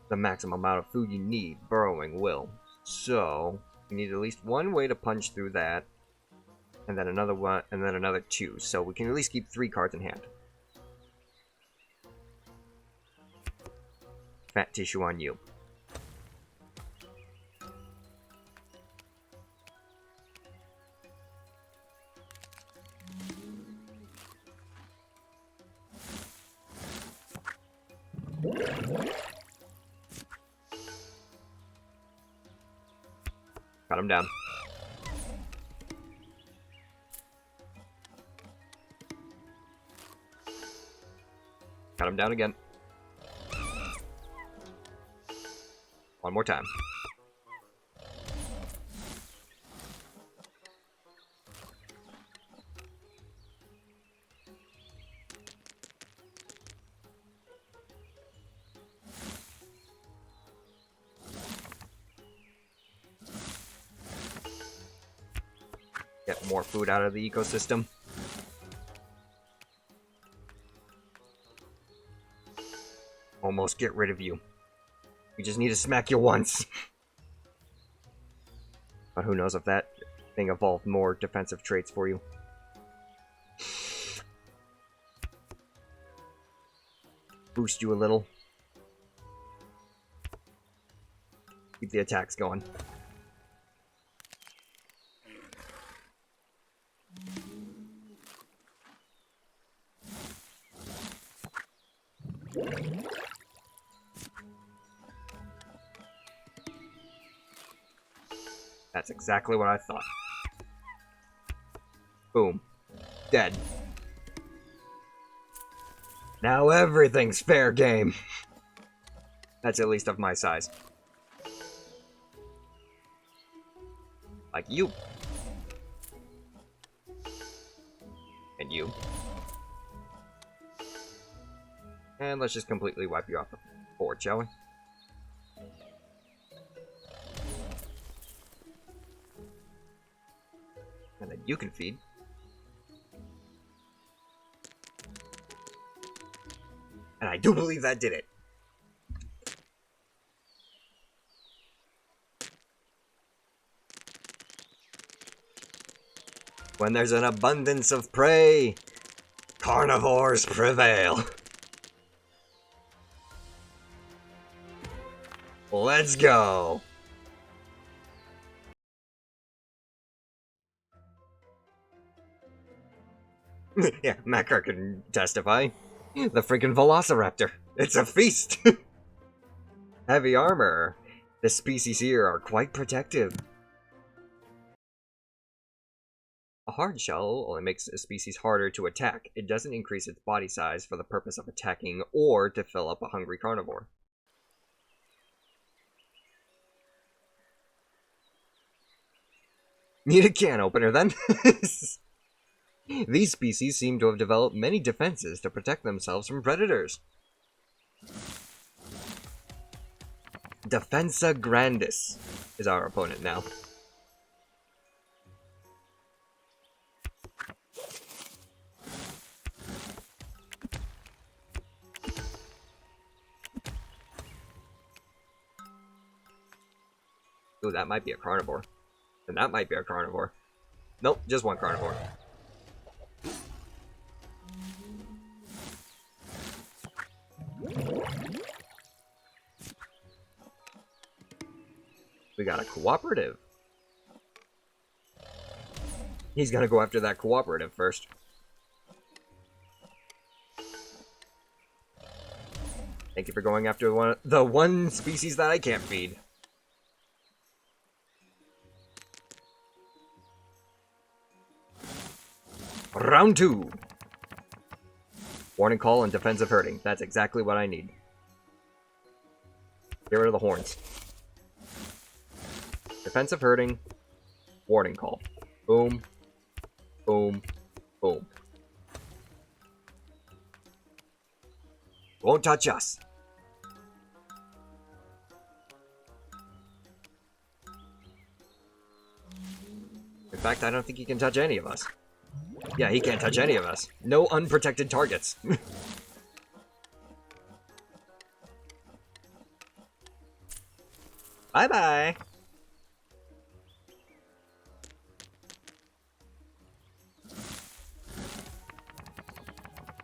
the maximum amount of food you need, burrowing will. So you need at least one way to punch through that, and then another one, and then another 2. So we can at least keep 3 cards in hand. Fat tissue on you. Got him down. Got him down again. One more time. Get more food out of the ecosystem. Almost get rid of you. We just need to smack you once. But who knows if that thing evolved more defensive traits for you. Boost you a little. Keep the attacks going. That's exactly what I thought. Boom. Dead. Now everything's fair game. That's at least of my size. Like you. And you. And let's just completely wipe you off the board, shall we? And then you can feed. And I do believe that did it. When there's an abundance of prey, carnivores prevail. Let's go! Yeah, Makar can testify. The freaking Velociraptor. It's a feast! Heavy armor. The species here are quite protective. A hard shell only makes a species harder to attack. It doesn't increase its body size for the purpose of attacking or to fill up a hungry carnivore. Need a can opener then? These species seem to have developed many defenses to protect themselves from predators. Defensa Grandis is our opponent now. Ooh, that might be a carnivore. And that might be a carnivore. Nope, just one carnivore. We got a cooperative. He's gonna go after that cooperative first. Thank you for going after the one species that I can't feed. Round 2. Warning call and defensive herding. That's exactly what I need. Get rid of the horns. Defensive herding. Warning call. Boom. Boom. Boom. Won't touch us. In fact, I don't think he can touch any of us. Yeah, he can't touch any of us. No unprotected targets. Bye-bye.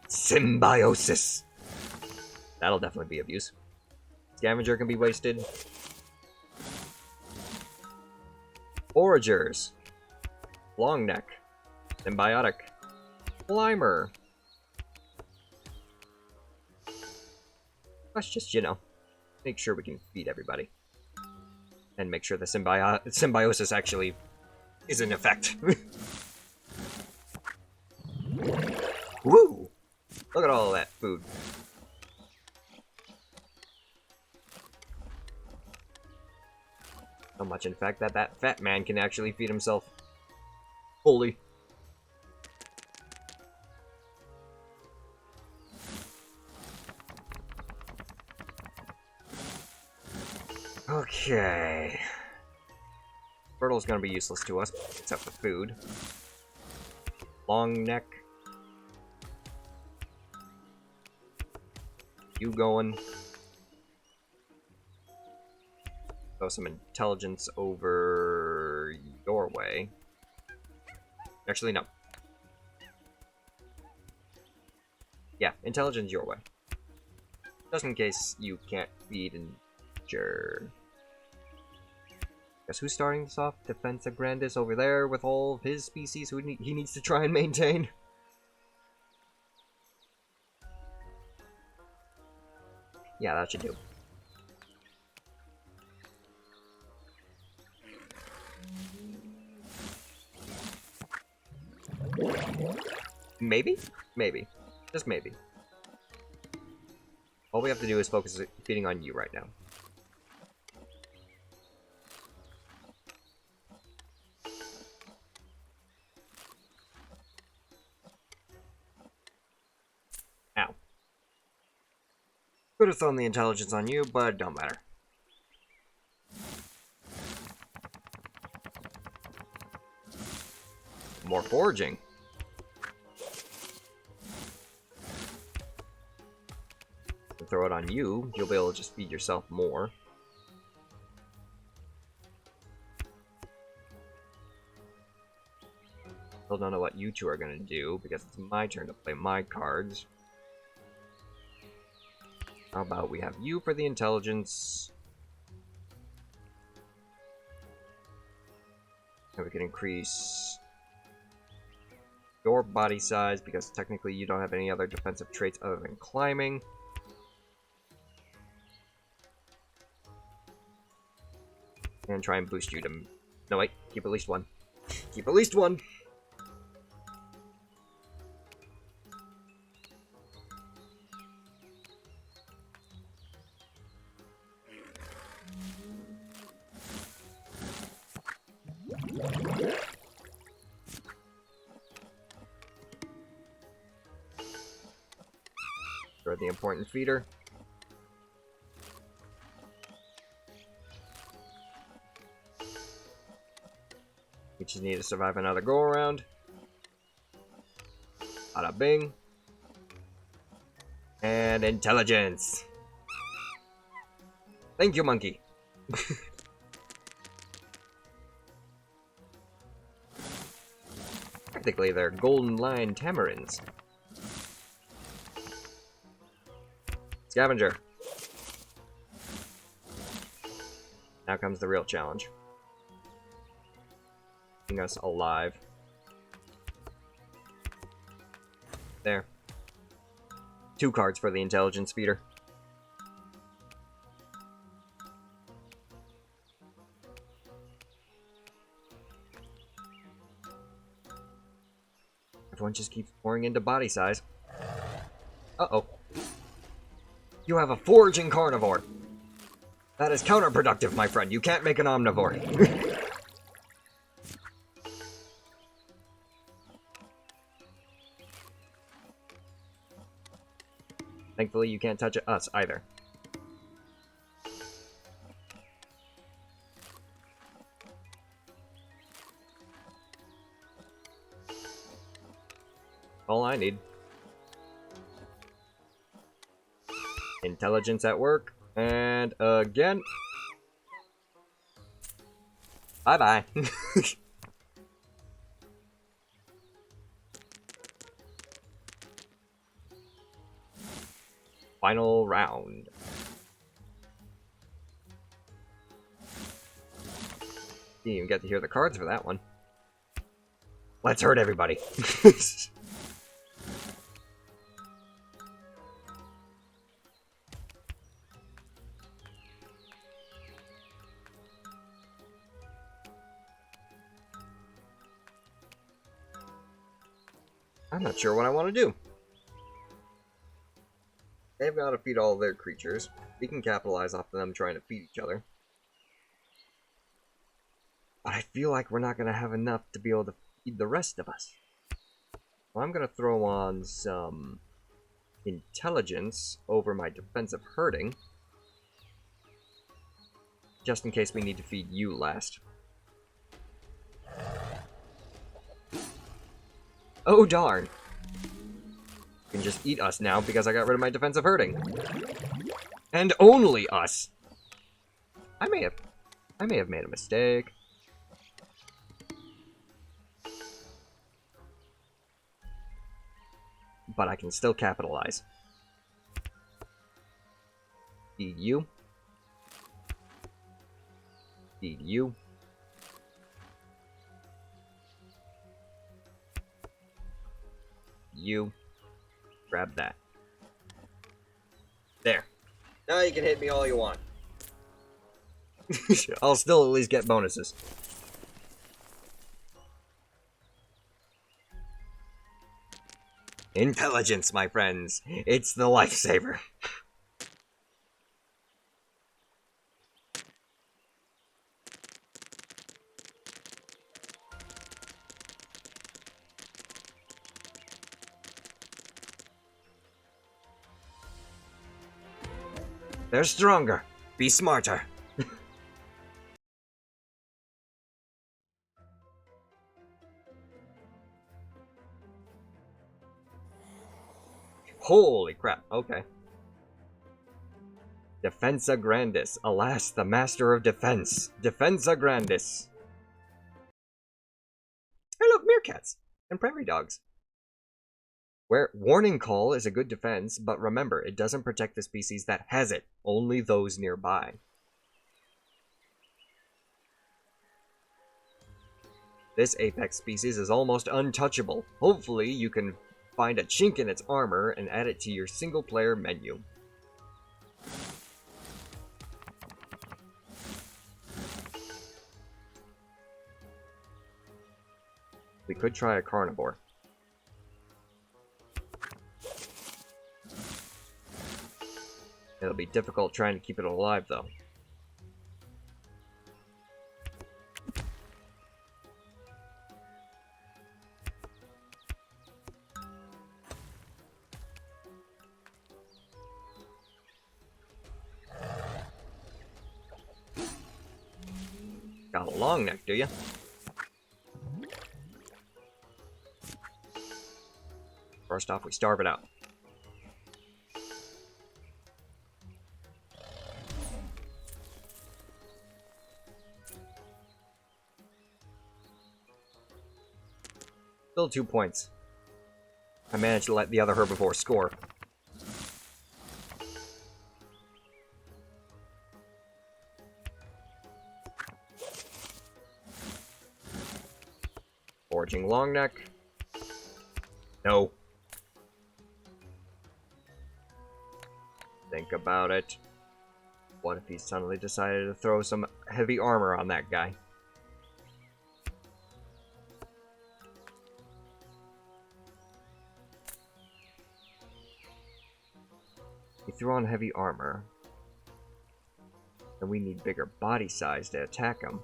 Symbiosis. That'll definitely be of use. Scavenger can be wasted. Foragers. Long neck. Symbiotic. Climber. Let's just, you know, make sure we can feed everybody. And make sure the symbiosis actually is in effect. Woo! Look at all that food. So much, in fact, that fat man can actually feed himself fully. Okay. Turtle's gonna be useless to us, except for food. Long neck. You going. Throw some intelligence over your way. Actually, no. Yeah, intelligence your way. Just in case you can't feed and sure. Guess who's starting this off? Defensa Grandis over there with all of his species who he needs to try and maintain. Yeah, that should do. Maybe? Maybe. Just maybe. All we have to do is focus feeding on you right now. Ow. Could have thrown the intelligence on you, but it don't matter. More foraging. Throw it on you, you'll be able to just feed yourself more. Still don't know what you two are gonna do, because it's my turn to play my cards. How about we have you for the intelligence, And we can increase your body size, because technically you don't have any other defensive traits other than climbing. And try and boost you to... No, wait. Keep at least one. Keep at least one! Throw the important feeder. We just need to survive another go around. Bada bing. And intelligence. Thank you, monkey. Technically, they're golden line tamarins. Scavenger. Now comes the real challenge. Keeping us alive. There. 2 cards for the intelligence feeder. Everyone just keeps pouring into body size. Uh-oh. You have a foraging carnivore. That is counterproductive, my friend. You can't make an omnivore. Thankfully, you can't touch us either. All I need. Intelligence at work. And again. Bye-bye. Final round. Didn't even get to hear the cards for that one. Let's hurt everybody. I'm not sure what I want to do. They've got to feed all their creatures. We can capitalize off of them trying to feed each other. But I feel like we're not going to have enough to be able to feed the rest of us. Well, I'm going to throw on some intelligence over my defensive herding. Just in case we need to feed you last. Oh darn! You can just eat us now because I got rid of my defensive herding. And only us! I may have made a mistake. But I can still capitalize. Feed you. Feed you. You. Grab that. There. Now you can hit me all you want. I'll still at least get bonuses. Intelligence, my friends. It's the lifesaver. They're stronger. Be smarter. Holy crap, okay. Defensa Grandis. Alas, the master of defense. Defensa Grandis. Hey look, meerkats. And prairie dogs. Where Warning Call is a good defense, but remember, it doesn't protect the species that has it. Only those nearby. This apex species is almost untouchable. Hopefully, you can find a chink in its armor and add it to your single-player menu. We could try a carnivore. It'll be difficult trying to keep it alive, though. Got a long neck, do ya? First off, we starve it out. Still 2 points. I managed to let the other herbivore score. Foraging longneck. No. Think about it. What if he suddenly decided to throw some heavy armor on that guy? He threw on heavy armor. And we need bigger body size to attack him.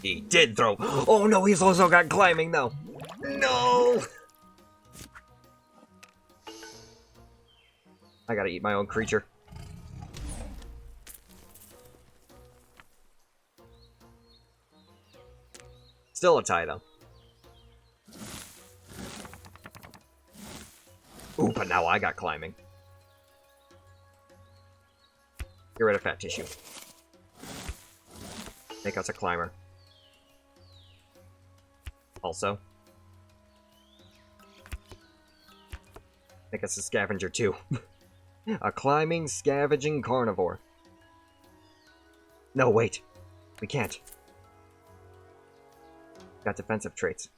He did throw. Oh no, he's also got climbing though. No! I gotta eat my own creature. Still a tie though. Ooh, but now I got climbing. Get rid of fat tissue. Make us a climber. Also, make us a scavenger too. A climbing, scavenging carnivore. No, wait. We can't. Got defensive traits.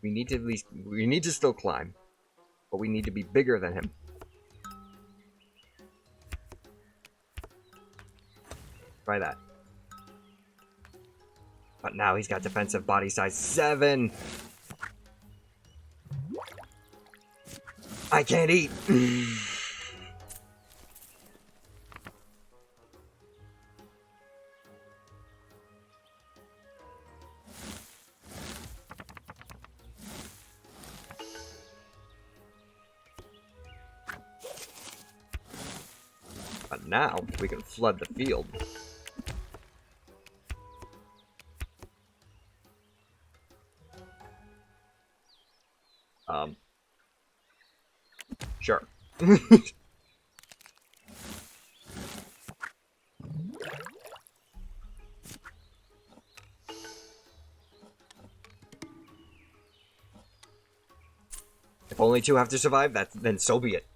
We need to still climb, but we need to be bigger than him. Try that. But now he's got defensive body size 7. I can't eat. But now we can flood the field. Sure. If only 2 have to survive, then so be it.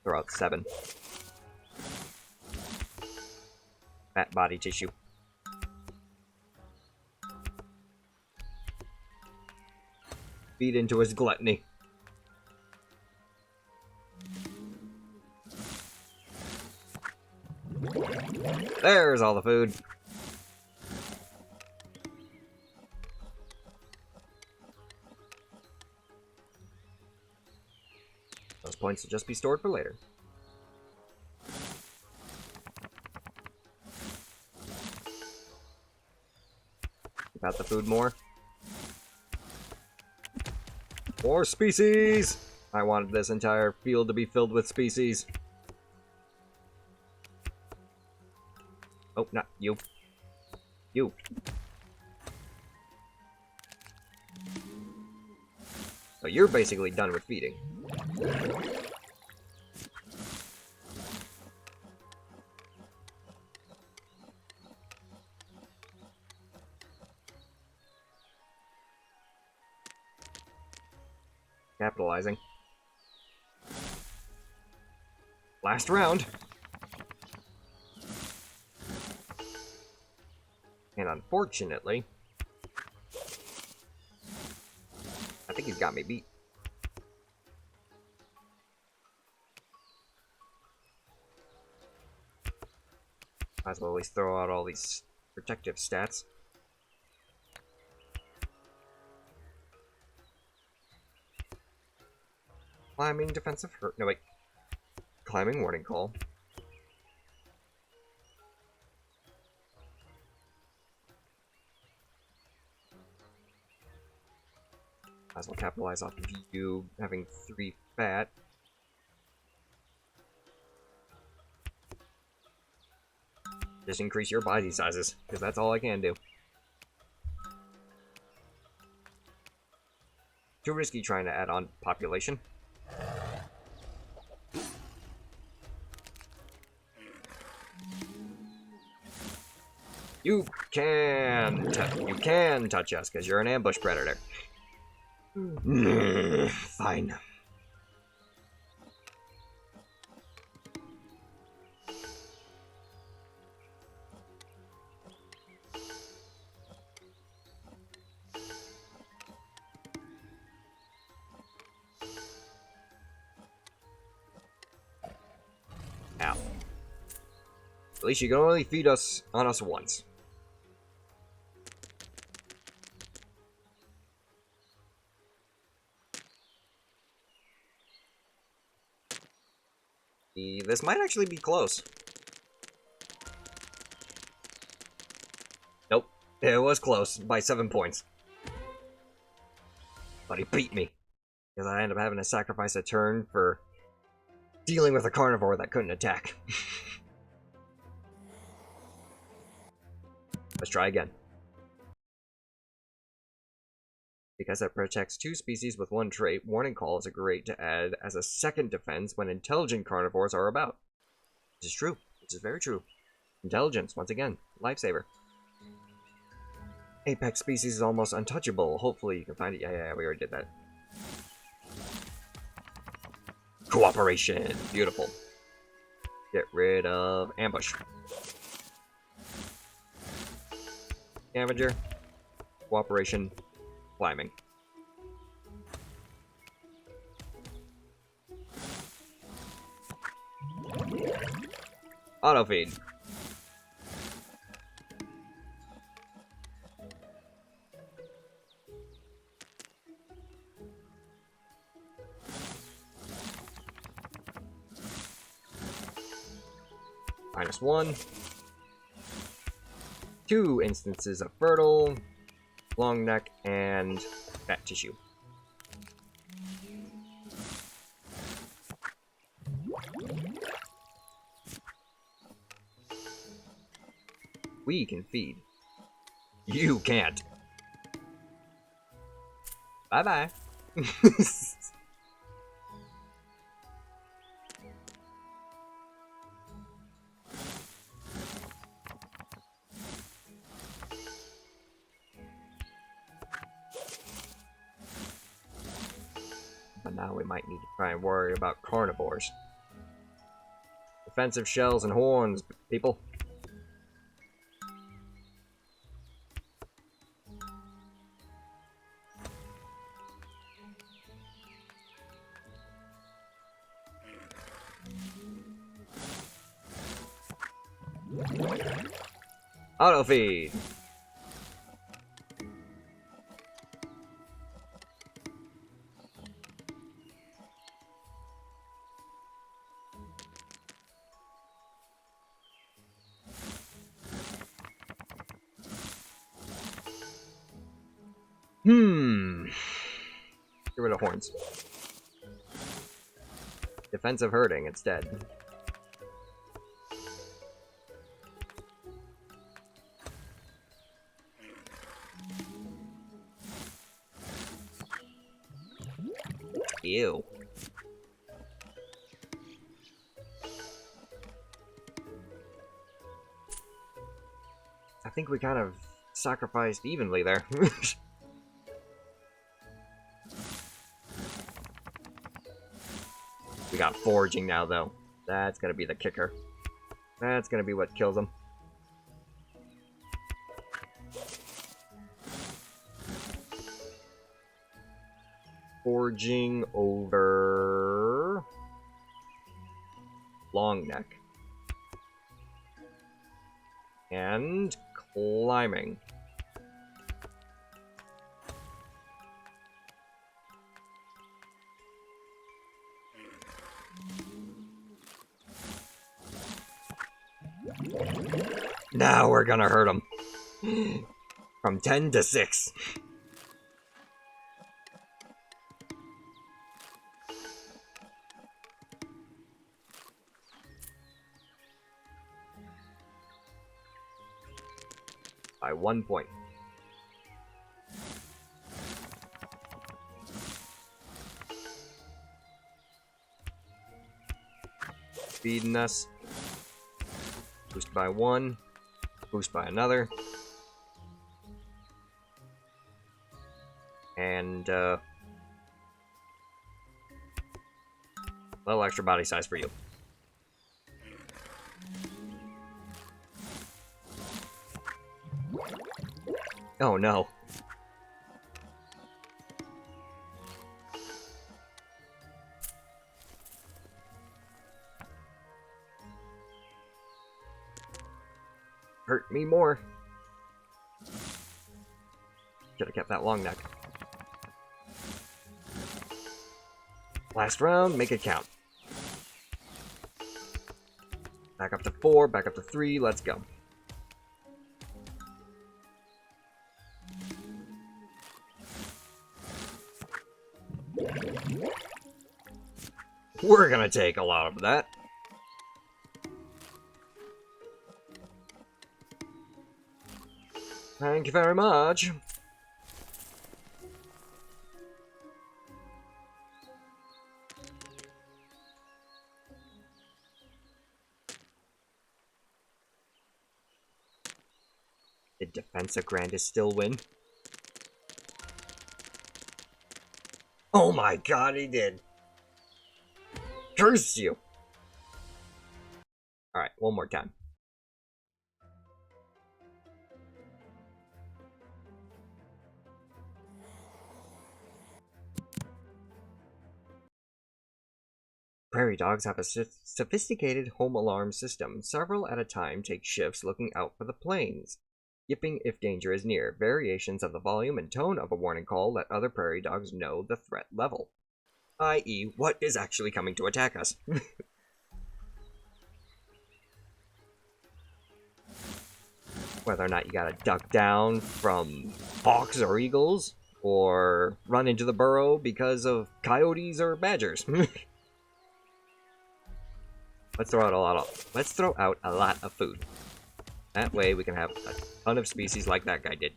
Throw out 7. Fat body tissue. Feed into his gluttony. There's all the food. Those points will just be stored for later. Keep out the food more. More species! I wanted this entire field to be filled with species. Oh, not you. You. So you're basically done with feeding. Capitalizing. Last round. And unfortunately, I think he's got me beat. Might as well at least throw out all these protective stats. Climbing, defensive hurt. No, wait. Climbing, warning call. Might as well capitalize off of you having 3 fat. Just increase your body sizes, because that's all I can do. Too risky trying to add on population. You can touch us, because you're an ambush predator. Fine. Ow. At least you can only feed us on us once. This might actually be close. Nope. It was close by 7 points. But he beat me. Because I ended up having to sacrifice a turn for dealing with a carnivore that couldn't attack. Let's try again. Because it protects 2 species with 1 trait, Warning Call is great to add as a second defense when intelligent carnivores are about. This is true. This is very true. Intelligence, once again, lifesaver. Apex species is almost untouchable. Hopefully you can find it. Yeah, we already did that. Cooperation. Beautiful. Get rid of ambush. Scavenger. Cooperation. Climbing. Auto feed. -1. 2 instances of fertile, long neck, and fat tissue. We can feed. You can't. Bye-bye. But now we might need to try and worry about carnivores. Defensive shells and horns, people. Auto feed. Get rid of horns. Defensive herding instead. Ew. I think we kind of sacrificed evenly there. We got foraging now, though. That's gonna be the kicker. That's gonna be what kills them. Foraging over long neck. And climbing. Now we're gonna hurt him. From 10 to 6. By 1 point. Feeding us. Boost by 1. Boost by another. And, a little extra body size for you. Oh no. Hurt me more. Should have kept that long neck. Last round, make it count. Back up to 4, back up to 3, let's go. We're gonna take a lot of that. Thank you very much. Did Defensa Grandis still win? Oh my god, he did. Curse you! Alright, one more time. Prairie dogs have a sophisticated home alarm system. Several at a time take shifts looking out for the plains, yipping if danger is near. Variations of the volume and tone of a warning call let other prairie dogs know the threat level, i.e., what is actually coming to attack us. Whether or not you gotta duck down from hawks or eagles, or run into the burrow because of coyotes or badgers. Let's throw out a lot of food. That way we can have a ton of species like that guy did.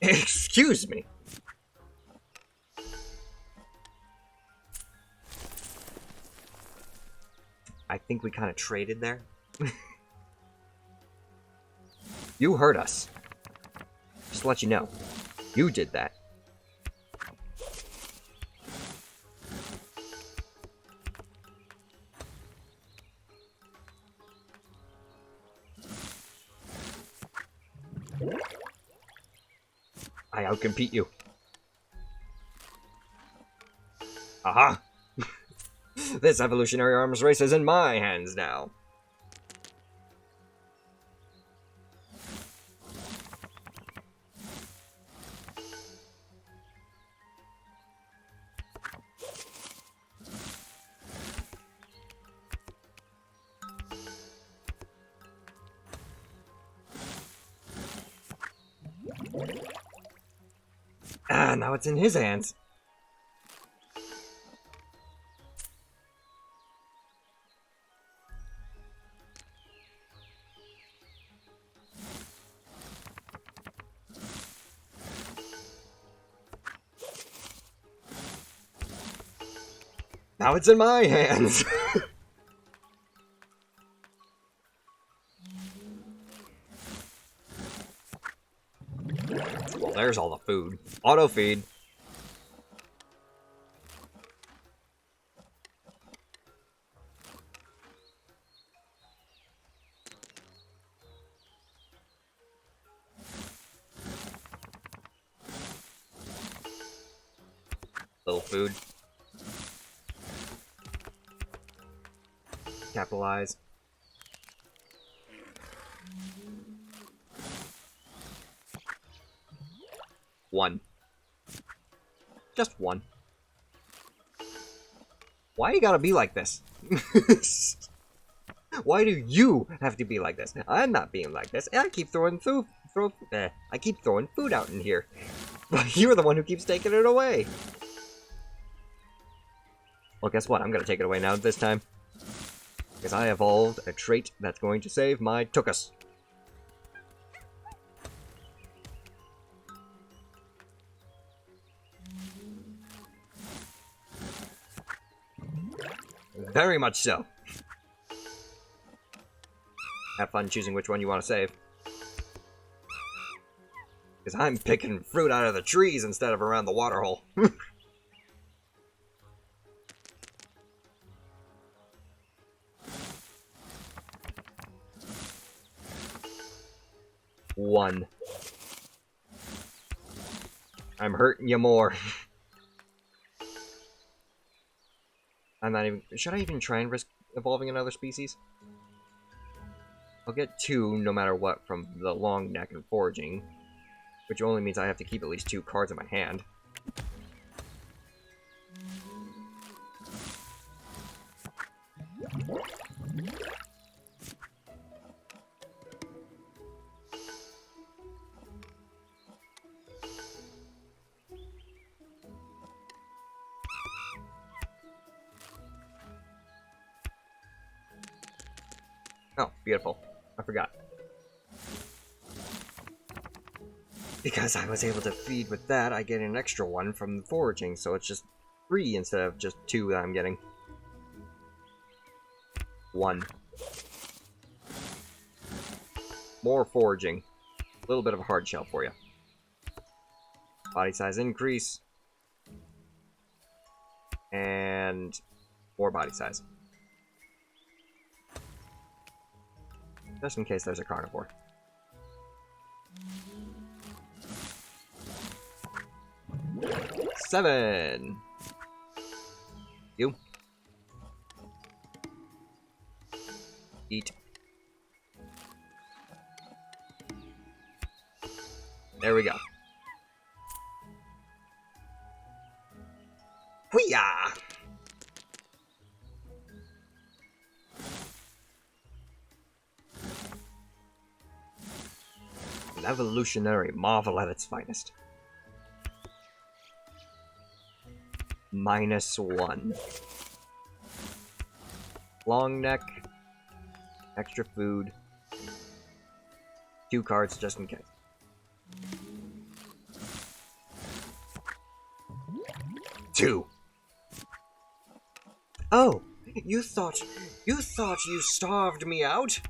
Excuse me. I think we kind of traded there. You hurt us. Just to let you know. You did that. I outcompete you. Aha! This evolutionary arms race is in my hands now. Ah, now it's in his hands. Now it's in my hands. Well, there's all the food. Auto feed. Little food. Capitalize. One. Just one. Why you gotta be like this? Why do you have to be like this? I'm not being like this. I keep throwing I keep throwing food out in here. But you're the one who keeps taking it away. Well, guess what? I'm gonna take it away now this time. Because I evolved a trait that's going to save my Tookus. Very much so. Have fun choosing which one you want to save. Because I'm picking fruit out of the trees instead of around the water hole. One. I'm hurting you more. I'm not even... Should I even try and risk evolving another species? I'll get 2 no matter what from the long neck and foraging. Which only means I have to keep at least 2 cards in my hand. Oh, beautiful. I forgot. Because I was able to feed with that, I get an extra 1 from the foraging, so it's just 3 instead of just 2 that I'm getting. 1. More foraging. A little bit of a hard shell for you. Body size increase. And more body size. Just in case there's a carnivore. Seven. You. Eat. There we go. Hoo-yah! An evolutionary marvel at its finest. -1. Long neck. Extra food. 2 cards just in case. Two. Oh, you thought you starved me out?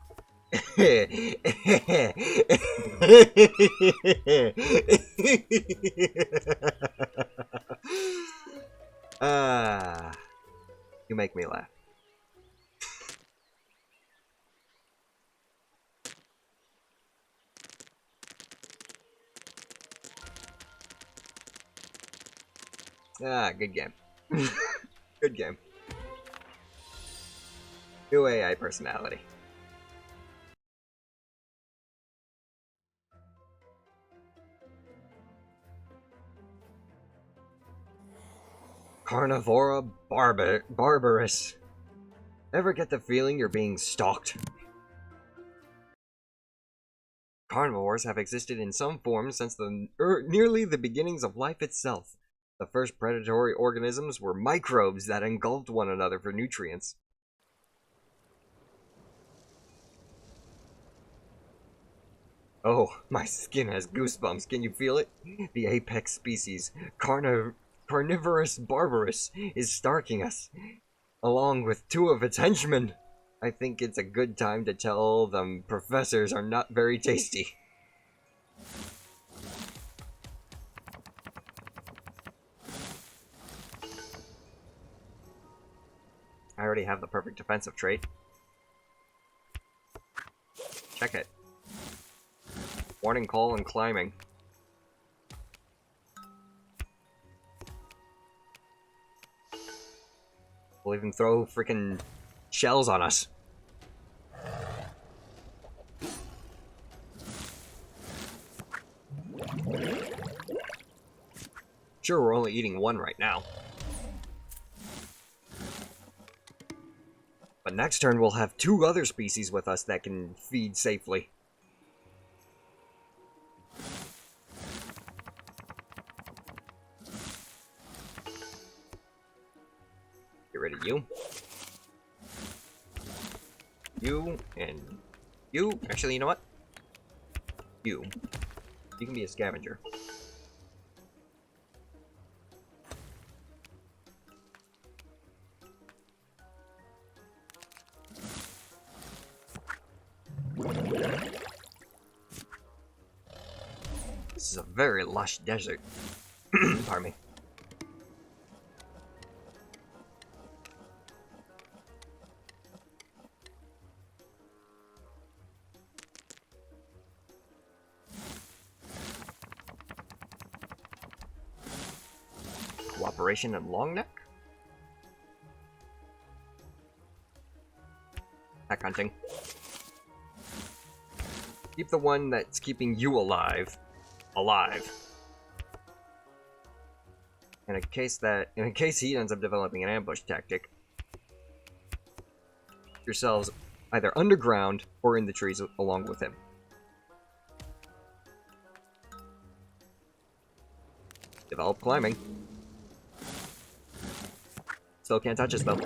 You make me laugh. Good game. Good game. New AI personality. Carnivora barbarous. Ever get the feeling you're being stalked? Carnivores have existed in some form since nearly the beginnings of life itself. The first predatory organisms were microbes that engulfed one another for nutrients. Oh, my skin has goosebumps. Can you feel it? The apex species, Carnivorous barbarous, is stalking us, along with 2 of its henchmen. I think it's a good time to tell them professors are not very tasty. I already have the perfect defensive trait. Check it. Warning call and climbing. We'll even throw freaking shells on us. Sure, we're only eating one right now. But next turn we'll have 2 other species with us that can feed safely. Get rid of you. You and you. Actually, you know what? You. You can be a scavenger. This is a very lush desert. Pardon me. Cooperation and Longneck? Pack hunting. Keep the one that's keeping you alive. In case he ends up developing an ambush tactic, yourselves either underground or in the trees along with him. Develop climbing. Still can't touch us though.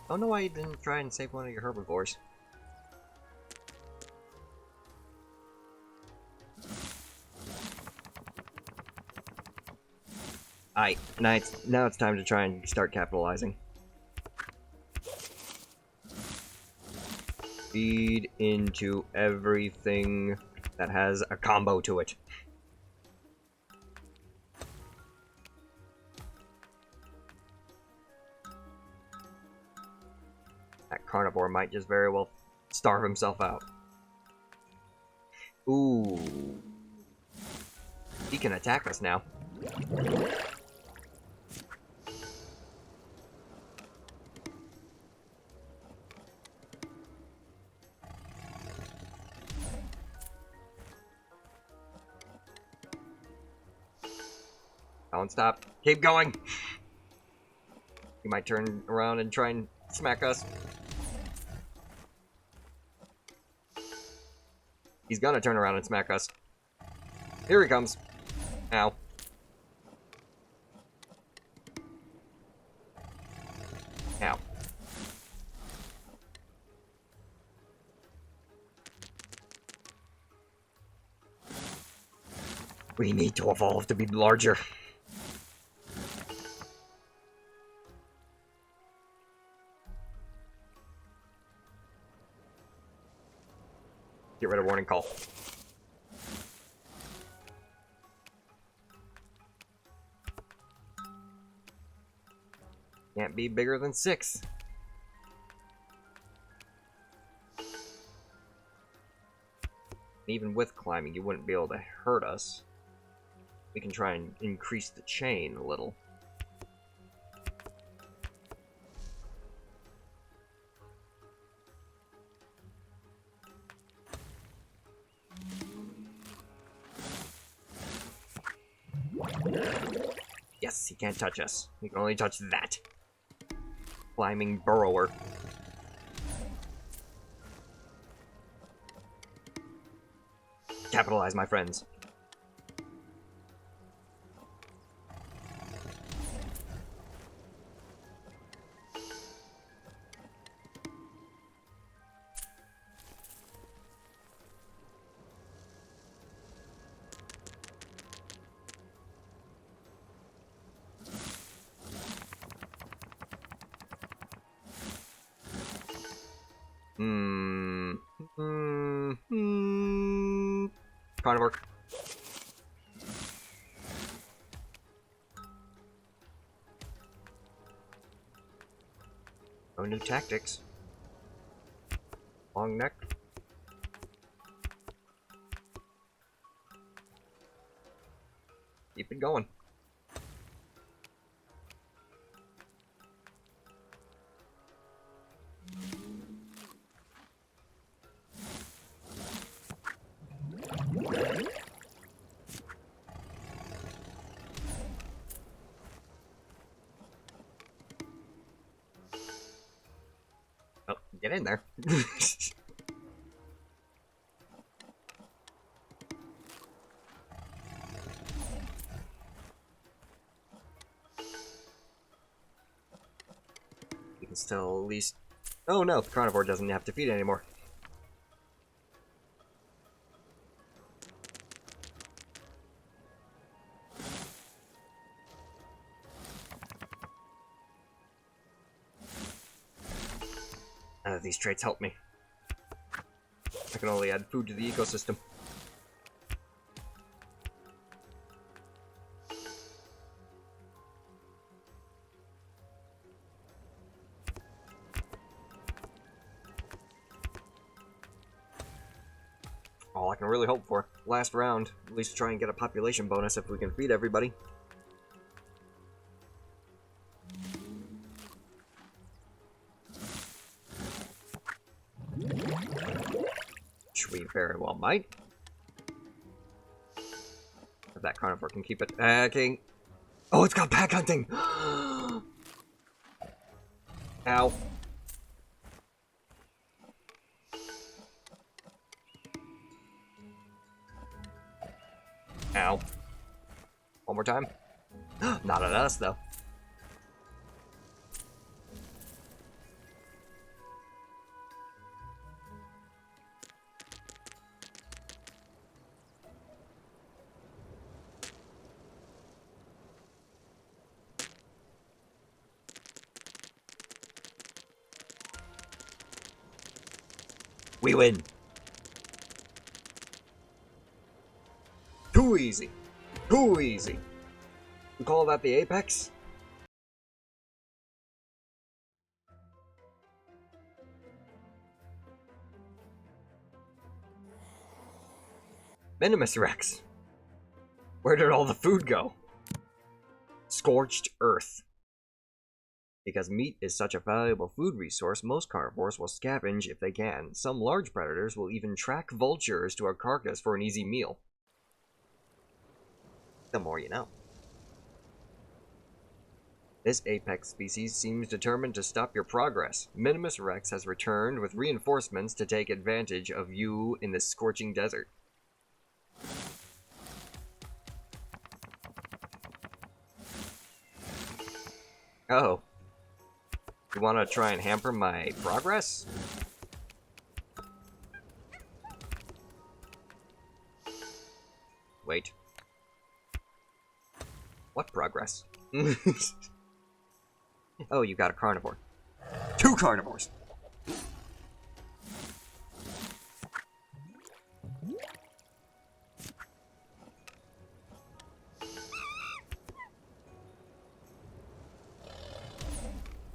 I don't know why you didn't try and save one of your herbivores. Alright, now it's time to try and start capitalizing. Feed into everything that has a combo to it. That carnivore might just very well starve himself out. Ooh. He can attack us now. Don't stop. Keep going! He might turn around and try and smack us. He's gonna turn around and smack us. Here he comes. Ow. Ow. We need to evolve to be larger. Get rid of warning call. Can't be bigger than 6. Even with climbing, you wouldn't be able to hurt us. We can try and increase the chain a little. Yes, he can't touch us. He can only touch that. Climbing burrower. Capitalize, my friends. Carnivore. No new tactics. Long neck. Keep it going. Oh, get in there. You can still at least... Oh no, the carnivore doesn't have to feed anymore. None of these traits help me. I can only add food to the ecosystem. All I can really hope for. Last round, at least try and get a population bonus if we can feed everybody. Which we very well might. If that carnivore can keep it. Okay. Oh, it's got pack hunting! Ow. Ow. One more time. Not at us, though. We win. Too easy. Too easy. We call that the apex? Minimus Rex. Where did all the food go? Scorched earth. Because meat is such a valuable food resource, most carnivores will scavenge if they can. Some large predators will even track vultures to a carcass for an easy meal. The more you know. This apex species seems determined to stop your progress. Minimus Rex has returned with reinforcements to take advantage of you in this scorching desert. Oh. You want to try and hamper my progress? Wait. What progress? Oh, you got a carnivore. 2 carnivores!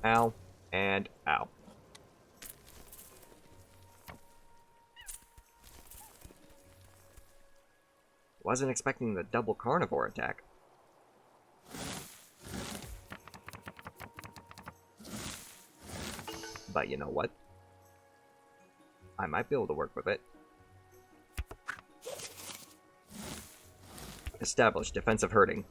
Ow. And ow. Wasn't expecting the double carnivore attack. But you know what? I might be able to work with it. Establish defensive herding.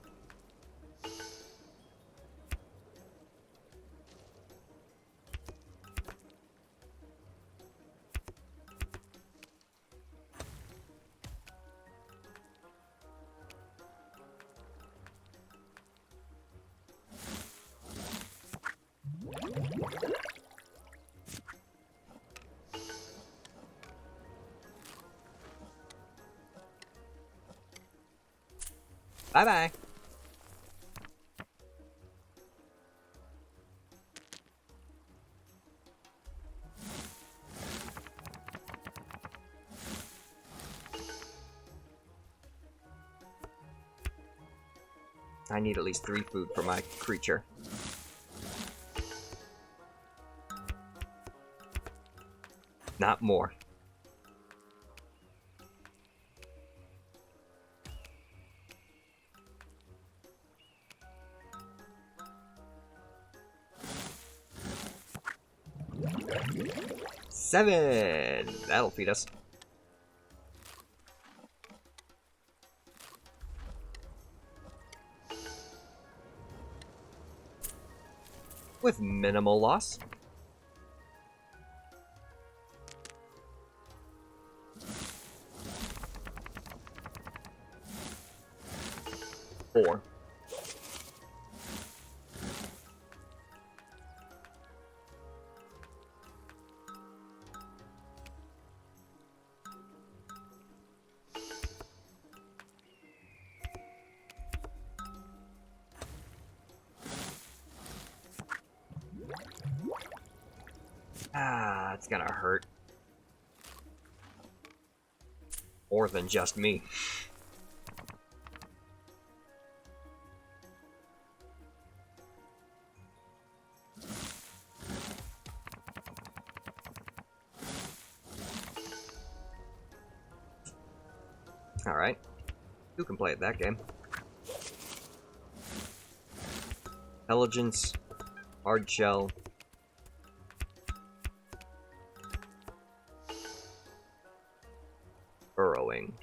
Bye-bye. I need at least 3 food for my creature. not more. Seven! That'll feed us. With minimal loss. Four. Ah, it's gonna hurt. More than just me. Alright. Who can play at that game? Intelligence, hard shell. Burrowing.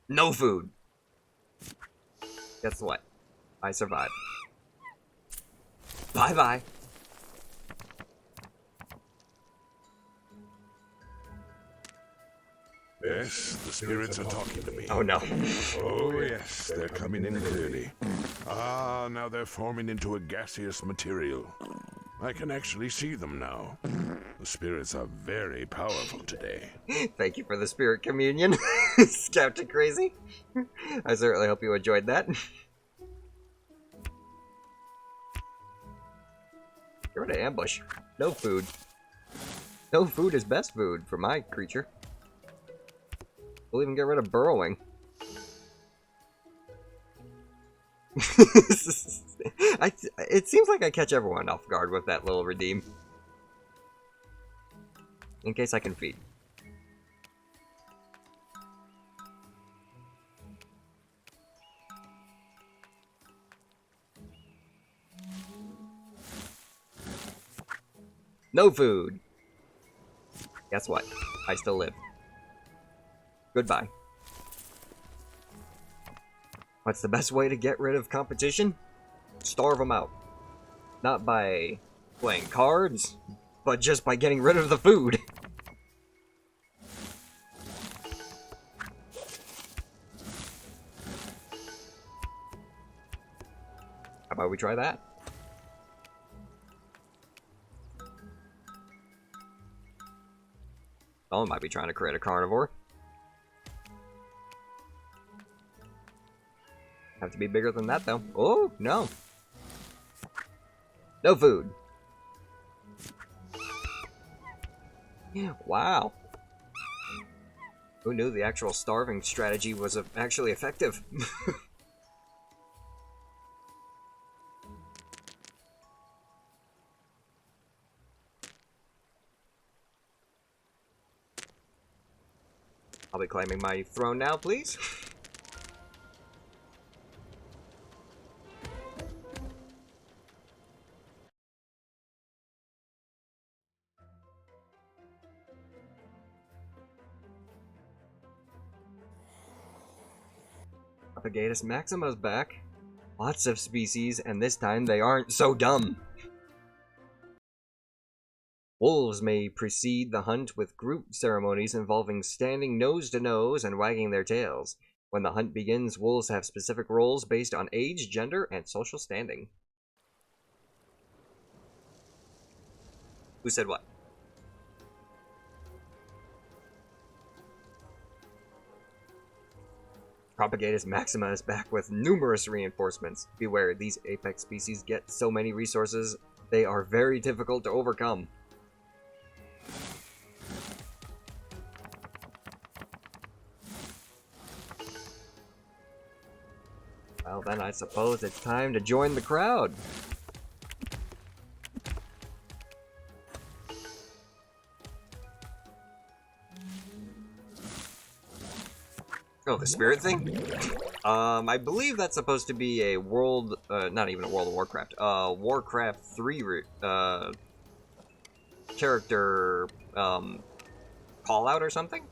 No food. Guess what? I survived. Bye-bye. Yes, the spirits are talking to me. Oh no. Oh yes, they're coming in clearly. Ah, now they're forming into a gaseous material. I can actually see them now. The spirits are very powerful today. Thank you for the spirit communion, Captain Crazy. I certainly hope you enjoyed that. Get rid of ambush. No food. No food is best food for my creature. We'll even get rid of burrowing. It seems like I catch everyone off guard with that little redeem. In case I can feed. No food! Guess what? I still live. Goodbye. What's the best way to get rid of competition? Starve them out. Not by playing cards, but just by getting rid of the food. How about we try that? Someone might be trying to create a carnivore. Have to be bigger than that, though. Oh, no. No food. Wow. Who knew the actual starving strategy was actually effective? I'll be claiming my throne now, please. Propagatus Maxima's back. Lots of species, and this time they aren't so dumb. Wolves may precede the hunt with group ceremonies involving standing nose to nose and wagging their tails. When the hunt begins, wolves have specific roles based on age, gender, and social standing. Who said what? Propagatus Maxima is back with numerous reinforcements. Beware, these apex species get so many resources, they are very difficult to overcome. Well, then I suppose it's time to join the crowd. Oh, the spirit thing? I believe that's supposed to be a not even a World of Warcraft, Warcraft 3, character, call out or something?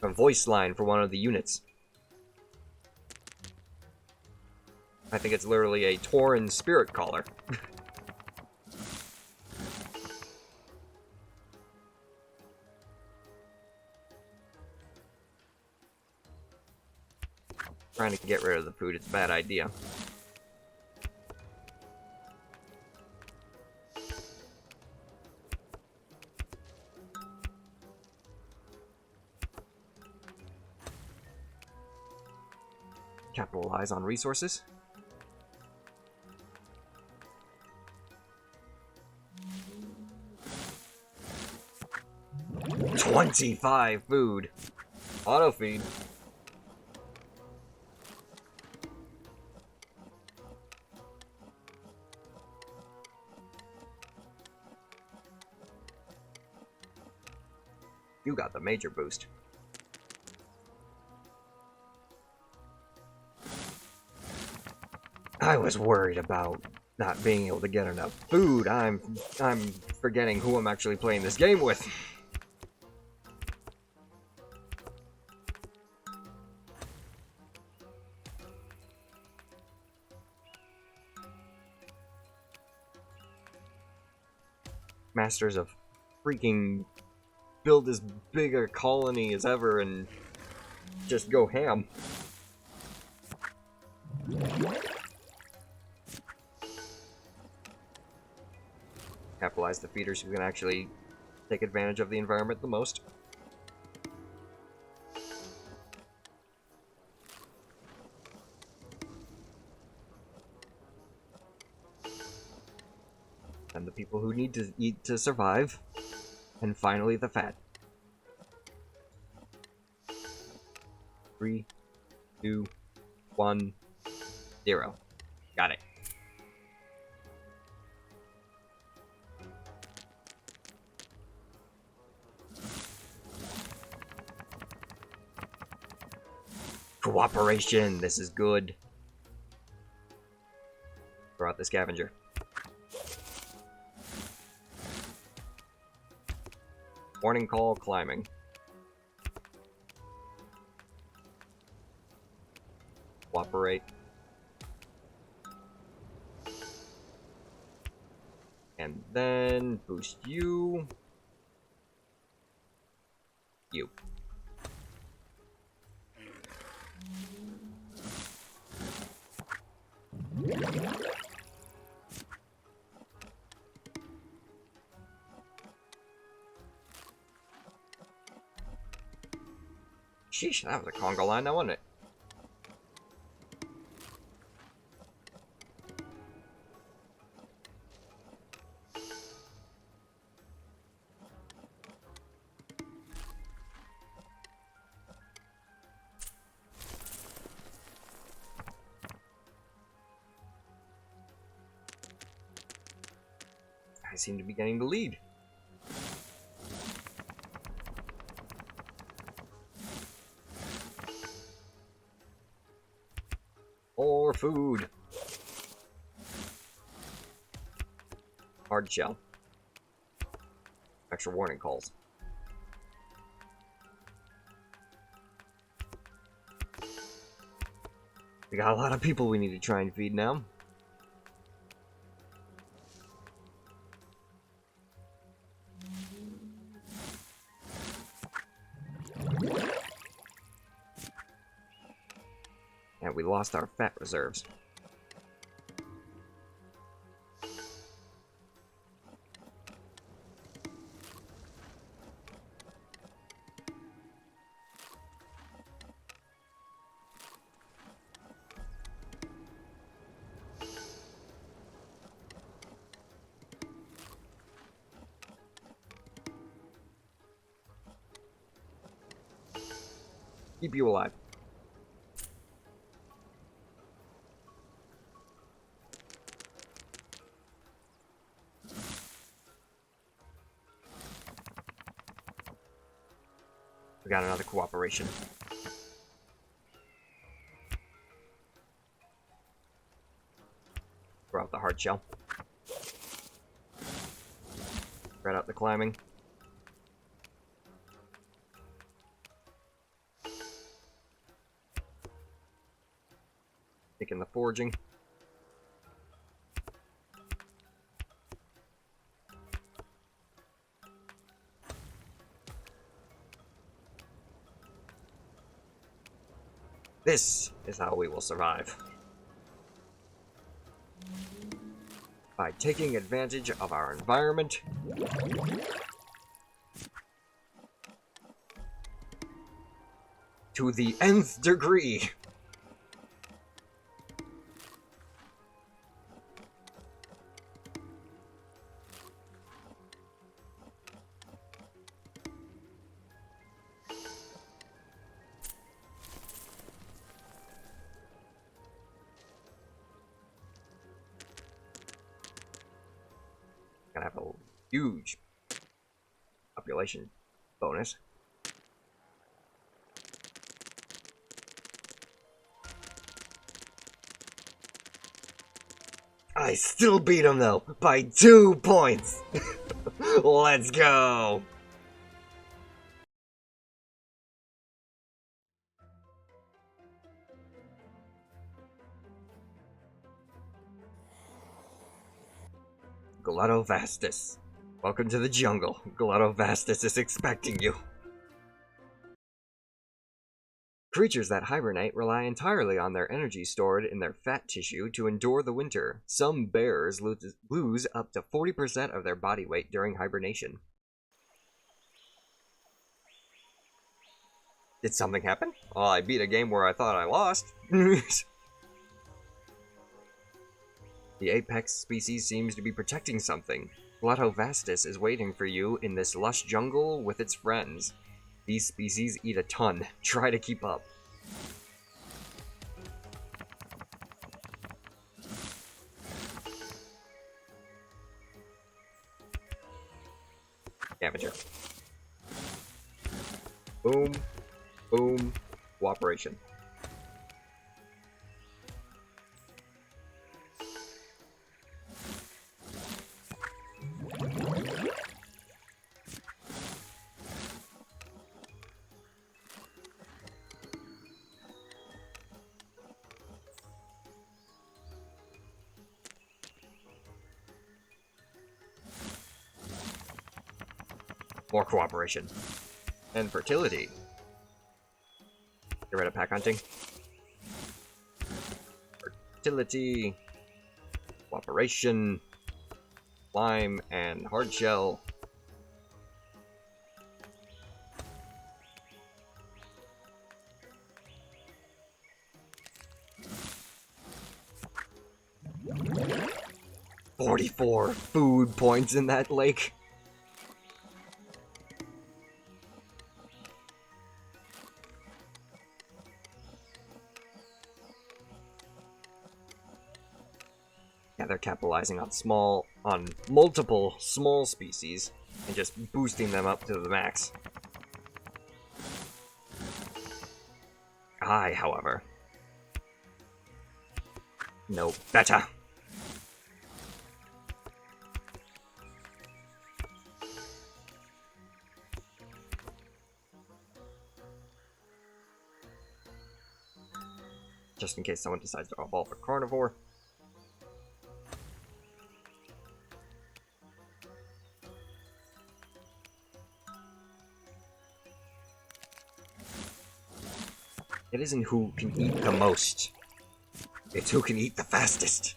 A voice line for one of the units. I think it's literally a Tauren spirit caller. Trying to get rid of the food, it's a bad idea. Capitalize on resources. $25 food. Auto feed. You got the major boost. I was worried about not being able to get enough food. I'm forgetting who I'm actually playing this game with. Masters of freaking build as big a colony as ever and just go ham. Capitalize the feeders who can actually take advantage of the environment the most. And the people who need to eat to survive. And finally, the fat. 3, 2, 1, 0. Got it. Cooperation! This is good. Throw out the scavenger. Warning call climbing. Cooperate. And then boost you. You. Sheesh, that was a conga line now, wasn't it? I seem to be getting the lead. More food. Hard shell. Extra warning calls. We got a lot of people we need to try and feed now. And we lost our fat reserves. Keep you alive. We got another cooperation. Throw out the hard shell. Spread out the climbing. Taking the forging. This is how we will survive. By taking advantage of our environment. To the nth degree. Gonna have a huge population bonus. I still beat him though by 2 points. Let's go. Glutto Vastus. Welcome to the jungle. Glutto Vastus is expecting you. Creatures that hibernate rely entirely on their energy stored in their fat tissue to endure the winter. Some bears lose up to 40% of their body weight during hibernation. Did something happen? Oh, I beat a game where I thought I lost. The apex species seems to be protecting something. Glutto Vastus is waiting for you in this lush jungle with its friends. These species eat a ton. Try to keep up. Amateur. Boom. Boom. Cooperation. More cooperation. And fertility. Get rid of pack hunting. Fertility. Cooperation. Lime and hard shell. $44 food points in that lake. Yeah, they're capitalizing on multiple small species and just boosting them up to the max. I, however, know better. Just in case someone decides to evolve a carnivore. It isn't who can eat the most. It's who can eat the fastest.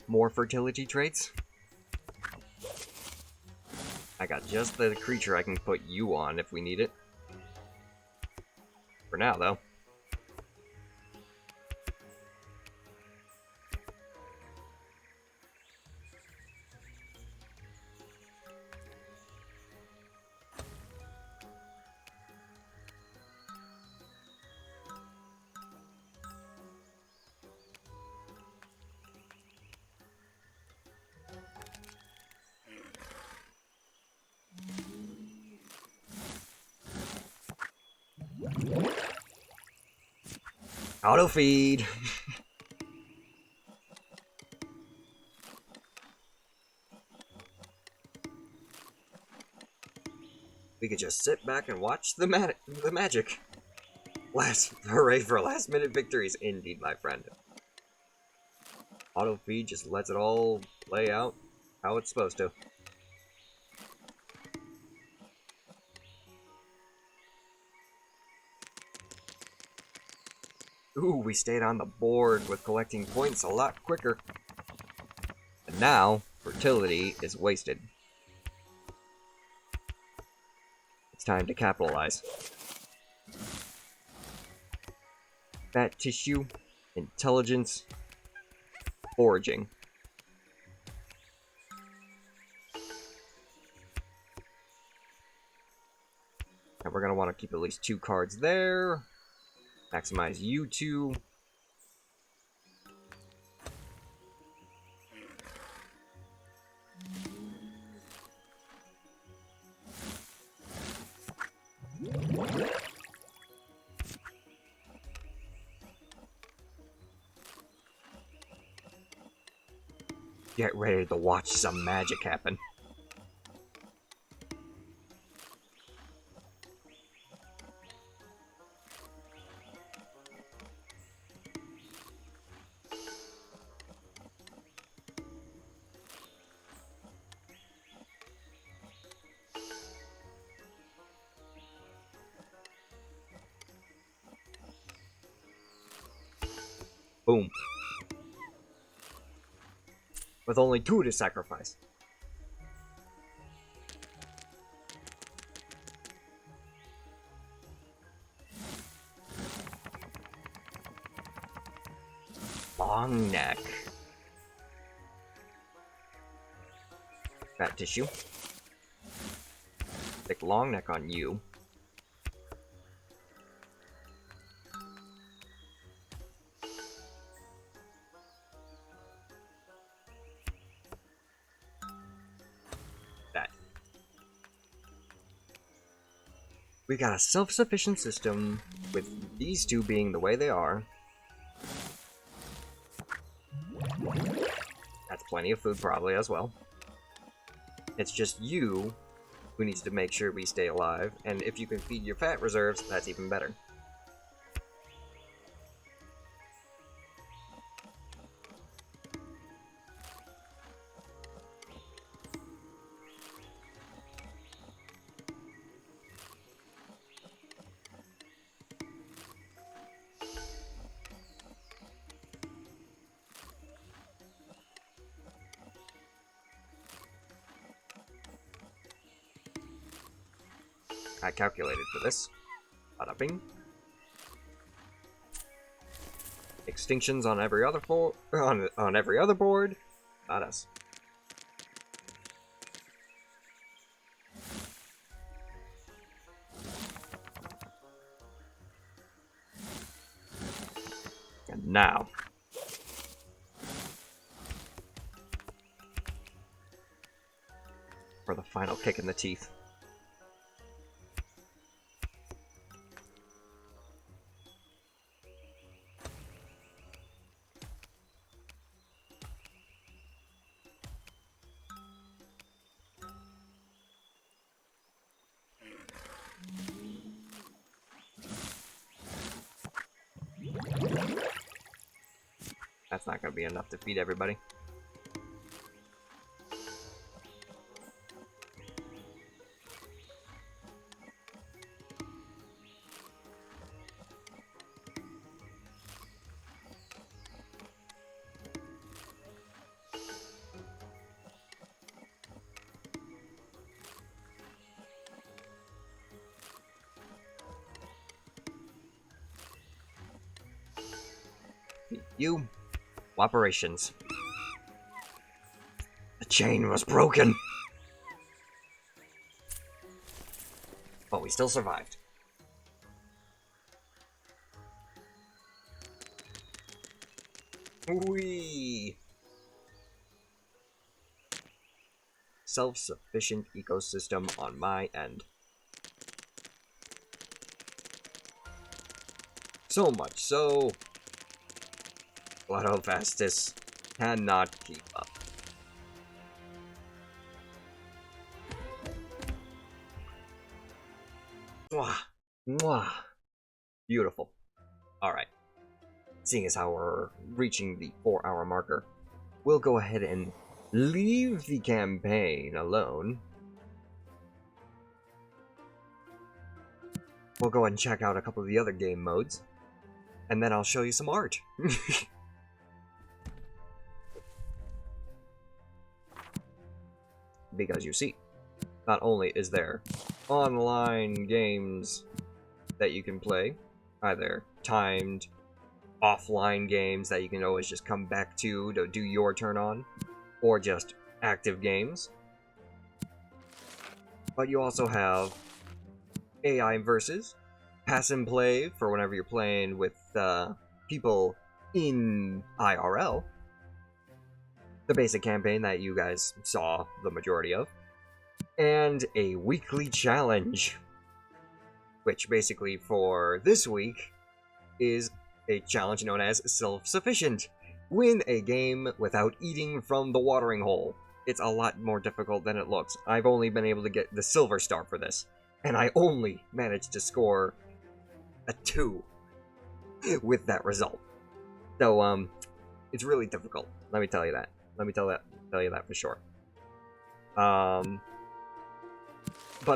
More fertility traits. I got just the creature I can put you on if we need it. For now, though. Auto feed. We could just sit back and watch the magic. Hooray for last minute victories, indeed, my friend. Auto feed just lets it all play out how it's supposed to. Ooh, we stayed on the board with collecting points a lot quicker. And now, fertility is wasted. It's time to capitalize. Fat tissue, intelligence, foraging. And we're going to want to keep at least 2 cards there. Maximize you 2. Get ready to watch some magic happen. Boom. With only 2 to sacrifice. Long neck. Fat tissue. Stick long neck on you. We got a self-sufficient system, with these 2 being the way they are. That's plenty of food probably as well. It's just you who needs to make sure we stay alive, and if you can feed your fat reserves, that's even better. I calculated for this. Bada bing. Extinctions on every other on every other board. Not us. And now. For the final kick in the teeth. That's not going to be enough to feed everybody. You, operations. The chain was broken. But we still survived. Whee! Self-sufficient ecosystem on my end. So much so, Gladovastus cannot keep up. Mwah! Mwah! Beautiful. Alright. Seeing as how we're reaching the 4-hour marker, we'll go ahead and leave the campaign alone. We'll go ahead and check out a couple of the other game modes, and then I'll show you some art. Because you see, not only is there online games that you can play, either timed, offline games that you can always just come back to do your turn on, or just active games, but you also have AI versus, pass and play for whenever you're playing with people in IRL, the basic campaign that you guys saw the majority of, and a weekly challenge, which basically for this week is a challenge known as Self-Sufficient. Win a game without eating from the watering hole. It's a lot more difficult than it looks. I've only been able to get the silver star for this, and I only managed to score a 2 with that result. So, it's really difficult. Let me tell you that. Let me tell you that for sure. But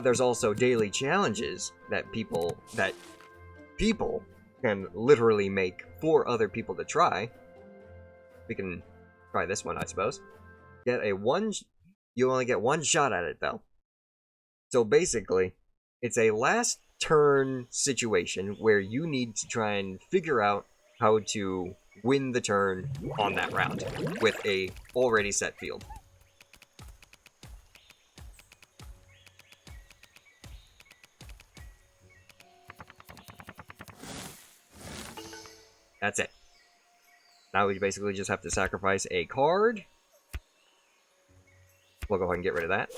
there's also daily challenges that people can literally make for other people to try. We can try this one, I suppose. You only get one shot at it, though. So basically, it's a last turn situation where you need to try and figure out how to win the turn on that round with a already set field. That's it. Now we basically just have to sacrifice a card. We'll go ahead and get rid of that.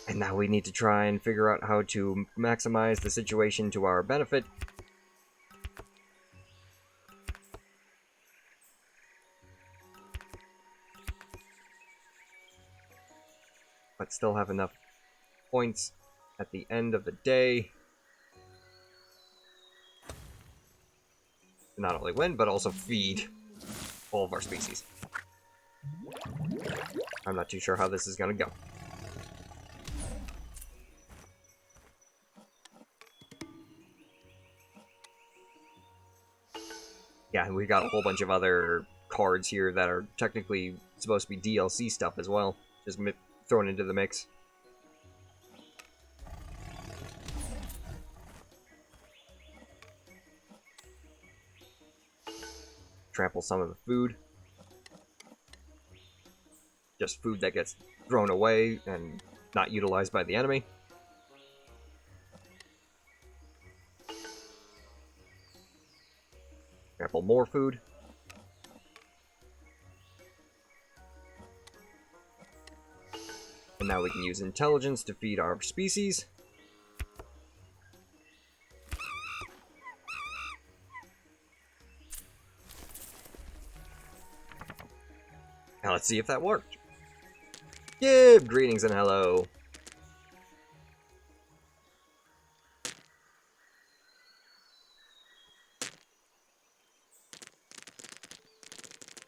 And now we need to try and figure out how to maximize the situation to our benefit. But still have enough points at the end of the day to not only win, but also feed all of our species. I'm not too sure how this is going to go. Yeah, and we've got a whole bunch of other cards here that are technically supposed to be DLC stuff as well, just thrown into the mix. Trample some of the food. Just food that gets thrown away and not utilized by the enemy. Trample more food. And now we can use intelligence to feed our species. Now let's see if that worked. Give greetings and hello.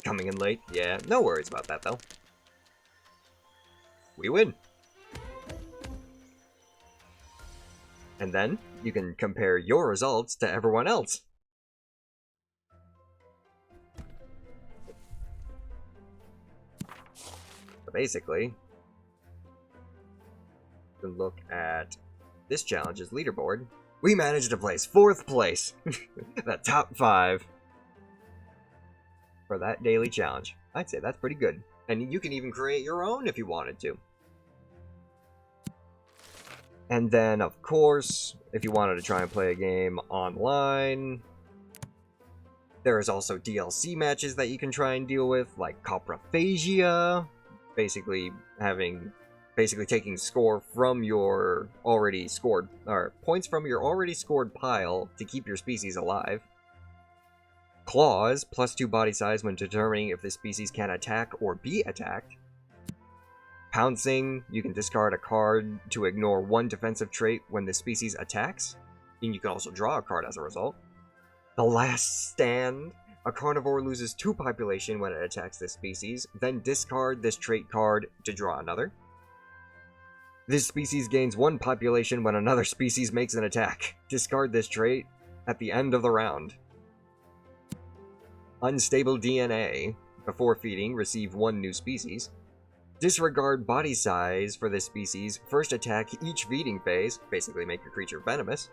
Coming in late, yeah, no worries about that though. We win. And then you can compare your results to everyone else. So basically, you can look at this challenge's leaderboard we managed to place 4th place, the top 5 for that daily challenge. I'd say that's pretty good. And you can even create your own if you wanted to. And then, of course, if you wanted to try and play a game online, there is also DLC matches that you can try and deal with, like Coprophagia, basically taking score from your already scored, or points from your already scored pile to keep your species alive. Claws, +2 body size when determining if the species can attack or be attacked. Pouncing, you can discard a card to ignore 1 defensive trait when the species attacks, and you can also draw a card as a result. The Last Stand, a carnivore loses 2 population when it attacks this species, then discard this trait card to draw another. This species gains 1 population when another species makes an attack. Discard this trait at the end of the round. Unstable DNA, before feeding, receive 1 new species. Disregard body size for this species, first attack each feeding phase, basically make your creature venomous.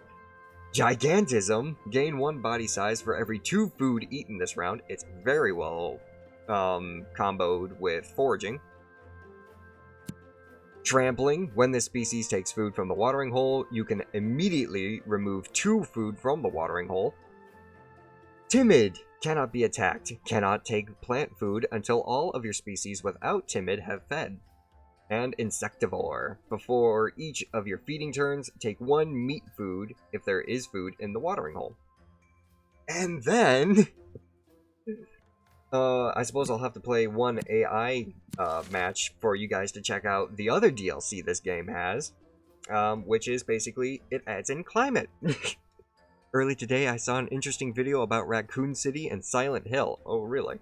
Gigantism, gain 1 body size for every 2 food eaten this round. It's very well comboed with foraging. Trampling, when this species takes food from the watering hole, you can immediately remove 2 food from the watering hole. Timid, cannot be attacked, cannot take plant food until all of your species without Timid have fed. And Insectivore, before each of your feeding turns, take 1 meat food if there is food in the watering hole. And then, I suppose I'll have to play 1 AI match for you guys to check out the other DLC this game has, which is basically, it adds in climate. Early today, I saw an interesting video about Raccoon City and Silent Hill. Oh, really?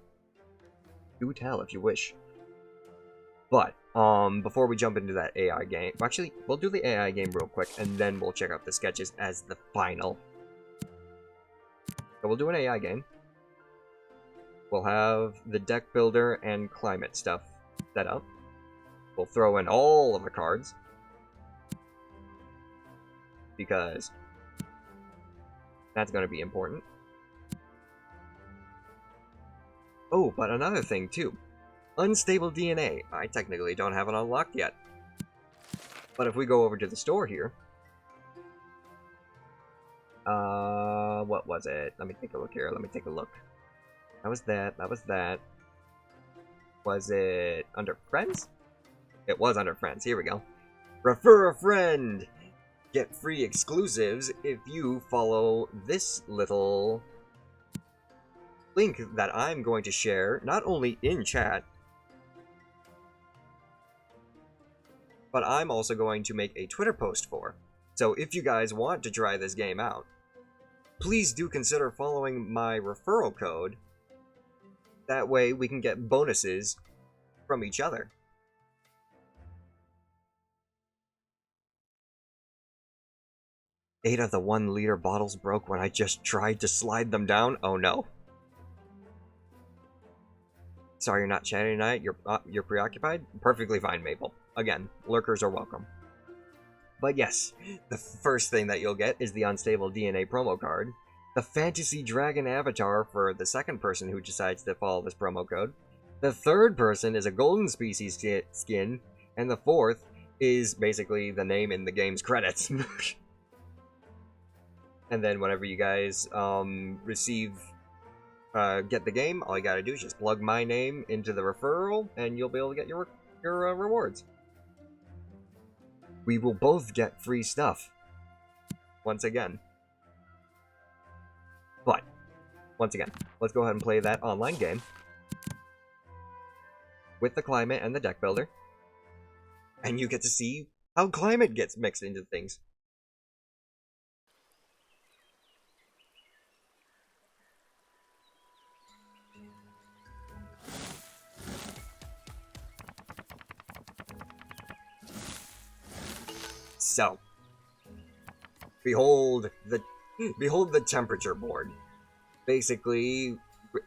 Do tell if you wish. But, before we jump into that AI game... Actually, we'll do the AI game real quick, and then we'll check out the sketches as the final. So we'll do an AI game. We'll have the deck builder and climate stuff set up. We'll throw in all of the cards. Because that's going to be important. Oh, but another thing too. Unstable DNA. I technically don't have it unlocked yet. But if we go over to the store here... what was it? Let me take a look here. Let me take a look. That was that. That was that. Was it under friends? It was under friends. Here we go. Refer a friend! Get free exclusives if you follow this little link that I'm going to share, not only in chat, but I'm also going to make a Twitter post for. So if you guys want to try this game out, please do consider following my referral code. That way we can get bonuses from each other. Eight of the 1-liter bottles broke when I just tried to slide them down. Oh no. Sorry you're not chatting tonight. You're preoccupied? Perfectly fine, Maple. Again, lurkers are welcome. But yes, the first thing that you'll get is the Unstable DNA promo card. The Fantasy Dragon avatar for the second person who decides to follow this promo code. The third person is a golden species skin. And the fourth is basically the name in the game's credits. And then whenever you guys get the game, all you gotta do is just plug my name into the referral, and you'll be able to get your rewards. We will both get free stuff. Once again. But, once again, let's go ahead and play that online game. With the climate and the deck builder. And you get to see how climate gets mixed into things. So, behold the temperature board. Basically,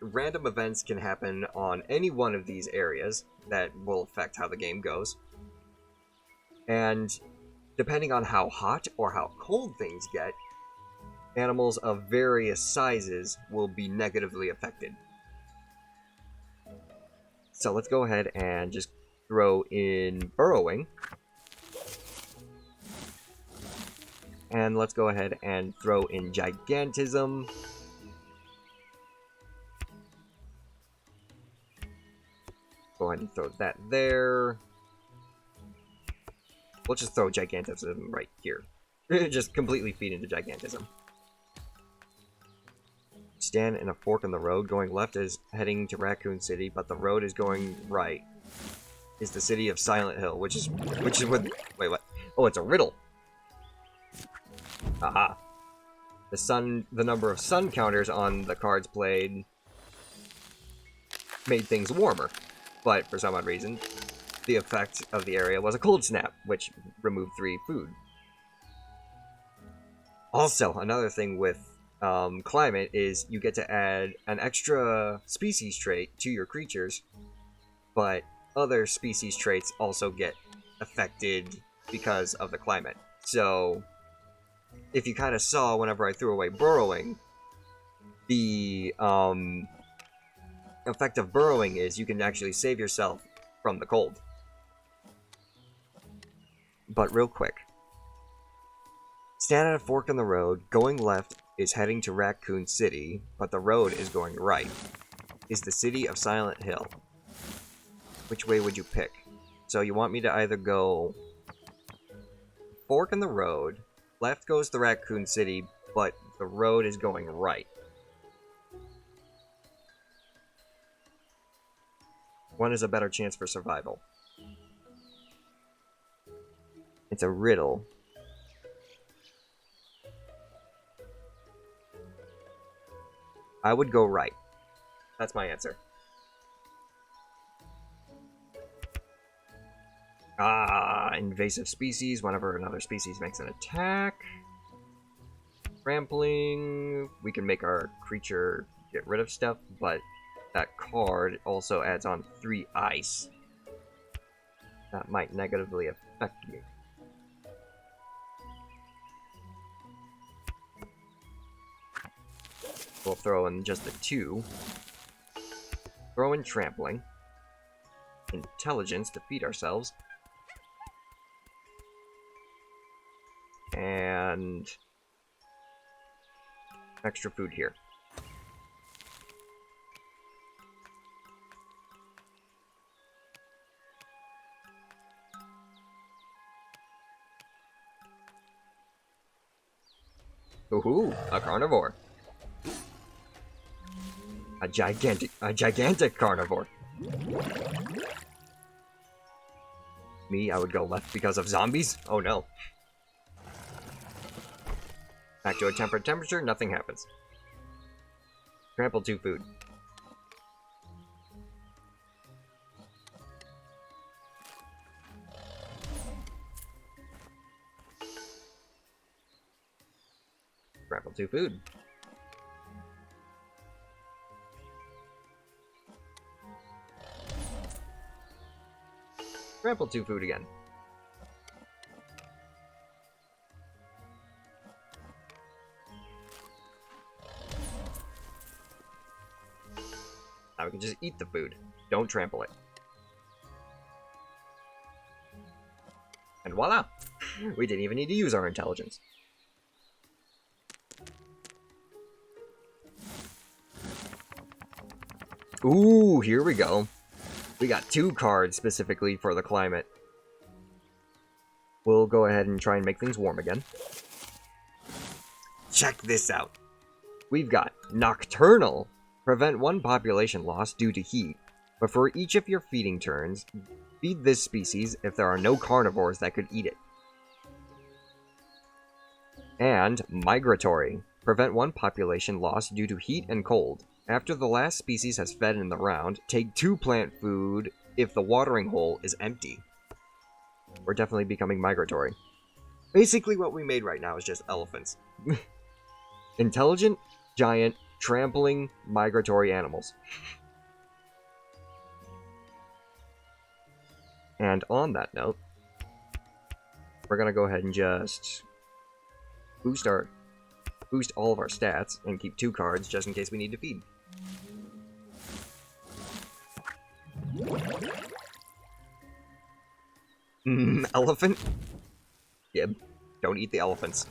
random events can happen on any one of these areas that will affect how the game goes. And depending on how hot or how cold things get, animals of various sizes will be negatively affected. So let's go ahead and just throw in burrowing. And let's go ahead and throw in gigantism. Go ahead and throw that there. We'll just throw gigantism right here. Just completely feed into gigantism. Stand in a fork in the road. Going left is heading to Raccoon City, but the road is going right. Is the city of Silent Hill, which is with... Wait, what? Oh, it's a riddle. Aha. The number of sun counters on the cards played made things warmer, but for some odd reason, the effect of the area was a cold snap, which removed 3 food. Also, another thing with climate is you get to add an extra species trait to your creatures, but other species traits also get affected because of the climate. So, if you kind of saw whenever I threw away burrowing, the effect of burrowing is you can actually save yourself from the cold. But real quick, stand at a fork in the road. Going left is heading to Raccoon City, but the road is going right. Is the city of Silent Hill. Which way would you pick? So you want me to either go fork in the road, left goes to Raccoon City, but the road is going right. One is a better chance for survival. It's a riddle. I would go right. That's my answer. Invasive species. Whenever another species makes an attack. Trampling. We can make our creature get rid of stuff, but that card also adds on 3 ice. That might negatively affect me. We'll throw in just the 2. Throw in trampling. Intelligence to feed ourselves. And extra food here. Ooh, a carnivore. A gigantic carnivore. Me, I would go left because of zombies? Oh no. Back to a temperate temperature, nothing happens. Trample 2 food. Trample 2 food. Trample 2 food again. Now we can just eat the food. Don't trample it. And voila! We didn't even need to use our intelligence. Ooh, here we go. We got 2 cards specifically for the climate. We'll go ahead and try and make things warm again. Check this out. We've got Nocturnal. Prevent 1 population loss due to heat. Before each of your feeding turns, feed this species if there are no carnivores that could eat it. And Migratory. Prevent 1 population loss due to heat and cold. After the last species has fed in the round, take 2 plant food if the watering hole is empty. We're definitely becoming migratory. Basically what we made right now is just elephants. Intelligent, giant, trampling, migratory animals. And on that note, we're gonna go ahead and just boost boost all of our stats, and keep 2 cards just in case we need to feed. Elephant? Gib, don't eat the elephants.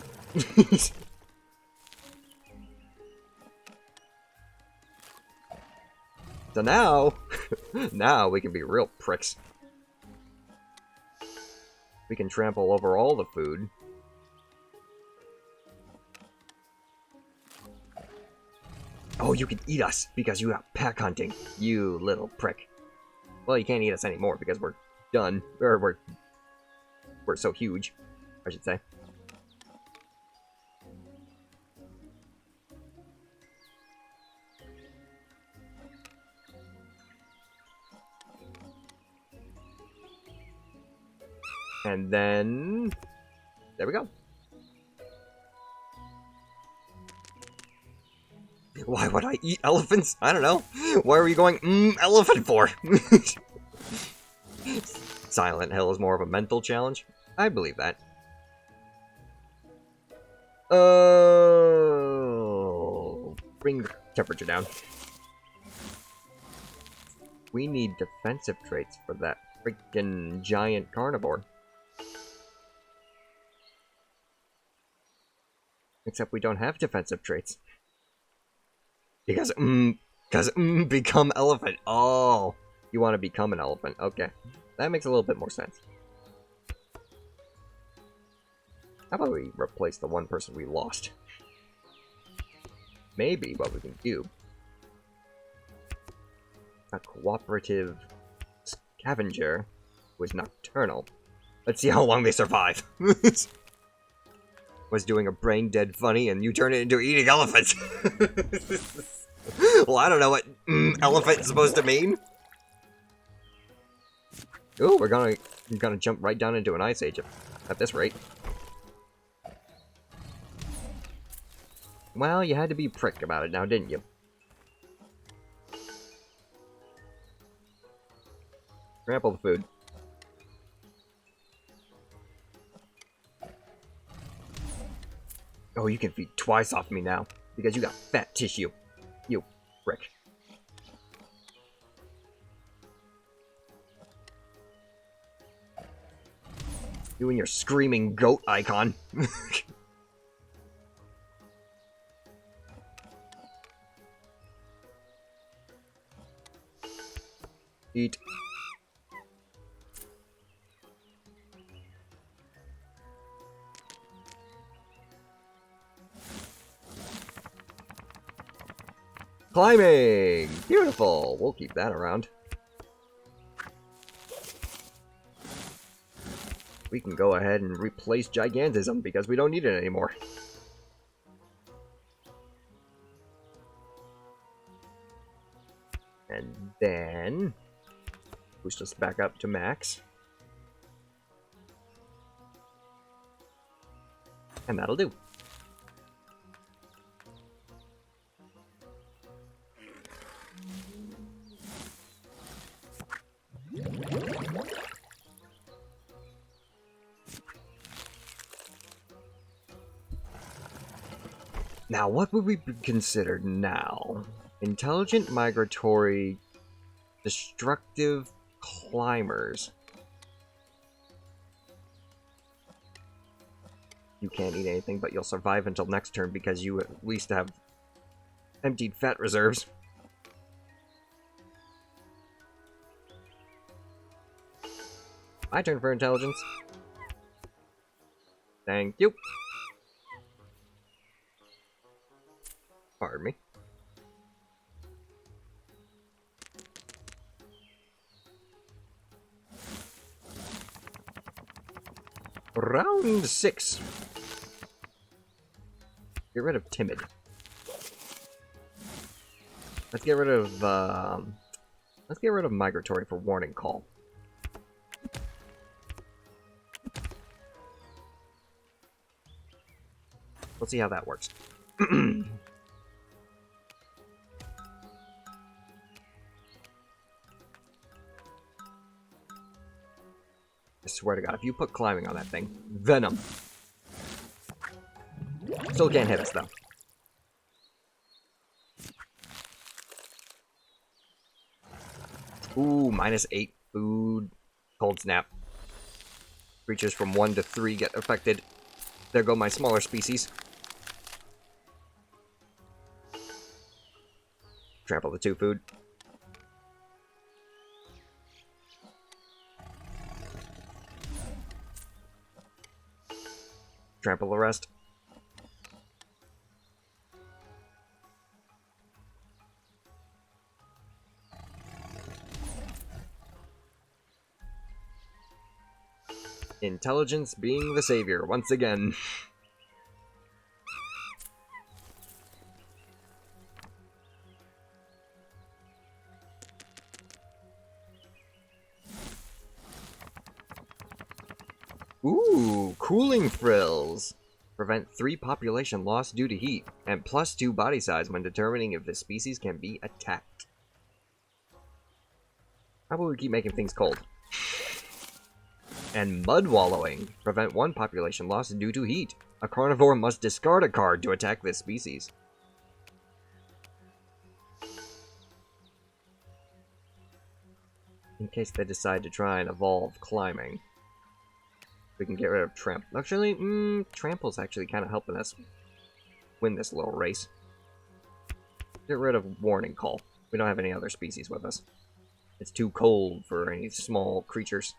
So now, now we can be real pricks. We can trample over all the food. Oh, you can eat us because you got pack hunting, you little prick. Well, you can't eat us anymore because we're done, or we're so huge, I should say. And then, there we go. Why would I eat elephants? I don't know. Why are we going, elephant for? Silent Hill is more of a mental challenge. I believe that. Oh, bring the temperature down. We need defensive traits for that freaking giant carnivore. Except we don't have defensive traits. Because become elephant. Oh, you want to become an elephant. Okay. That makes a little bit more sense. How about we replace the one person we lost? Maybe what we can do. A cooperative scavenger was nocturnal. Let's see how long they survive. Was doing a brain dead funny and you turn it into eating elephants. Well, I don't know what elephant is supposed to mean. Ooh, we're gonna jump right down into an ice age at this rate. Well, you had to be a prick about it now, didn't you? Trample the food. Oh, you can feed twice off me now, because you got fat tissue. You prick. You and your screaming goat icon. Eat. Climbing! Beautiful! We'll keep that around. We can go ahead and replace Gigantism because we don't need it anymore. And then boost us back up to max. And that'll do. Now, what would we be considered now? Intelligent, migratory, destructive climbers. You can't eat anything, but you'll survive until next turn because you at least have emptied fat reserves. My turn for intelligence. Thank you. Pardon me. Round 6. Get rid of timid. Let's get rid of migratory for warning call. Let's see how that works. I swear to God, if you put climbing on that thing, venom. Still can't hit us, though. Ooh, -8 food. Cold snap. Creatures from 1 to 3 get affected. There go my smaller species. Trample the 2 food. Trample the rest. Intelligence being the savior once again. Ooh, cooling frills. Prevent 3 population loss due to heat, and +2 body size when determining if the species can be attacked. How about we keep making things cold? And mud wallowing. Prevent 1 population loss due to heat. A carnivore must discard a card to attack this species. In case they decide to try and evolve climbing. We can get rid of Trample. Actually, Trample's actually kind of helping us win this little race. Get rid of Warning Call. We don't have any other species with us. It's too cold for any small creatures.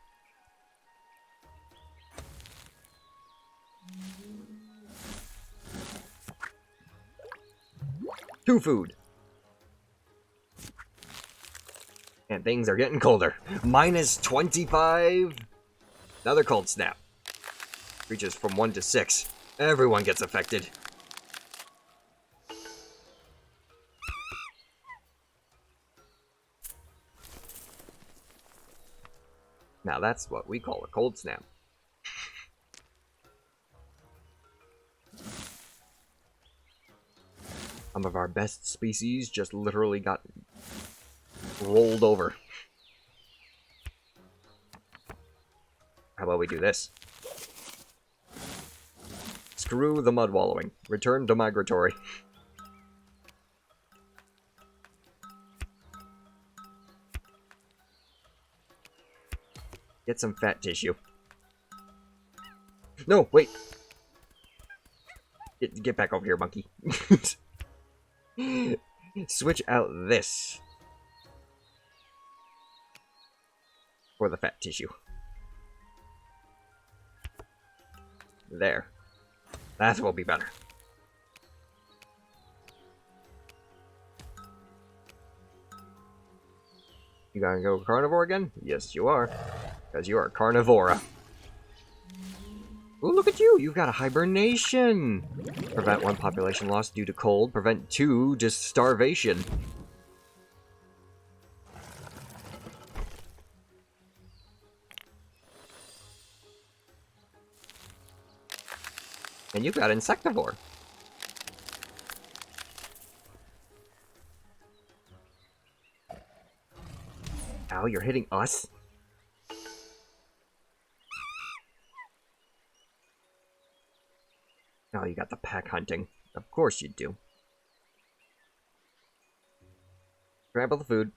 Two food. And things are getting colder. -25. Another cold snap. Reaches from 1 to 6. Everyone gets affected. Now that's what we call a cold snap. Some of our best species just literally got rolled over. How about we do this? Screw the mud wallowing. Return to migratory. Get some fat tissue. No, wait. Get back over here, monkey. Switch out this for the fat tissue. There. That will be better. You gonna go carnivore again? Yes, you are. Because you are carnivora. Ooh, look at you! You've got a hibernation! Prevent 1 population loss due to cold. Prevent 2 just starvation. And you've got insectivore. Ow, you're hitting us? Oh, you got the pack hunting. Of course you do. Trample the food.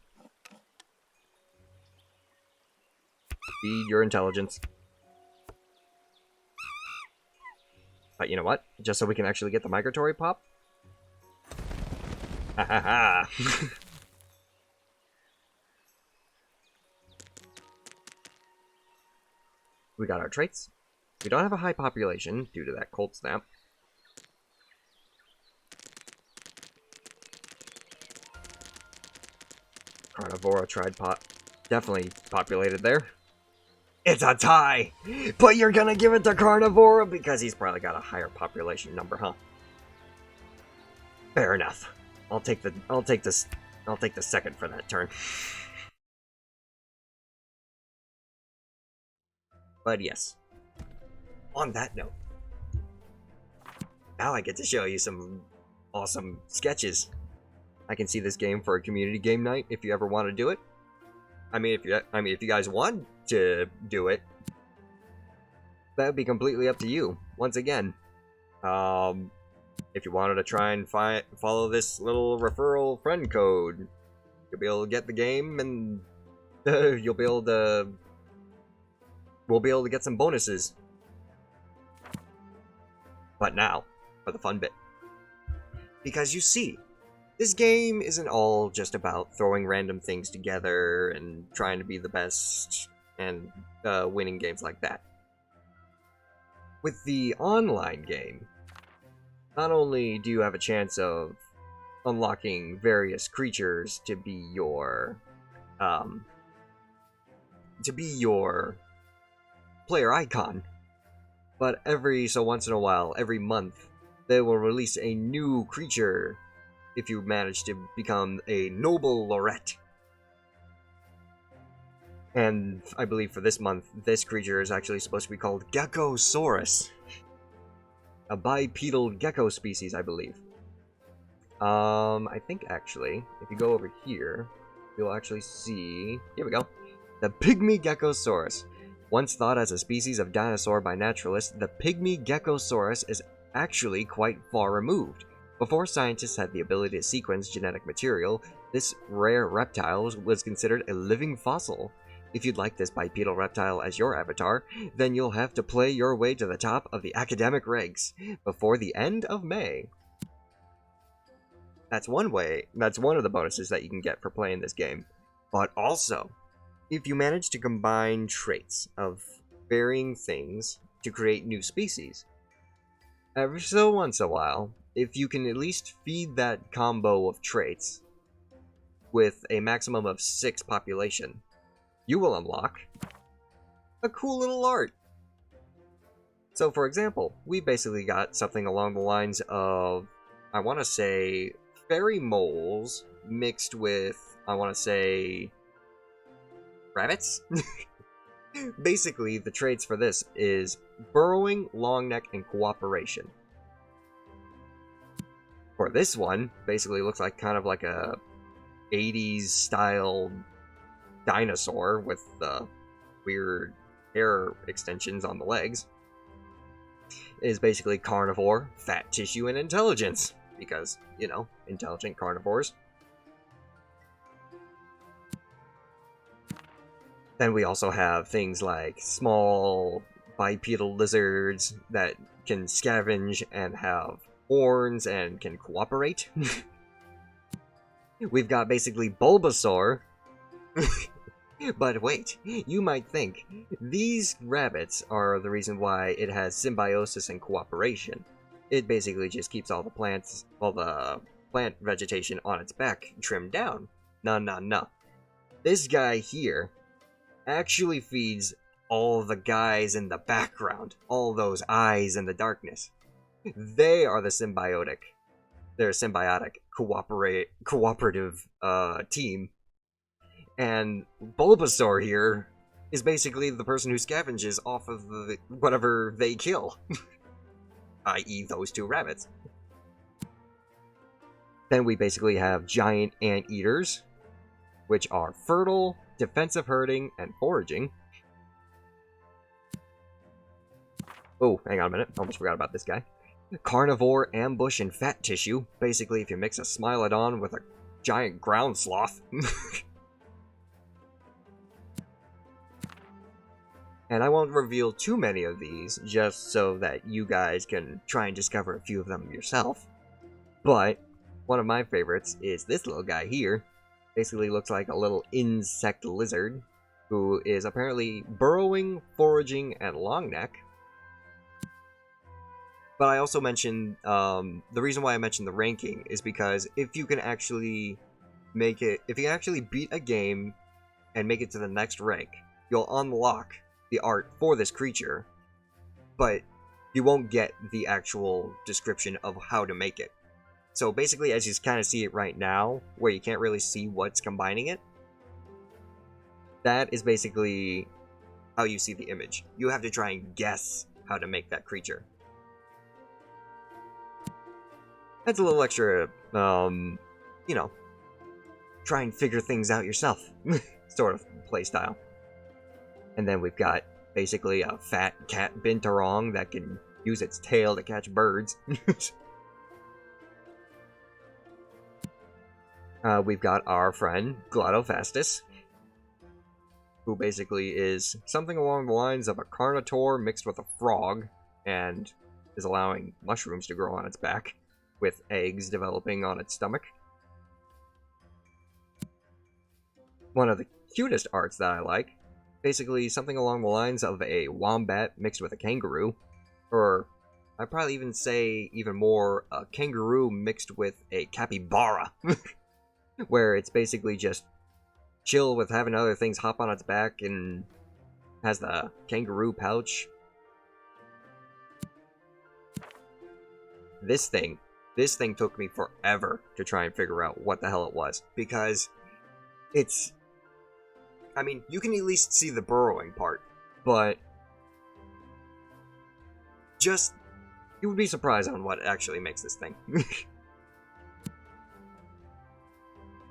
Feed your intelligence. But you know what? Just so we can actually get the migratory pop? Ha ha ha! We got our traits. We don't have a high population due to that cold snap. Carnivora Tridepot. Definitely populated there. It's a tie! But you're gonna give it to Carnivora because he's probably got a higher population number, huh? Fair enough. I'll take the second for that turn. But yes. On that note, now I get to show you some awesome sketches. I can see this game for a community game night if you ever want to do it. I mean, if you guys want to do it, that would be completely up to you. Once again, if you wanted to try and follow this little referral friend code, you'll be able to get the game and You'll be able to... We'll be able to get some bonuses. But now, for the fun bit. Because you see, this game isn't all just about throwing random things together and trying to be the best and winning games like that. With the online game, not only do you have a chance of unlocking various creatures to be your player icon, but every so once in a while, every month, they will release a new creature if you manage to become a noble Lorette. And I believe for this month, this creature is actually supposed to be called Geckosaurus. A bipedal gecko species, I believe. I think actually, if you go over here, you'll actually see... Here we go. The Pygmy Geckosaurus. Once thought as a species of dinosaur by naturalists, the Pygmy Geckosaurus is actually quite far removed. Before scientists had the ability to sequence genetic material, this rare reptile was considered a living fossil. If you'd like this bipedal reptile as your avatar, then you'll have to play your way to the top of the academic ranks before the end of May. That's one way, that's one of the bonuses that you can get for playing this game. But also, if you manage to combine traits of varying things to create new species, every so once in a while, if you can at least feed that combo of traits with a maximum of 6 population, you will unlock a cool little art. So for example, we basically got something along the lines of, I want to say, fairy moles mixed with, I want to say, rabbits? Basically, the traits for this is burrowing, long neck, and cooperation. For this one, basically looks like kind of like a 80s style dinosaur with weird hair extensions on the legs. It is basically carnivore, fat tissue, and intelligence. Because, you know, intelligent carnivores. Then we also have things like small bipedal lizards that can scavenge and have horns and can cooperate. We've got basically Bulbasaur. But wait, you might think, these rabbits are the reason why it has symbiosis and cooperation. It basically just keeps all the plants, all the plant vegetation on its back trimmed down. No. This guy here actually feeds all the guys in the background, all those eyes in the darkness. They are the symbiotic. They're a symbiotic cooperative team. And Bulbasaur here is basically the person who scavenges off of whatever they kill. I.e. those 2 rabbits. Then we basically have giant anteaters, which are fertile, defensive herding, and foraging. Oh, hang on a minute. Almost forgot about this guy. Carnivore, ambush, and fat tissue. Basically, if you mix a Smilodon with a giant ground sloth. And I won't reveal too many of these, just so that you guys can try and discover a few of them yourself. But one of my favorites is this little guy here. Basically looks like a little insect lizard, who is apparently burrowing, foraging, and long neck. But I also mentioned, the reason why I mentioned the ranking is because if you can actually make it, if you actually beat a game and make it to the next rank, you'll unlock the art for this creature, but you won't get the actual description of how to make it. So basically, as you kind of see it right now, where you can't really see what's combining it, that is basically how you see the image. You have to try and guess how to make that creature. That's a little extra, you know, try and figure things out yourself sort of playstyle. And then we've got basically a fat cat binturong that can use its tail to catch birds. We've got our friend Glottophastus. who basically is something along the lines of a Carnotaur mixed with a frog, and is allowing mushrooms to grow on its back, with eggs developing on its stomach. One of the cutest arts that I like, basically something along the lines of a wombat mixed with a kangaroo, or I'd probably even say even more a kangaroo mixed with a capybara, where it's basically just chill with having other things hop on its back and has the kangaroo pouch. This thing took me forever to try and figure out what the hell it was, because it's, I mean, you can at least see the burrowing part, but just, you would be surprised on what actually makes this thing.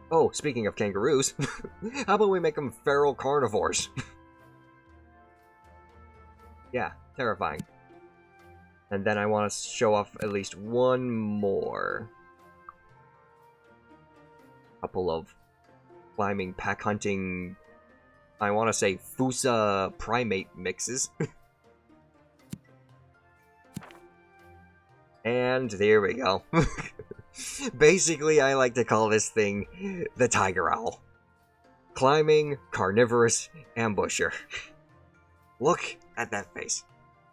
Oh, speaking of kangaroos, how about we make them feral carnivores? Yeah, terrifying. And then I want to show off at least one more. Couple of climbing, pack hunting, I want to say Fusa primate mixes. And there we go. Basically, I like to call this thing the Tiger Owl. Climbing, carnivorous, ambusher. Look at that face.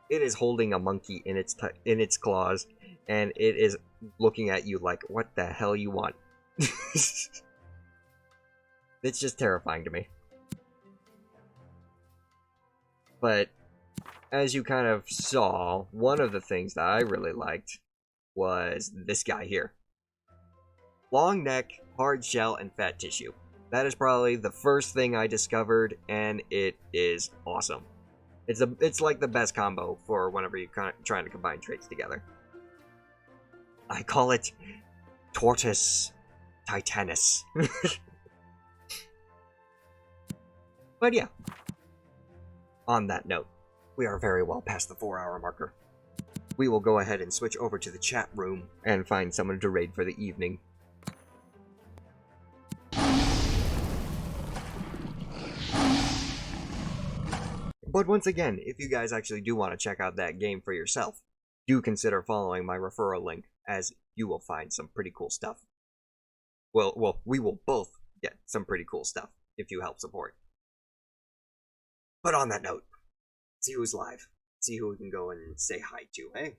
It is holding a monkey in its claws, and it is looking at you like, what the hell you want? It's just terrifying to me. But, as you kind of saw, one of the things that I really liked was this guy here. Long neck, hard shell, and fat tissue. That is probably the first thing I discovered, and it is awesome. It's like the best combo for whenever you're trying to combine traits together. I call it Tortoise Titanus. But yeah. On that note, we are very well past the 4-hour marker. We will go ahead and switch over to the chat room and find someone to raid for the evening. But once again, if you guys actually do want to check out that game for yourself, do consider following my referral link, as you will find some pretty cool stuff. Well, we will both get some pretty cool stuff if you help support. But on that note, see who's live. See who we can go and say hi to, eh?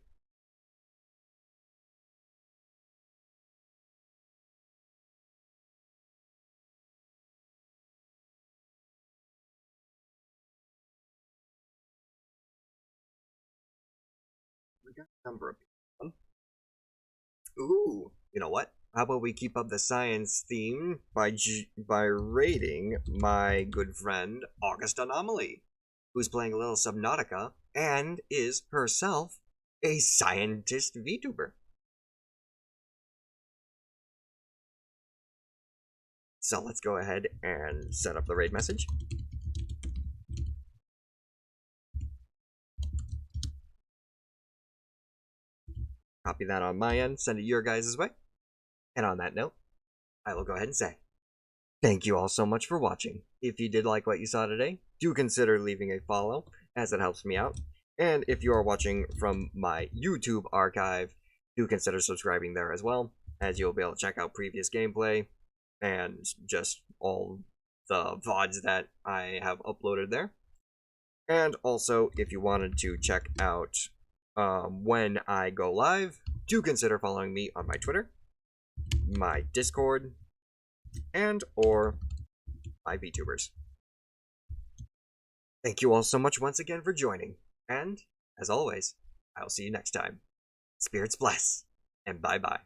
We got a number of people. Ooh, you know what? How about we keep up the science theme by rating my good friend August Anomaly, who's playing a little Subnautica and is herself a scientist VTuber. So let's go ahead and set up the raid message. Copy that on my end, send it your guys' way. And on that note, I will go ahead and say, thank you all so much for watching. If you did like what you saw today, do consider leaving a follow, as it helps me out. And if you are watching from my YouTube archive, do consider subscribing there as well, as you'll be able to check out previous gameplay and just all the VODs that I have uploaded there. And also, if you wanted to check out when I go live, do consider following me on my Twitter, my Discord, and or my VTubers. Thank you all so much once again for joining, and as always, I'll see you next time. Spirits bless, and bye-bye.